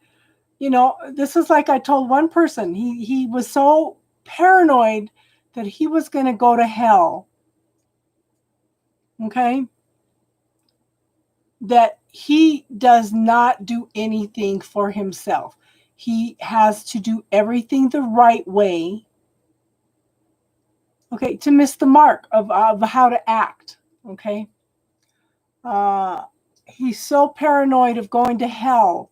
this is like I told one person. He was so paranoid that he was going to go to hell. Okay? That he does not do anything for himself. He has to do everything the right way. Okay, to miss the mark of how to act. Okay? He's so paranoid of going to hell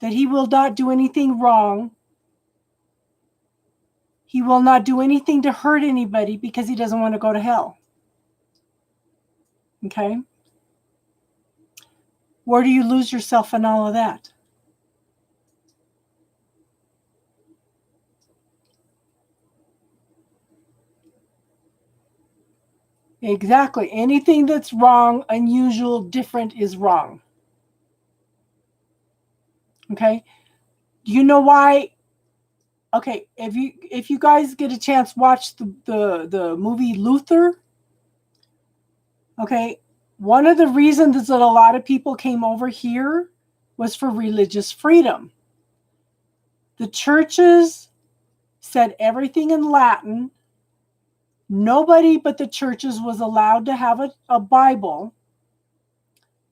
that he will not do anything wrong. He will not do anything to hurt anybody because he doesn't want to go to hell. Okay? Where do you lose yourself in all of that? Exactly. Anything that's wrong, unusual, different is wrong. Okay? Do you know why? Okay, if you guys get a chance, watch the movie Luther. Okay, one of the reasons that a lot of people came over here was for religious freedom. The churches said everything in Latin. Nobody but the churches was allowed to have a Bible.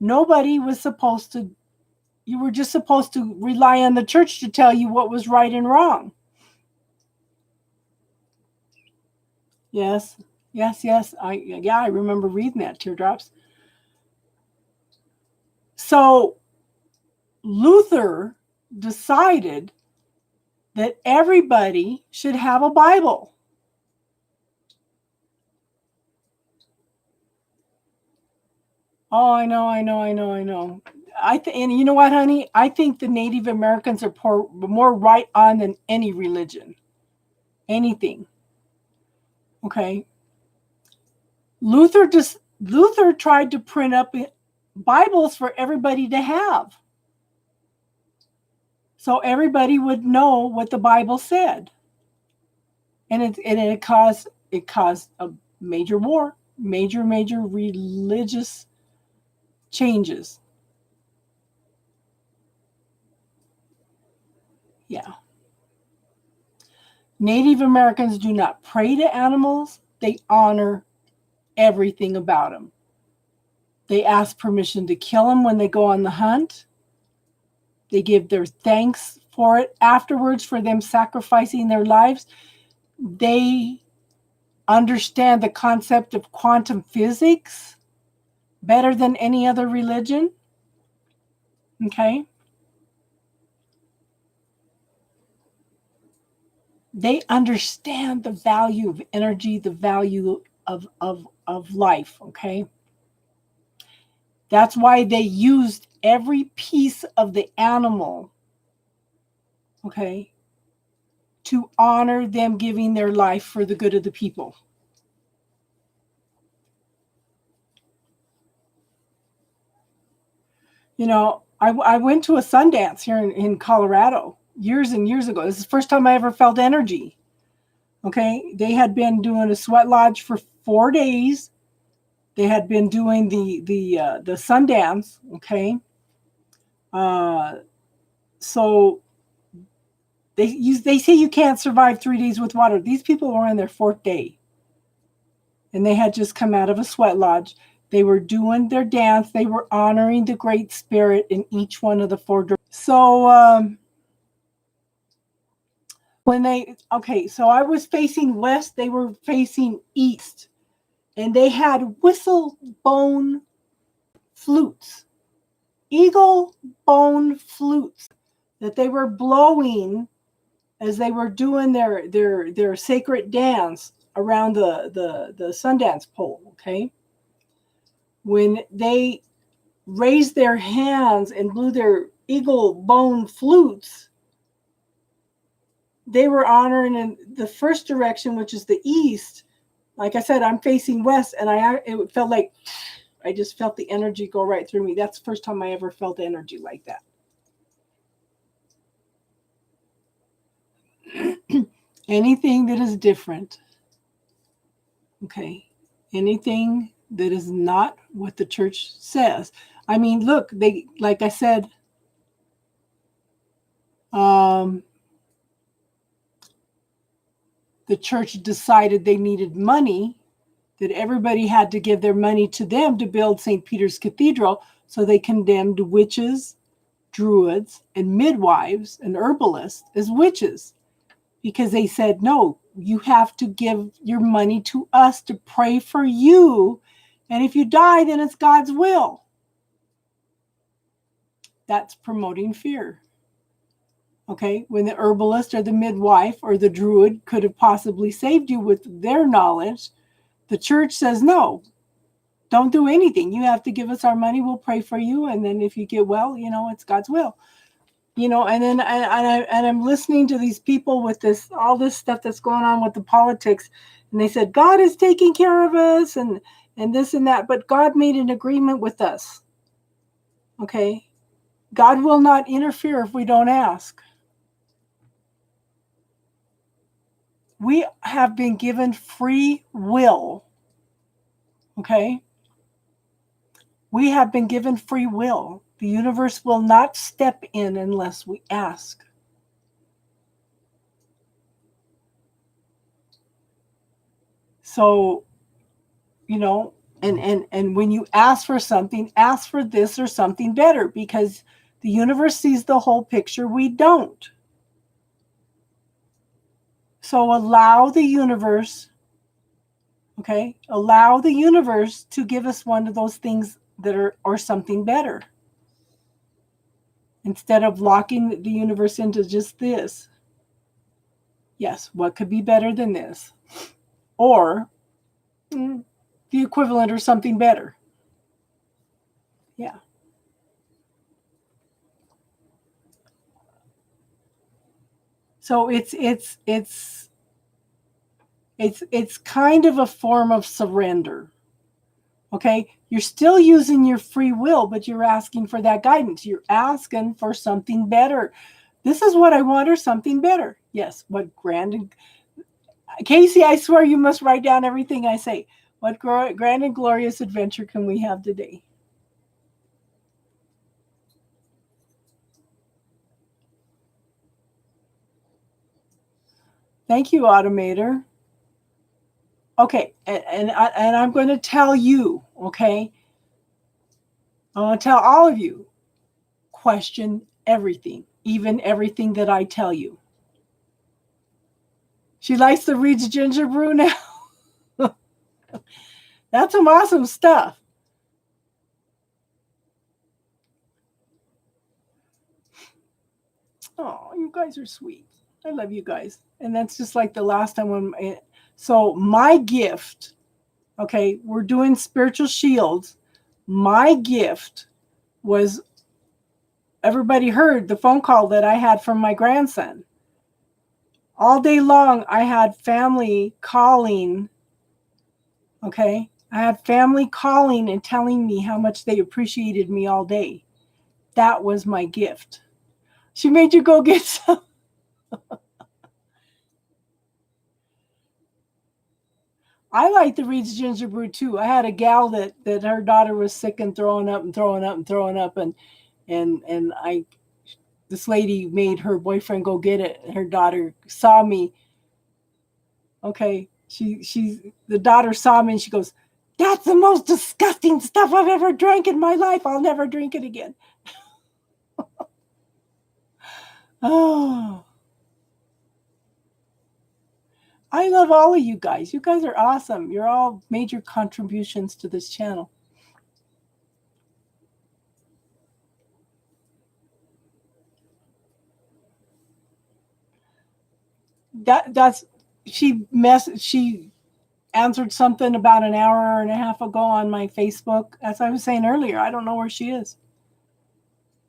Nobody was supposed to, you were just supposed to rely on the church to tell you what was right and wrong. Yes. I remember reading that, Teardrops. So Luther decided that everybody should have a Bible. Oh, I know. And you know what, honey? I think the Native Americans are more right on than any religion. Anything. Okay. Luther tried to print up Bibles for everybody to have. So everybody would know what the Bible said. And it caused a major war, major religious changes. Yeah. Native Americans do not pray to animals. They honor everything about them. They ask permission to kill them when they go on the hunt. They give their thanks for it afterwards, for them sacrificing their lives. They understand the concept of quantum physics better than any other religion. Okay? They understand the value of energy, the value of life. Okay? That's why they used every piece of the animal, okay, to honor them giving their life for the good of the people. I went to a Sundance here in Colorado years and years ago. This is the first time I ever felt energy. Okay, they had been doing a sweat lodge for 4 days. They had been doing the Sundance. Okay, so they say you can't survive 3 days with water. These people were on their 4th day. and they had just come out of a sweat lodge. They were doing their dance. They were honoring the Great Spirit in each one of the four directions. So so I was facing west. They were facing east. And they had whistle bone flutes, eagle bone flutes that they were blowing as they were doing their sacred dance around the Sundance pole, okay? When they raised their hands and blew their eagle bone flutes, they were honoring in the first direction, which is the east. Like I said, I'm facing west, and it felt like I just felt the energy go right through me. That's the first time I ever felt energy like that. Anything that is different, okay, anything that is not what the church says. I mean, look, like I said, the church decided they needed money, that everybody had to give their money to them to build St. Peter's Cathedral, so they condemned witches, druids, and midwives and herbalists as witches, because they said, no, you have to give your money to us to pray for you, and if you die, then it's God's will. That's promoting fear. Okay, when the herbalist or the midwife or the druid could have possibly saved you with their knowledge, the church says, no, don't do anything. You have to give us our money. We'll pray for you. And then if you get well, it's God's will. And then I'm listening to these people with all this stuff that's going on with the politics. And they said, God is taking care of us and this and that. But God made an agreement with us. Okay. God will not interfere if we don't ask. We have been given free will. Okay. We have been given free will. The universe will not step in unless we ask. So, and when you ask for something, ask for this or something better, because the universe sees the whole picture. We don't. So allow the universe, allow the universe to give us one of those things that are, or something better. Instead of locking the universe into just this. Yes, what could be better than this? Or the equivalent or something better. Yeah. So it's kind of a form of surrender. Okay? You're still using your free will, but you're asking for that guidance. You're asking for something better. This is what I want, or something better. Yes, what grand and Casey, I swear you must write down everything I say. What grand and glorious adventure can we have today? Thank you, Automator. Okay, and I'm going to tell you, okay? I want to tell all of you, question everything, even everything that I tell you. She likes the Reed's Ginger Brew now. That's some awesome stuff. Oh, you guys are sweet. I love you guys. And that's just like the last time so my gift, okay, we're doing spiritual shields. My gift was, everybody heard the phone call that I had from my grandson. All day long, I had family calling. Okay. I had family calling and telling me how much they appreciated me all day. That was my gift. She made you go get some. I like the Reed's Ginger Brew too. I had a gal that her daughter was sick and throwing up, and this lady made her boyfriend go get it. Her daughter saw me. Okay, the daughter saw me and she goes, "That's the most disgusting stuff I've ever drank in my life. I'll never drink it again." Oh, I love all of you guys. You guys are awesome. You're all major contributions to this channel. She answered something about an hour and a half ago on my Facebook. As I was saying earlier, I don't know where she is.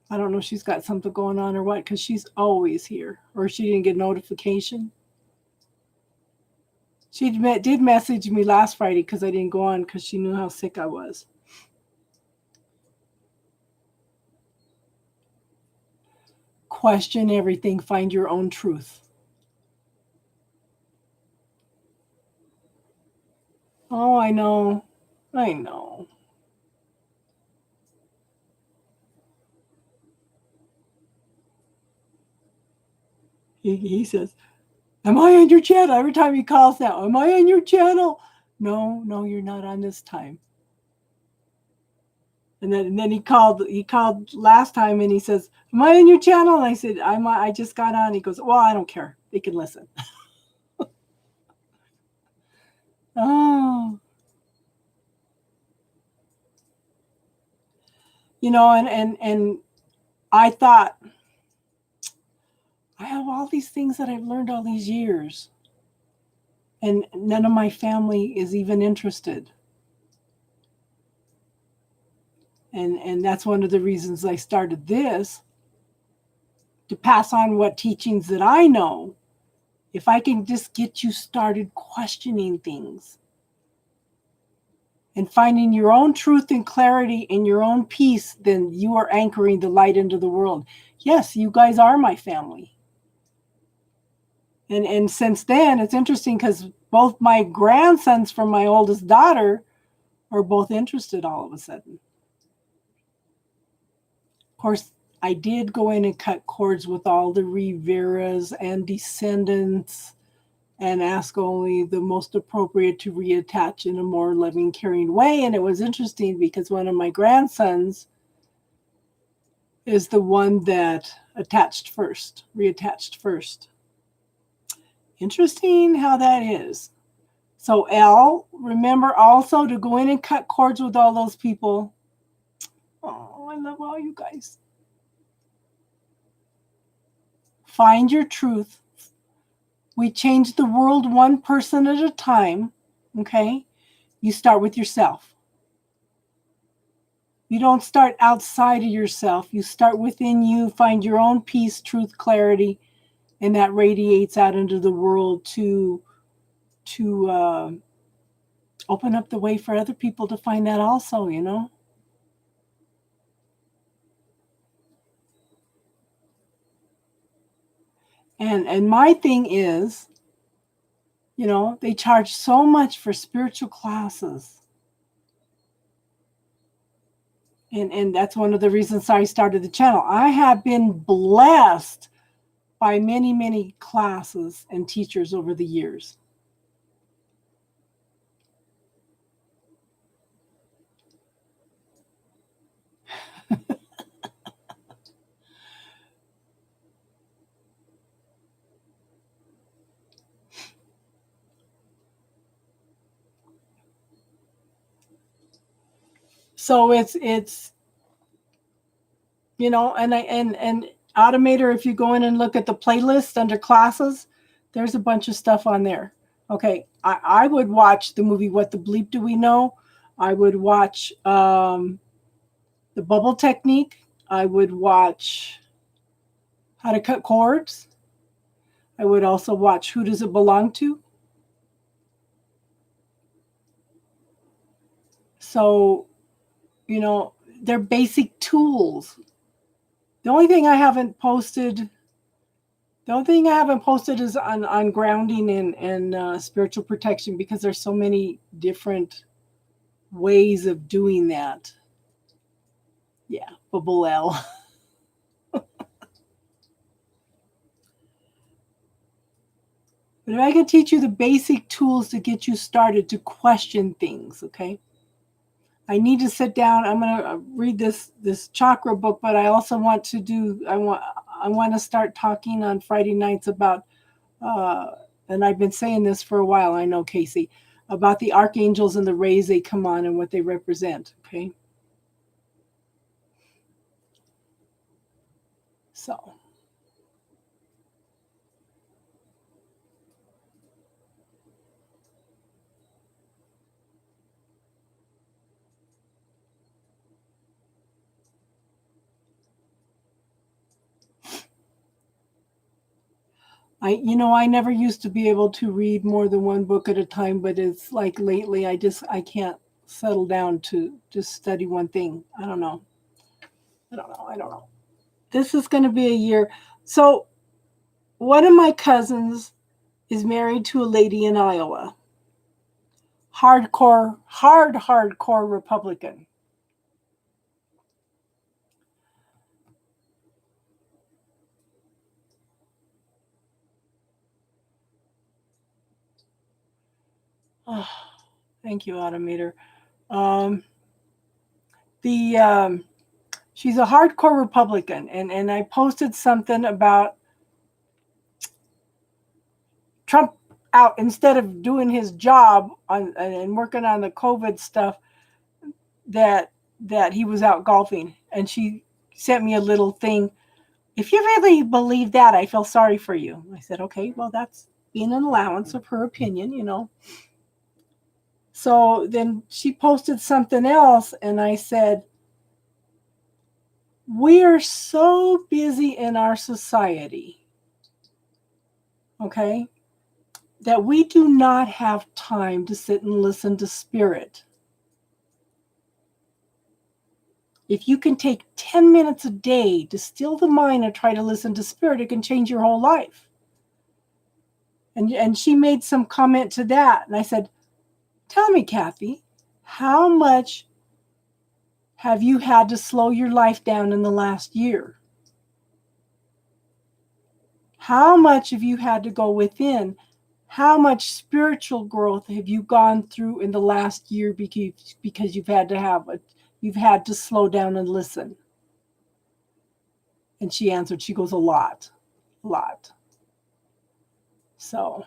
I don't know if she's got something going on or what, because she's always here. Or she didn't get notification. She did message me last Friday because I didn't go on because she knew how sick I was. Question everything. Find your own truth. Oh, I know. I know. He says, "Am I on your channel?" Every time he calls now, "Am I on your channel?" No, you're not on this time. And then he called last time and he says, "Am I on your channel?" And I said, I just got on. He goes, "Well, I don't care. They can listen." Oh. And I thought, I have all these things that I've learned all these years, and none of my family is even interested. And that's one of the reasons I started this, to pass on what teachings that I know. If I can just get you started questioning things and finding your own truth and clarity and your own peace, then you are anchoring the light into the world. Yes, you guys are my family. And since then, it's interesting because both my grandsons from my oldest daughter are both interested all of a sudden. Of course, I did go in and cut cords with all the Riveras and descendants and ask only the most appropriate to reattach in a more loving, caring way. And it was interesting because one of my grandsons is the one that reattached first. Interesting how that is. So, Elle, remember also to go in and cut cords with all those people. Oh, I love all you guys. Find your truth. We change the world one person at a time, okay? You start with yourself. You don't start outside of yourself. You start within you, find your own peace, truth, clarity, and that radiates out into the world to open up the way for other people to find that also, And my thing is, they charge so much for spiritual classes. And that's one of the reasons I started the channel. I have been blessed by many, many classes and teachers over the years. So it's and Automator, if you go in and look at the playlist under classes, there's a bunch of stuff on there. Okay, I would watch the movie What the Bleep Do We Know? I would watch the bubble technique. I would watch how to cut cords. I would also watch Who Does It Belong To? So, they're basic tools. The only thing I haven't posted is on grounding and spiritual protection, because there's so many different ways of doing that. Yeah, Bubble L. But if I can teach you the basic tools to get you started to question things, okay? I need to sit down. I'm going to read this chakra book, but I also want to I want to start talking on Friday nights about and I've been saying this for a while, I know, Casey, about the archangels and the rays they come on and what they represent, okay? So, I never used to be able to read more than one book at a time, but it's like lately I can't settle down to just study one thing. I don't know. I don't know. This is going to be a year. So, one of my cousins is married to a lady in Iowa. Hardcore Republican. Oh, thank you, Automator. Um, the she's a hardcore Republican, and I posted something about Trump out instead of doing his job on and working on the COVID stuff that he was out golfing, and she sent me a little thing. If you really believe that, I feel sorry for you. I said, okay, well, that's being an allowance of her opinion. So then she posted something else, and I said, we are so busy in our society, okay, that we do not have time to sit and listen to spirit. If you can take 10 minutes a day to still the mind and try to listen to spirit, it can change your whole life. And she made some comment to that. And I said, tell me, Kathy, how much have you had to slow your life down in the last year? How much have you had to go within? How much spiritual growth have you gone through in the last year because you've had to slow down and listen? And she answered, she goes, a lot. So,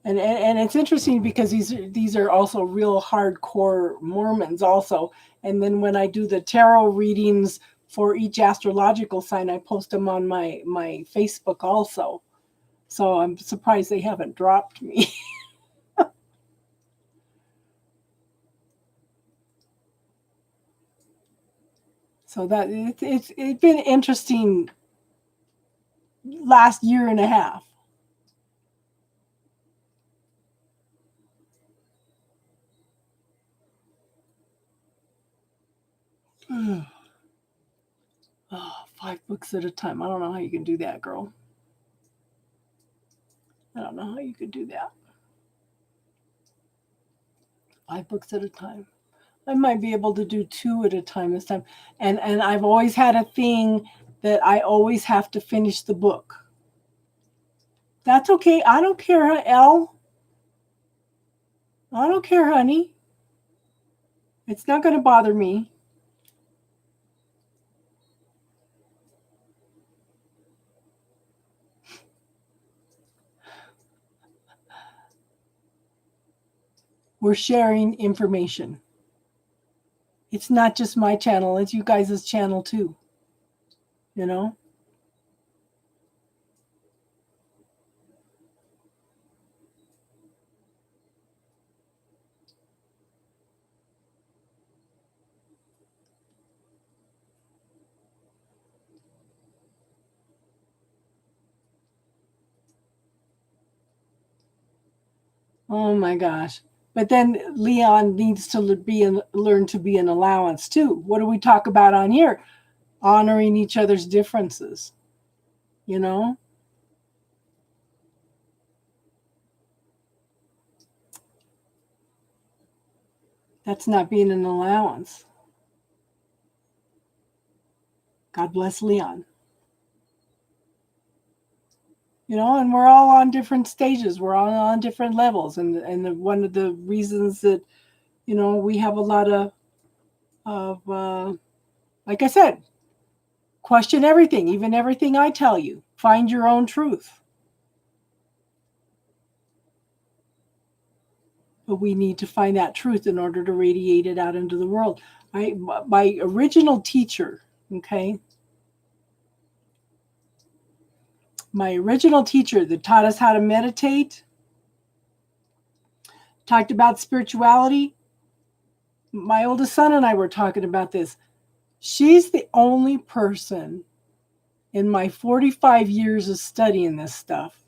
and it's interesting because these are also real hardcore Mormons also. And then when I do the tarot readings for each astrological sign, I post them on my Facebook also. So I'm surprised they haven't dropped me. So that it's been interesting last year and a half. Oh, 5 books at a time. I don't know how you can do that, girl. I don't know how you could do that. 5 books at a time. I might be able to do 2 at a time this time. And I've always had a thing that I always have to finish the book. That's okay. I don't care, Elle. I don't care, honey. It's not going to bother me. We're sharing information. It's not just my channel, it's you guys' channel too. You know? Oh my gosh. But then Leon needs to learn to be an allowance too. What do we talk about on here? Honoring each other's differences. You know? That's not being an allowance. God bless Leon. And we're all on different stages. We're all on different levels. One of the reasons that, we have a lot of like I said, question everything, even everything I tell you. Find your own truth. But we need to find that truth in order to radiate it out into the world. My original teacher, okay? My original teacher that taught us how to meditate, talked about spirituality. My oldest son and I were talking about this. She's the only person in my 45 years of studying this stuff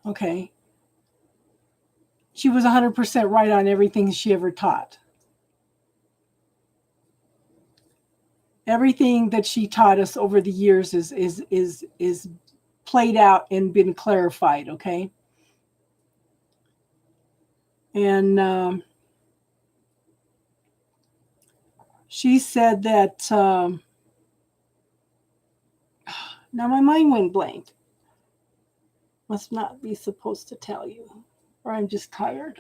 okay, she was 100% right on everything she ever taught. Everything that she taught us over the years is played out and been clarified, okay? And she said that now my mind went blank. Must not be supposed to tell you, or I'm just tired.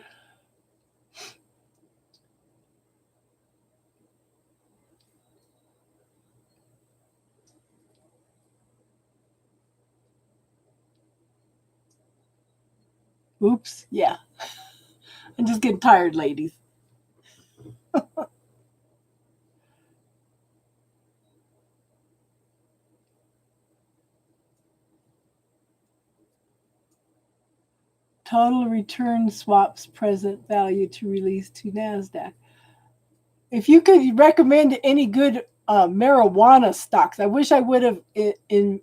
Oops, yeah. I'm just getting tired, ladies. Total return swaps present value to release to NASDAQ. If you could recommend any good marijuana stocks, I wish I would have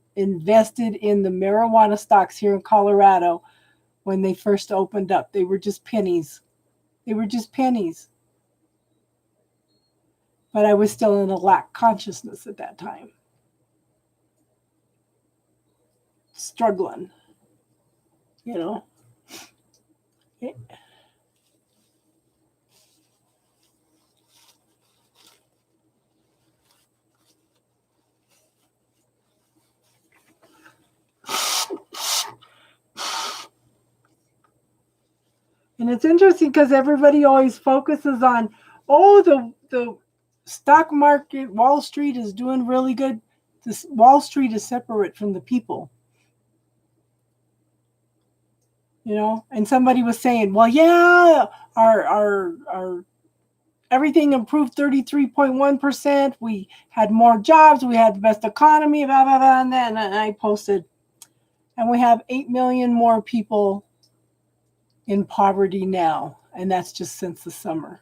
invested in the marijuana stocks here in Colorado when they first opened up. They were just pennies. They were just pennies. But I was still in a lack consciousness at that time. Struggling, you know. And it's interesting because everybody always focuses on, oh, the stock market, Wall Street is doing really good. This Wall Street is separate from the people. And somebody was saying, well, yeah, our everything improved 33.1%. We had more jobs. We had the best economy, blah, blah, blah. And then I posted, and we have 8 million more people in poverty now. And that's just since the summer.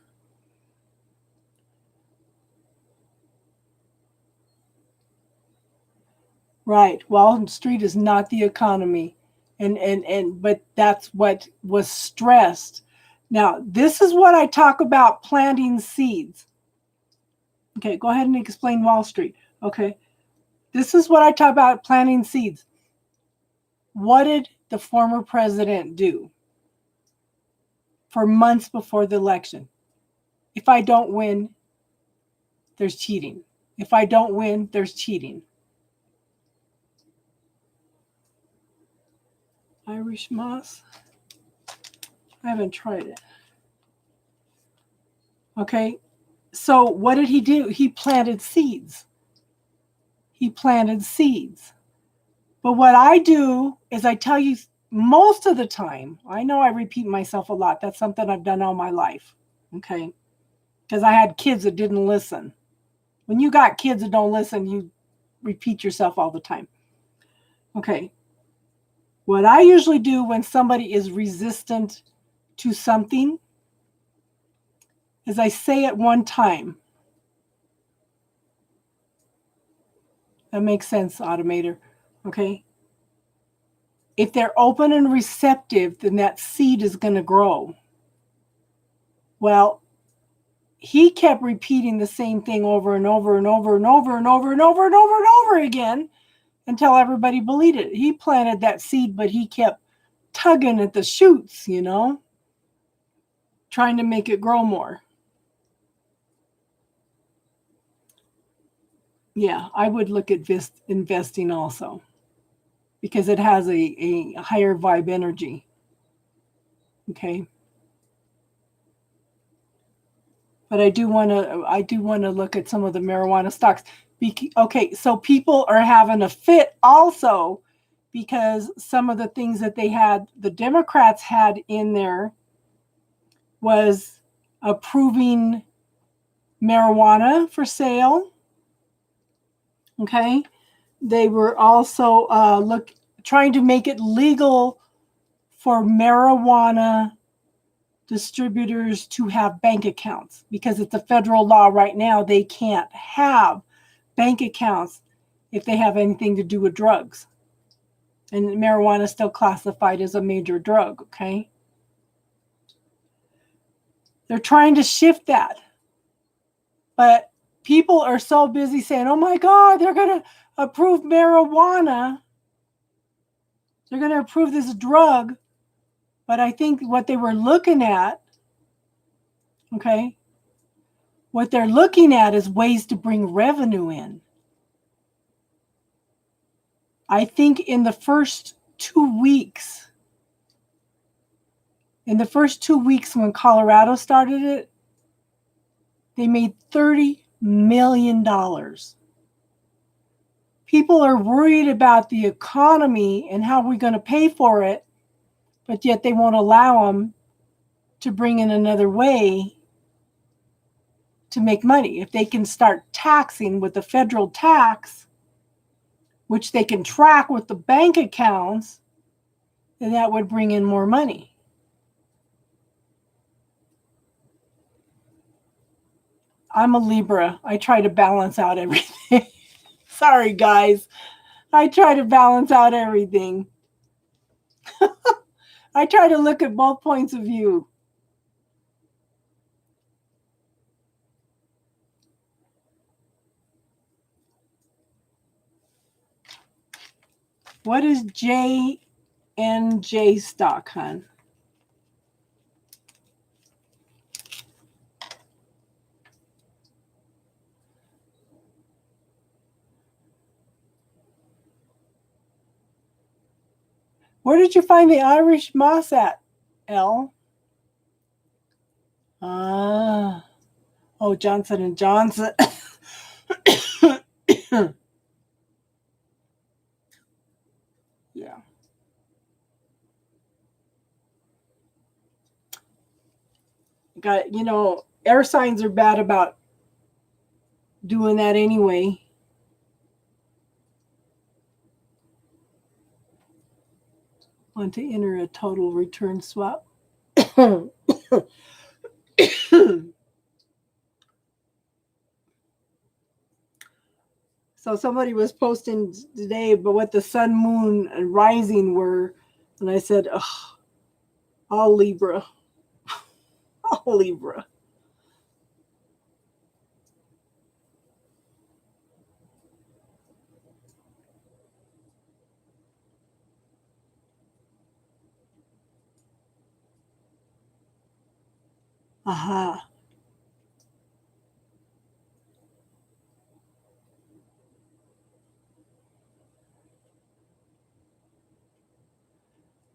Right. Wall Street is not the economy. But that's what was stressed. Now, this is what I talk about planting seeds. Okay, go ahead and explain Wall Street. Okay. This is what I talk about planting seeds. What did the former president do for months before the election? If I don't win, there's cheating. If I don't win, there's cheating. Irish moss? I haven't tried it. Okay, so what did he do? He planted seeds. He planted seeds. But what I do is I tell you most of the time, I know I repeat myself a lot. That's something I've done all my life. Okay, because I had kids that didn't listen. When you got kids that don't listen, you repeat yourself all the time. Okay. What I usually do when somebody is resistant to something is I say it one time. That makes sense, Automator. Okay. If they're open and receptive, then that seed is going to grow. Well, he kept repeating the same thing over and over and over and over and over and over and over and over again until everybody believed it. He planted that seed, but he kept tugging at the shoots, trying to make it grow more. Yeah, I would look at investing also because it has a higher vibe energy. Okay. But I do want to look at some of the marijuana stocks. Okay, so people are having a fit also because some of the things that the Democrats had in there was approving marijuana for sale. Okay. They were also trying to make it legal for marijuana distributors to have bank accounts because it's a federal law right now. They can't have bank accounts if they have anything to do with drugs. And marijuana is still classified as a major drug, okay? They're trying to shift that. But people are so busy saying, oh my God, they're going to approve marijuana. They're going to approve this drug. But I think what they were looking at, okay, what they're looking at is ways to bring revenue in. I think in the first 2 weeks, when Colorado started it, they made $30 million. People are worried about the economy and how we're going to pay for it, but yet they won't allow them to bring in another way to make money. If they can start taxing with the federal tax, which they can track with the bank accounts, then that would bring in more money. I'm a Libra. I try to balance out everything. Sorry, guys. I try to balance out everything. I try to look at both points of view. What is JNJ stock, hon? Where did you find the Irish moss at, Elle? Oh, Johnson & Johnson. Yeah. Air signs are bad about doing that anyway. Want to enter a total return swap. So somebody was posting today about what the sun, moon, and rising were, and I said, "Oh, all Libra, all Libra." Aha.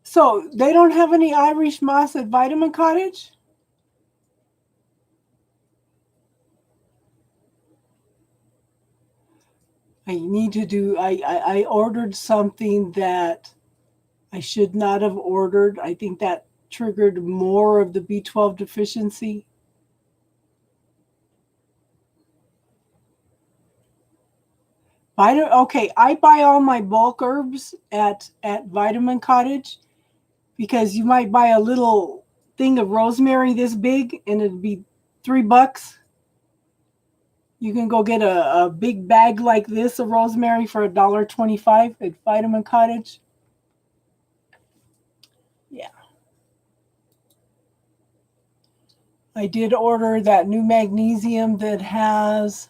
So they don't have any Irish moss at Vitamin Cottage? I ordered something that I should not have ordered. I think that triggered more of the B12 deficiency. I buy all my bulk herbs at Vitamin Cottage because you might buy a little thing of rosemary this big and it'd be $3. You can go get a big bag like this of rosemary for $1.25 at Vitamin Cottage. Yeah. I did order that new magnesium that has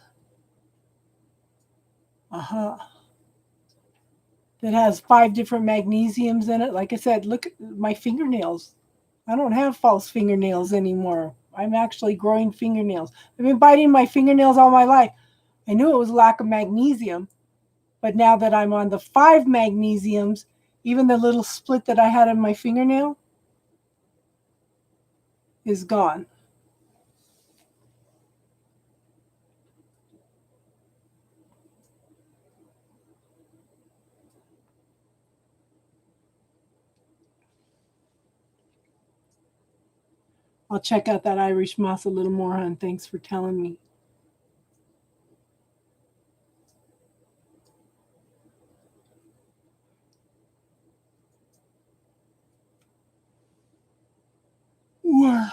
that has 5 different magnesiums in it. Like I said, look at my fingernails. I don't have false fingernails anymore. I'm actually growing fingernails. I've been biting my fingernails all my life. I knew it was lack of magnesium, but now that I'm on the 5 magnesiums, even the little split that I had in my fingernail is gone. I'll check out that Irish moss a little more, hon. Thanks for telling me. Wow.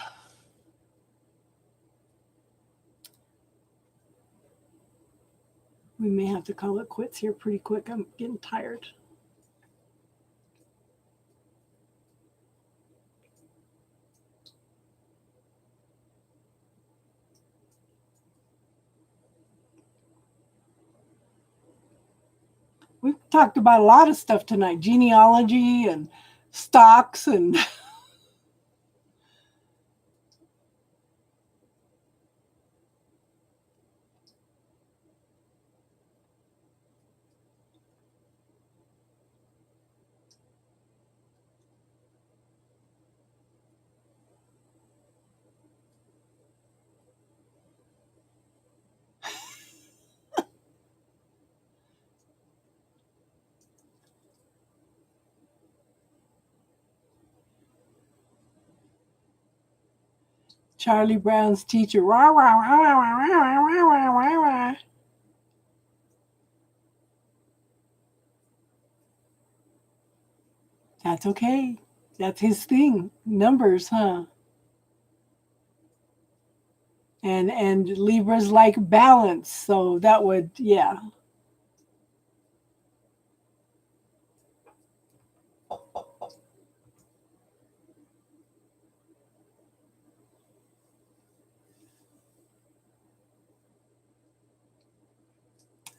We may have to call it quits here pretty quick. I'm getting tired. We've talked about a lot of stuff tonight, genealogy and stocks and Charlie Brown's teacher. Wah, wah, wah, wah, wah, wah, wah, wah, wah, wah. That's okay. That's his thing. Numbers, huh? And Libra's like balance. So that would, yeah.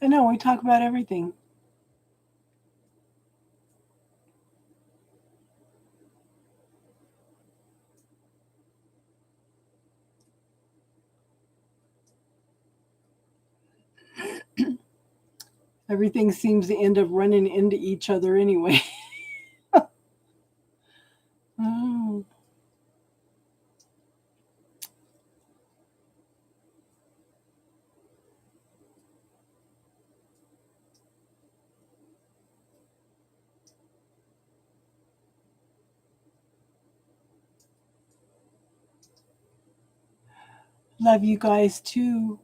I know, we talk about everything. Everything seems to end up running into each other anyway. Oh. Love you guys too.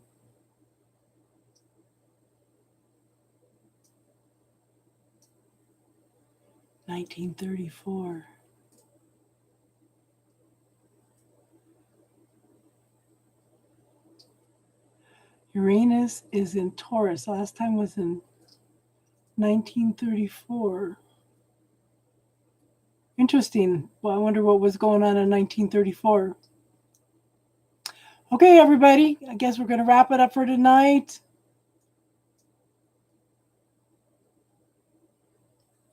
$1934. Uranus is in Taurus. Last time was in 1934. Interesting. Well, I wonder what was going on in 1934. Okay, everybody. I guess we're going to wrap it up for tonight.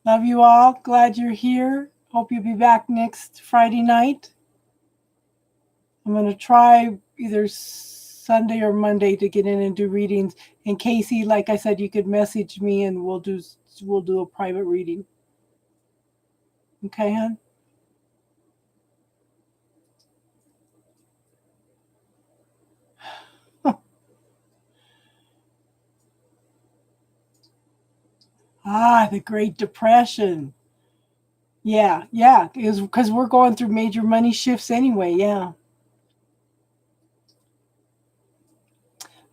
Love you all. Glad you're here. Hope you'll be back next Friday night. I'm going to try either Sunday or Monday to get in and do readings. And Casey, like I said, you could message me and we'll do a private reading. Okay, hon? The Great Depression. Yeah, because we're going through major money shifts anyway. Yeah.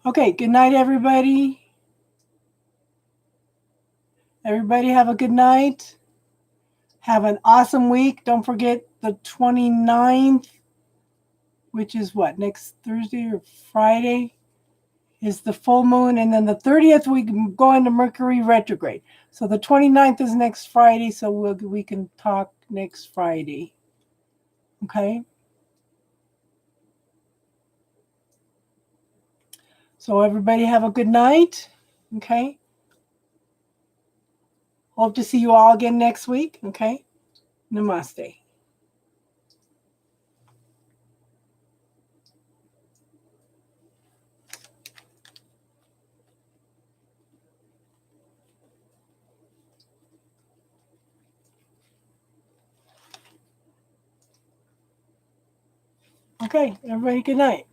Okay, good night, everybody. Everybody have a good night. Have an awesome week. Don't forget the 29th, which is what, next Thursday or Friday, is the full moon. And then the 30th, we go into Mercury retrograde. So the 29th is next Friday, so we can talk next Friday. Okay? So everybody have a good night. Okay? Hope to see you all again next week. Okay? Namaste. Okay, everybody, good night.